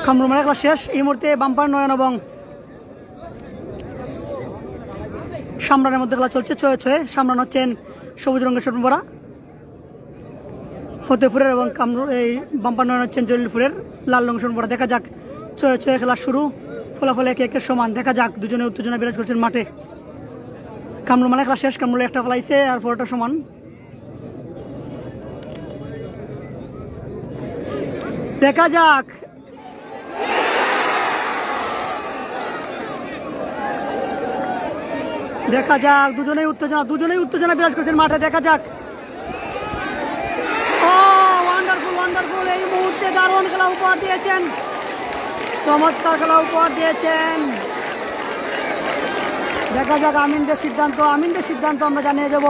কামরুমার খেলা শেষ। এই মুহূর্তে বাম্পার নয়ন এবং সামরানের মধ্যে খেলা চলছে। ছয়ে সামরান হচ্ছেন সবুজ রঙের শুট মামরা ফতেপুরের, এবং এই বাম্পার নয়ন হচ্ছেন জলিলপুরের লাল রঙের শুট মামরা। দেখা যাক ছয়ে খেলা শুরু, ফলাফল একে একে সমান। দেখা যাক দুজনে উত্তেজনা বিরাজ করছেন মাঠে। কামরুমানের খেলা শেষ, কামরুল একটা ফেলাইছে আর পুরোটা সমান। দেখা যাক দেখা যাক দুজনেই উত্তেজনা বিরাজ করছেন মাঠে। দেখা যাক, ও ওয়ান্ডারফুল ওয়ান্ডারফুল, এই মুহূর্তে দারুণ খেলা উপহার দিয়েছেন, চমৎকার খেলা উপহার দিয়েছেন। দেখা যাক আমিনদের সিদ্ধান্ত আমরা জানিয়ে দেব।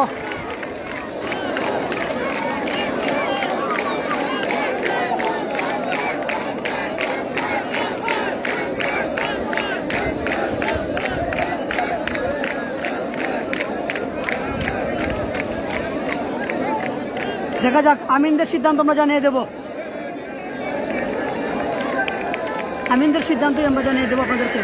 দেখা যাক আমিনদের সিদ্ধান্ত আমরা জানিয়ে দেব। আমিনদের সিদ্ধান্তই আমরা জানিয়ে দেবো আপনাদেরকে।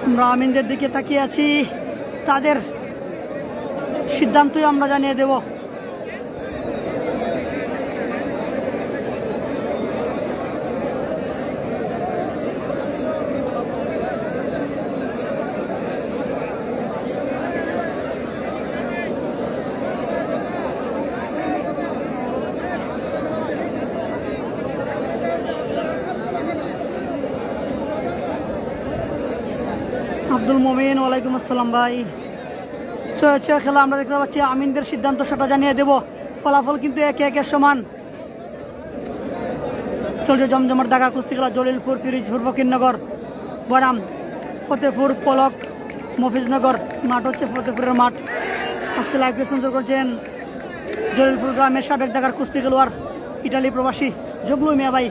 আমরা আমিনদের দিকে তাকিয়ে আছি, তাদের সিদ্ধান্তই আমরা জানিয়ে দেব। আব্দুল মমিন, ওয়ালাইকুম আসসালাম ভাই। ছয় ছয় খেলা আমরা দেখতে পাচ্ছি। আমিনদের সিদ্ধান্ত সেটা জানিয়ে দেব। ফলাফল কিন্তু একে একে সমান চলছে। জমজমার দাগা কুস্তি খেলা। জলিলপুর, ফিরোজপুর, ফকিরনগর, বরাম, ফতেপুর, পলক, মফিজনগর। মাঠ হচ্ছে ফতেপুরের মাঠ। আজকে লাইভ প্রেজেন্ট করছেন জলিলপুর গ্রামের সাবেক দাগার কুস্তি খেলোয়াড়, ইটালি প্রবাসী জগলু মিয়া ভাই।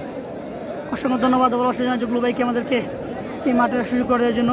অসংখ্য ধন্যবাদ ভালোবাসা জানাই জগলু ভাইকে আমাদেরকে এই মাঠের সুযোগ করে দেওয়ার জন্য।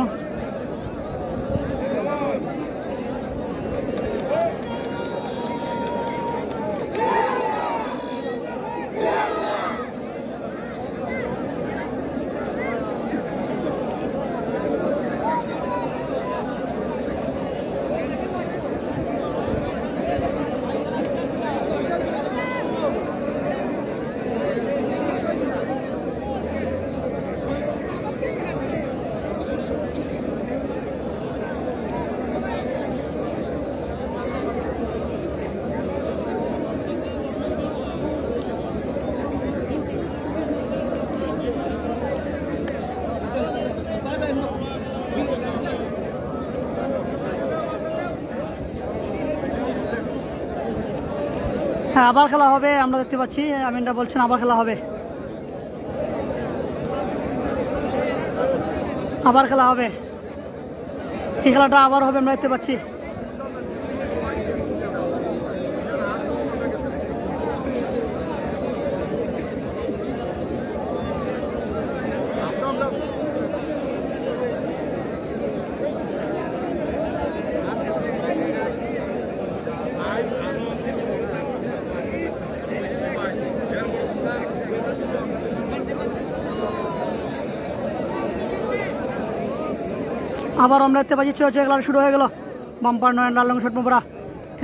হ্যাঁ, আবার খেলা হবে। আমরা দেখতে পাচ্ছি আমিনরা বলছেন আবার খেলা হবে, আবার খেলা হবে। এই খেলাটা আবার হবে আমরা দেখতে পাচ্ছি। আবার আমরা দেখতে পাচ্ছি ছয় ছয় খেলা শুরু হয়ে গেল। বাম্পার নয়ন লাল রঙের শট পরা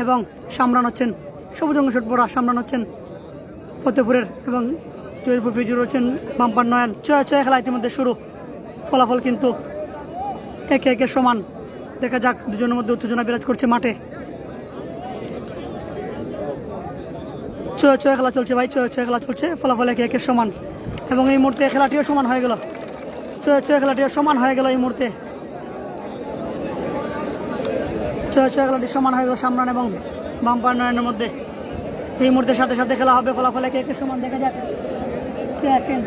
এবং সামরান হচ্ছেন সবুজ রঙের শট পরা। সামরান হচ্ছেন ফতেপুরের এবং জয়পুর ফিজুর হচ্ছেন বাম্পার নয়ন। ছয় ছয় খেলা ইতিমধ্যে শুরু। ফলাফল কিন্তু একে একে সমান। দেখা যাক, দুজনের মধ্যে উত্তেজনা বিরাজ করছে মাঠে। ছয় ছয় খেলা চলছে ভাই, ছয় ছয় খেলা চলছে। ফলাফল একে একে সমান এবং এই মুহূর্তে খেলাটিও সমান হয়ে গেল। ছয় ছয় খেলাটিও সমান হয়ে গেল এই মুহূর্তে। ছয় ছয় খেলাটি সমান হয়ে গেল সামরান এবং বাম্পার নয়নের মধ্যে। এই মুহূর্তে সাথে সাথে খেলা হবে। ফলাফল একে একে সমান। দেখা যাক কে আসেন।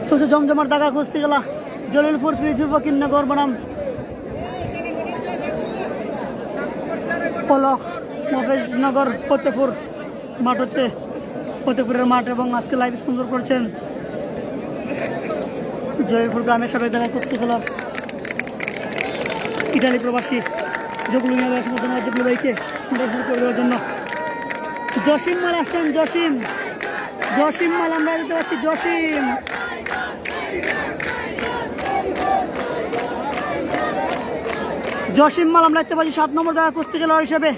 চলছে জমজমার দাগা কুস্তি খেলা। জলিলপুর, ফিরোজপুর, ফকিরনগর, বনাম, পলক, মফিজনগর, ফতেপুর। মাঠ হচ্ছে ফতেপুরের মাঠ এবং আজকে লাইভ স্পন্সর করছেন জলিলপুর গ্রামের সাবেক দাগা কুস্তি খেলা, ইটালি প্রবাসী জগলু মিয়া ভাই। ধন্যবাদ জগলু ভাইকে শুরু করে দেওয়ার জন্য। জসিম মাল আসছেন। জসিম মাল আমরা দিতে পারছি। জসিম মাল আমরা দেখতে পাচ্ছি 7 নম্বর জায়গা কুস্তি খেলোয়াড় হিসেবে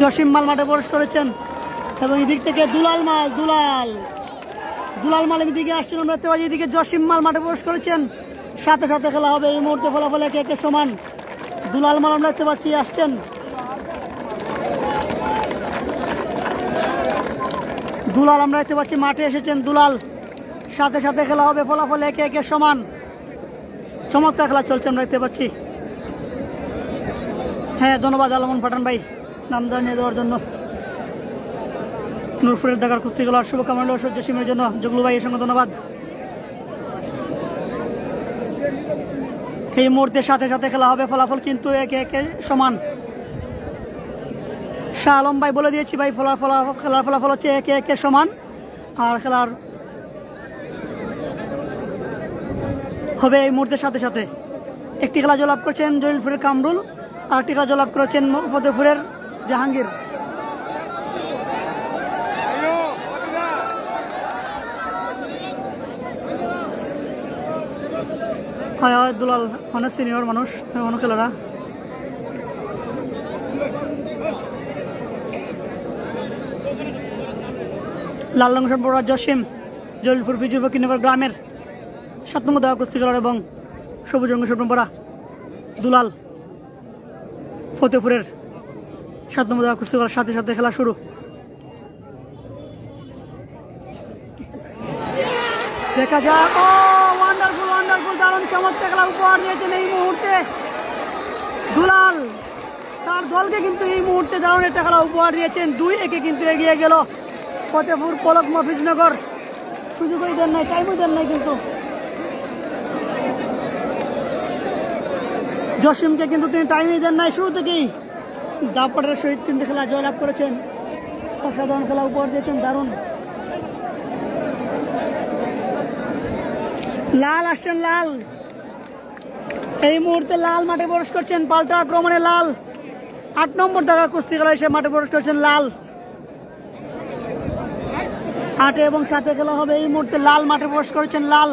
জসিম মাল মাঠে প্রবেশ করেছেন এবং এদিক থেকে দুলাল মাল এদিকে আসছেন। আমরা দেখতে পাচ্ছি এদিকে জসিম মাল মাঠে প্রবেশ করেছেন। সাথে সাথে খেলা হবে এই মুহূর্তে। ফলাফল একে একে সমান। দুলাল মাল আমরা দেখতে পাচ্ছি আসছেন। দুলাল আমরা দেখতে পাচ্ছি মাঠে এসেছেন। দুলাল সাথে সাথে খেলা হবে। ফলাফল একে একে সমান। চমৎকার খেলা চলছে আমরা দেখতে পাচ্ছি। হ্যাঁ, ধন্যবাদ আলমন পাঠান ভাই নাম জানিয়ে দেওয়ার জন্য। নূরপুরের দাগার কুস্তি খেলার শুভকামনা ও সহ্যসীমের জন্য জগলু ভাই এর সঙ্গে ধন্যবাদ। এই মুহূর্তে সাথে সাথে খেলা হবে। ফলাফল কিন্তু একে একে সমান। শাহ আলম ভাই বলে দিয়েছি ভাই, খেলার ফলাফল হচ্ছে একে একে সমান। আর খেলার হবে এই মুহূর্তের সাথে সাথে। একটি খেলা জয়লাভ করেছেন জলিলপুরের কামরুল, আর একটি খেলা জয়লাভ করেছেন ফতেপুরের জাহাঙ্গীর। হয় দুলাল অনেক সিনিয়র মানুষ, অনেক খেলারা। লাল রঙ সম্পর্ক জলিলপুর ফিজির ফকিরনগর গ্রামের 7 নম্বর দেওয়া কুস্তি খেলোয়াড় এবং সবুজ রঙের স্বপ্নপরা দুলাল ফতেপুরের 7 নম্বর দেওয়া কুস্তি খেলার সাথে সাথে খেলা শুরু। দেখা যাক, ও ওয়ান্ডারফুল ওয়ান্ডারফুল, দারুণ চমৎকার খেলা উপহার দিয়েছেন এই মুহূর্তে দুলাল। তার দলকে কিন্তু এই মুহূর্তে দারুণ একটা খেলা উপহার দিয়েছেন। 2-1 কিন্তু এগিয়ে গেল ফতেপুর পলক মফিজনগর। সুযোগই দেন নাই, টাইমও দেন নাই, কিন্তু জসিমকে কিন্তু তিনি টাইমই দেন নাই। শুরু থেকেই দাপটের সহিত কিন্তু খেলা জয়লাভ করেছেন। অসাধারণ খেলা উপহার দিয়েছেন, দারুণ। লাল আসছেন, লাল এই মুহূর্তে লাল মাঠে প্রবেশ করছেন। পাল্টা আক্রমণে লাল 8 নম্বর দাগার কুস্তি খেলা এসে মাঠে প্রবেশ করছেন লাল। 8 এবং 7 খেলা হবে এই মুহূর্তে। লাল মাঠে প্রবেশ করেছেন লাল।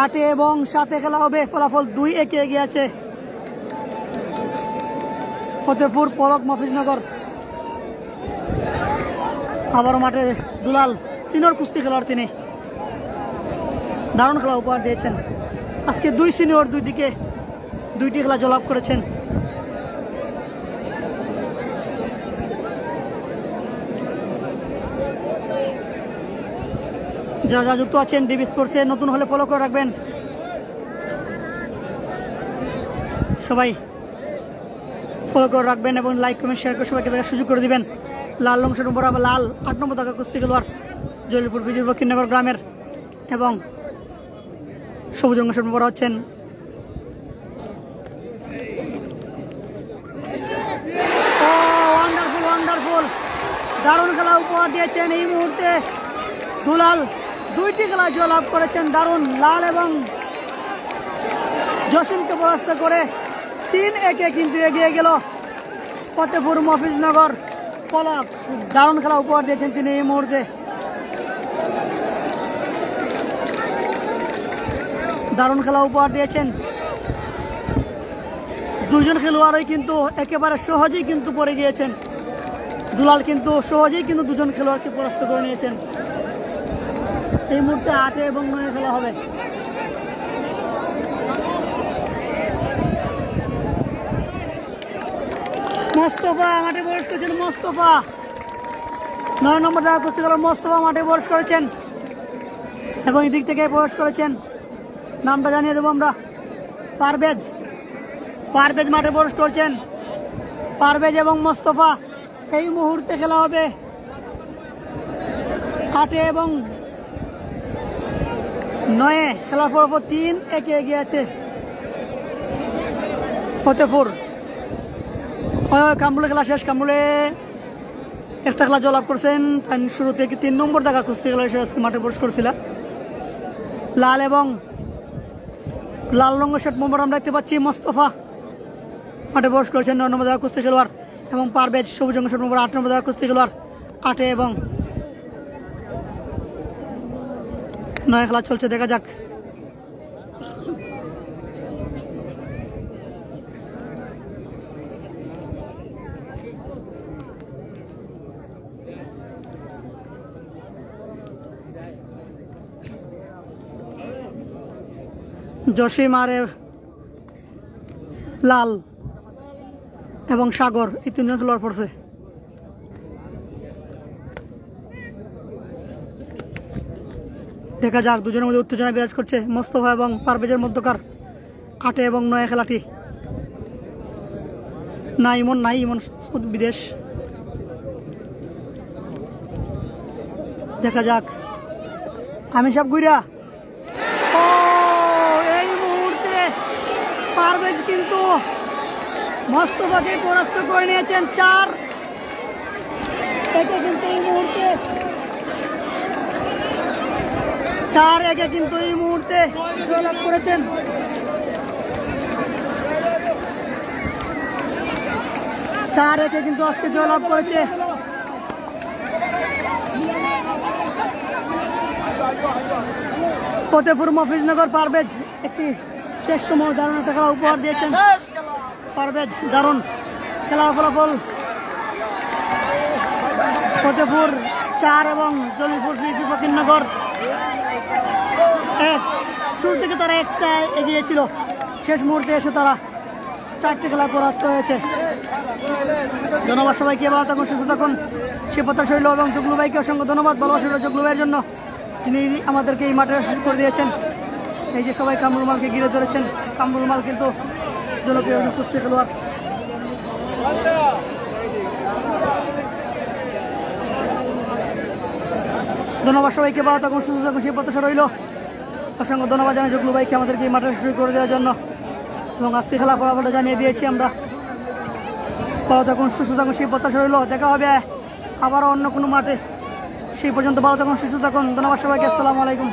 আটে এবং 7 খেলা হবে, ফলাফল 2-1 এগিয়ে আছে ফতেপুর পলক মফিজনগর। আবার মাঠে দুলাল, সিনিয়র কুস্তি খেলোয়াড়, তিনি দারুণ খেলা উপহার দিয়েছেন। আজকে 2 সিনিয়র 2 দিকে 2টি খেলা জয়লাভ করেছেন। যারা যা যুক্ত আছেন ডিবি স্পোর্টসে, নতুন হলে ফলো করে রাখবেন। সবাই ফলো করে রাখবেন এবং লাইক কমেন্ট শেয়ার করে সবাইকে দেখার সুযোগ করে দিবেন। লাল রং নম্বর আবার লাল 8 নম্বর দাগা কুস্তি খেলোয়াড় জলিলপুর ফিজির ফকিরনগর গ্রামের এবং সবুজ রঙের নম্বর হচ্ছেন ওয়ান্ডারফুল ওয়ান্ডারফুল, দারুণ খেলা উপহার দিয়েছেন এই মুহূর্তে দুলাল। 2টি খেলা জয়লাভ করেছেন, দারুণ। লাল এবং জসিমকে পরাস্ত করে 3-1 কিন্তু এগিয়ে গেল ফতেপুর মফিজনগর পলক। দারুণ খেলা উপহার দিয়েছেন তিনি এই মুহূর্তে। দারুণ খেলা উপহার দিয়েছেন। 2জন খেলোয়াড়ই কিন্তু একেবারে সহজেই কিন্তু পড়ে গিয়েছেন। দুলাল কিন্তু সহজেই কিন্তু 2জন খেলোয়াড়কে পরাস্ত করে নিয়েছেন। এই মুহূর্তে 8 এবং 9 খেলা হবে। মোস্তফা মাঠে প্রবেশ করেছেন। মোস্তফা 9 নম্বর জায়গা কুস্তি খেলোয়াড় মোস্তফা মাঠে প্রবেশ করেছেন এবং এই দিক থেকে প্রবেশ করেছেন। নামটা জানিয়ে দেবো আমরা, পারভেজ। পারভেজ মাঠে প্রবেশ করছেন। পারভেজ এবং মোস্তফা এই মুহূর্তে খেলা হবে। 8 এবং 9 খেলার ফলাফল 3-1 এগিয়ে আছে ফতেপুর। কামরুলে খেলা শেষ। কামরুলে একটা খেলা জয়লাভ করছেন। শুরু থেকে 3 নম্বর দাগা কুস্তি খেলা হিসেবে মাঠে প্রবেশ করছিল। লাল এবং লাল রঙের শার্ট নম্বর আমরা দেখতে পাচ্ছি মোস্তফা মাঠে প্রবেশ করেছেন। 9 নম্বর দাগা কুস্তি খেলোয়াড় এবং পারভেজ সবুজ রঙের শার্ট নম্বর 8 নম্বর দাগা কুস্তি খেলোয়াড়। 8 এবং 9 খেলা চলছে, দেখা যাক। জসিম আর লাল এবং সাগর এই 3জন খেলোয়াড় পড়ছে। দেখা যাক, 2জনের মধ্যে উত্তেজনা বিরাজ করছে মোস্তফা এবং পারভেজের মধ্যকার 8 এবং 9 খেলাটি। না ইমন বিদেশ। দেখা যাক, আমি সব গুইরা এই মুহূর্তে পারভেজ কিন্তু মোস্তফাকে পরাস্ত করে নিয়েছেন। 4-1 কিন্তু এই মুহূর্তে 4-1 কিন্তু এই মুহূর্তে জয়লাভ করেছেন। 4-1 কিন্তু আজকে জয়লাভ করেছে ফতেপুর মফিজনগর। পারভেজ একটি শেষ সময় দারুণ একটা খেলা উপহার দিয়েছেন। পারভেজ দারুণ খেলার ফলাফল ফতেপুর 4 এবং জলিপুর ফকিরনগর 1। শুরু থেকে তারা একটা এগিয়ে ছিল, শেষ মুহূর্তে এসে তারা 4টি খেলা পরাস্ত হয়েছে। ধন্যবাদ সবাইকে, ভালো থাকুন, সুস্থ থাকুন, সে প্রত্যাশা রইল। এবং জগলু ভাইকে অসংখ্য ধন্যবাদ, ভালোবাসা রইল জগলু ভাইয়ের জন্য, তিনি আমাদেরকে এই মাঠে সুযোগ করে দিয়েছেন। এই যে সবাই কামরুল মালকে ঘিরে ধরেছেন, কামরুল মাল কিন্তু জনপ্রিয় কুস্তি খেলোয়াড়। ধন্যবাদ সবাইকে, ভালো থাকুন, সুস্থ থাকুন, সেই প্রত্যাশা রইল। অসংখ্য ধন্যবাদ জানাই জগলু ভাইকে আমাদেরকে এই মাঠে সুযোগ করে দেওয়ার জন্য, এবং আজকে খেলা ফলাফলটা জানিয়ে দিয়েছি আমরা। ভালো থাকুন, সুস্থ থাকুন, সেই প্রত্যাশা রইল। দেখা হবে আবারও অন্য কোনো মাঠে, সেই পর্যন্ত ভালো থাকুন, সুস্থ থাকুন। ধন্যবাদ সবাইকে, আসসালামু আলাইকুম।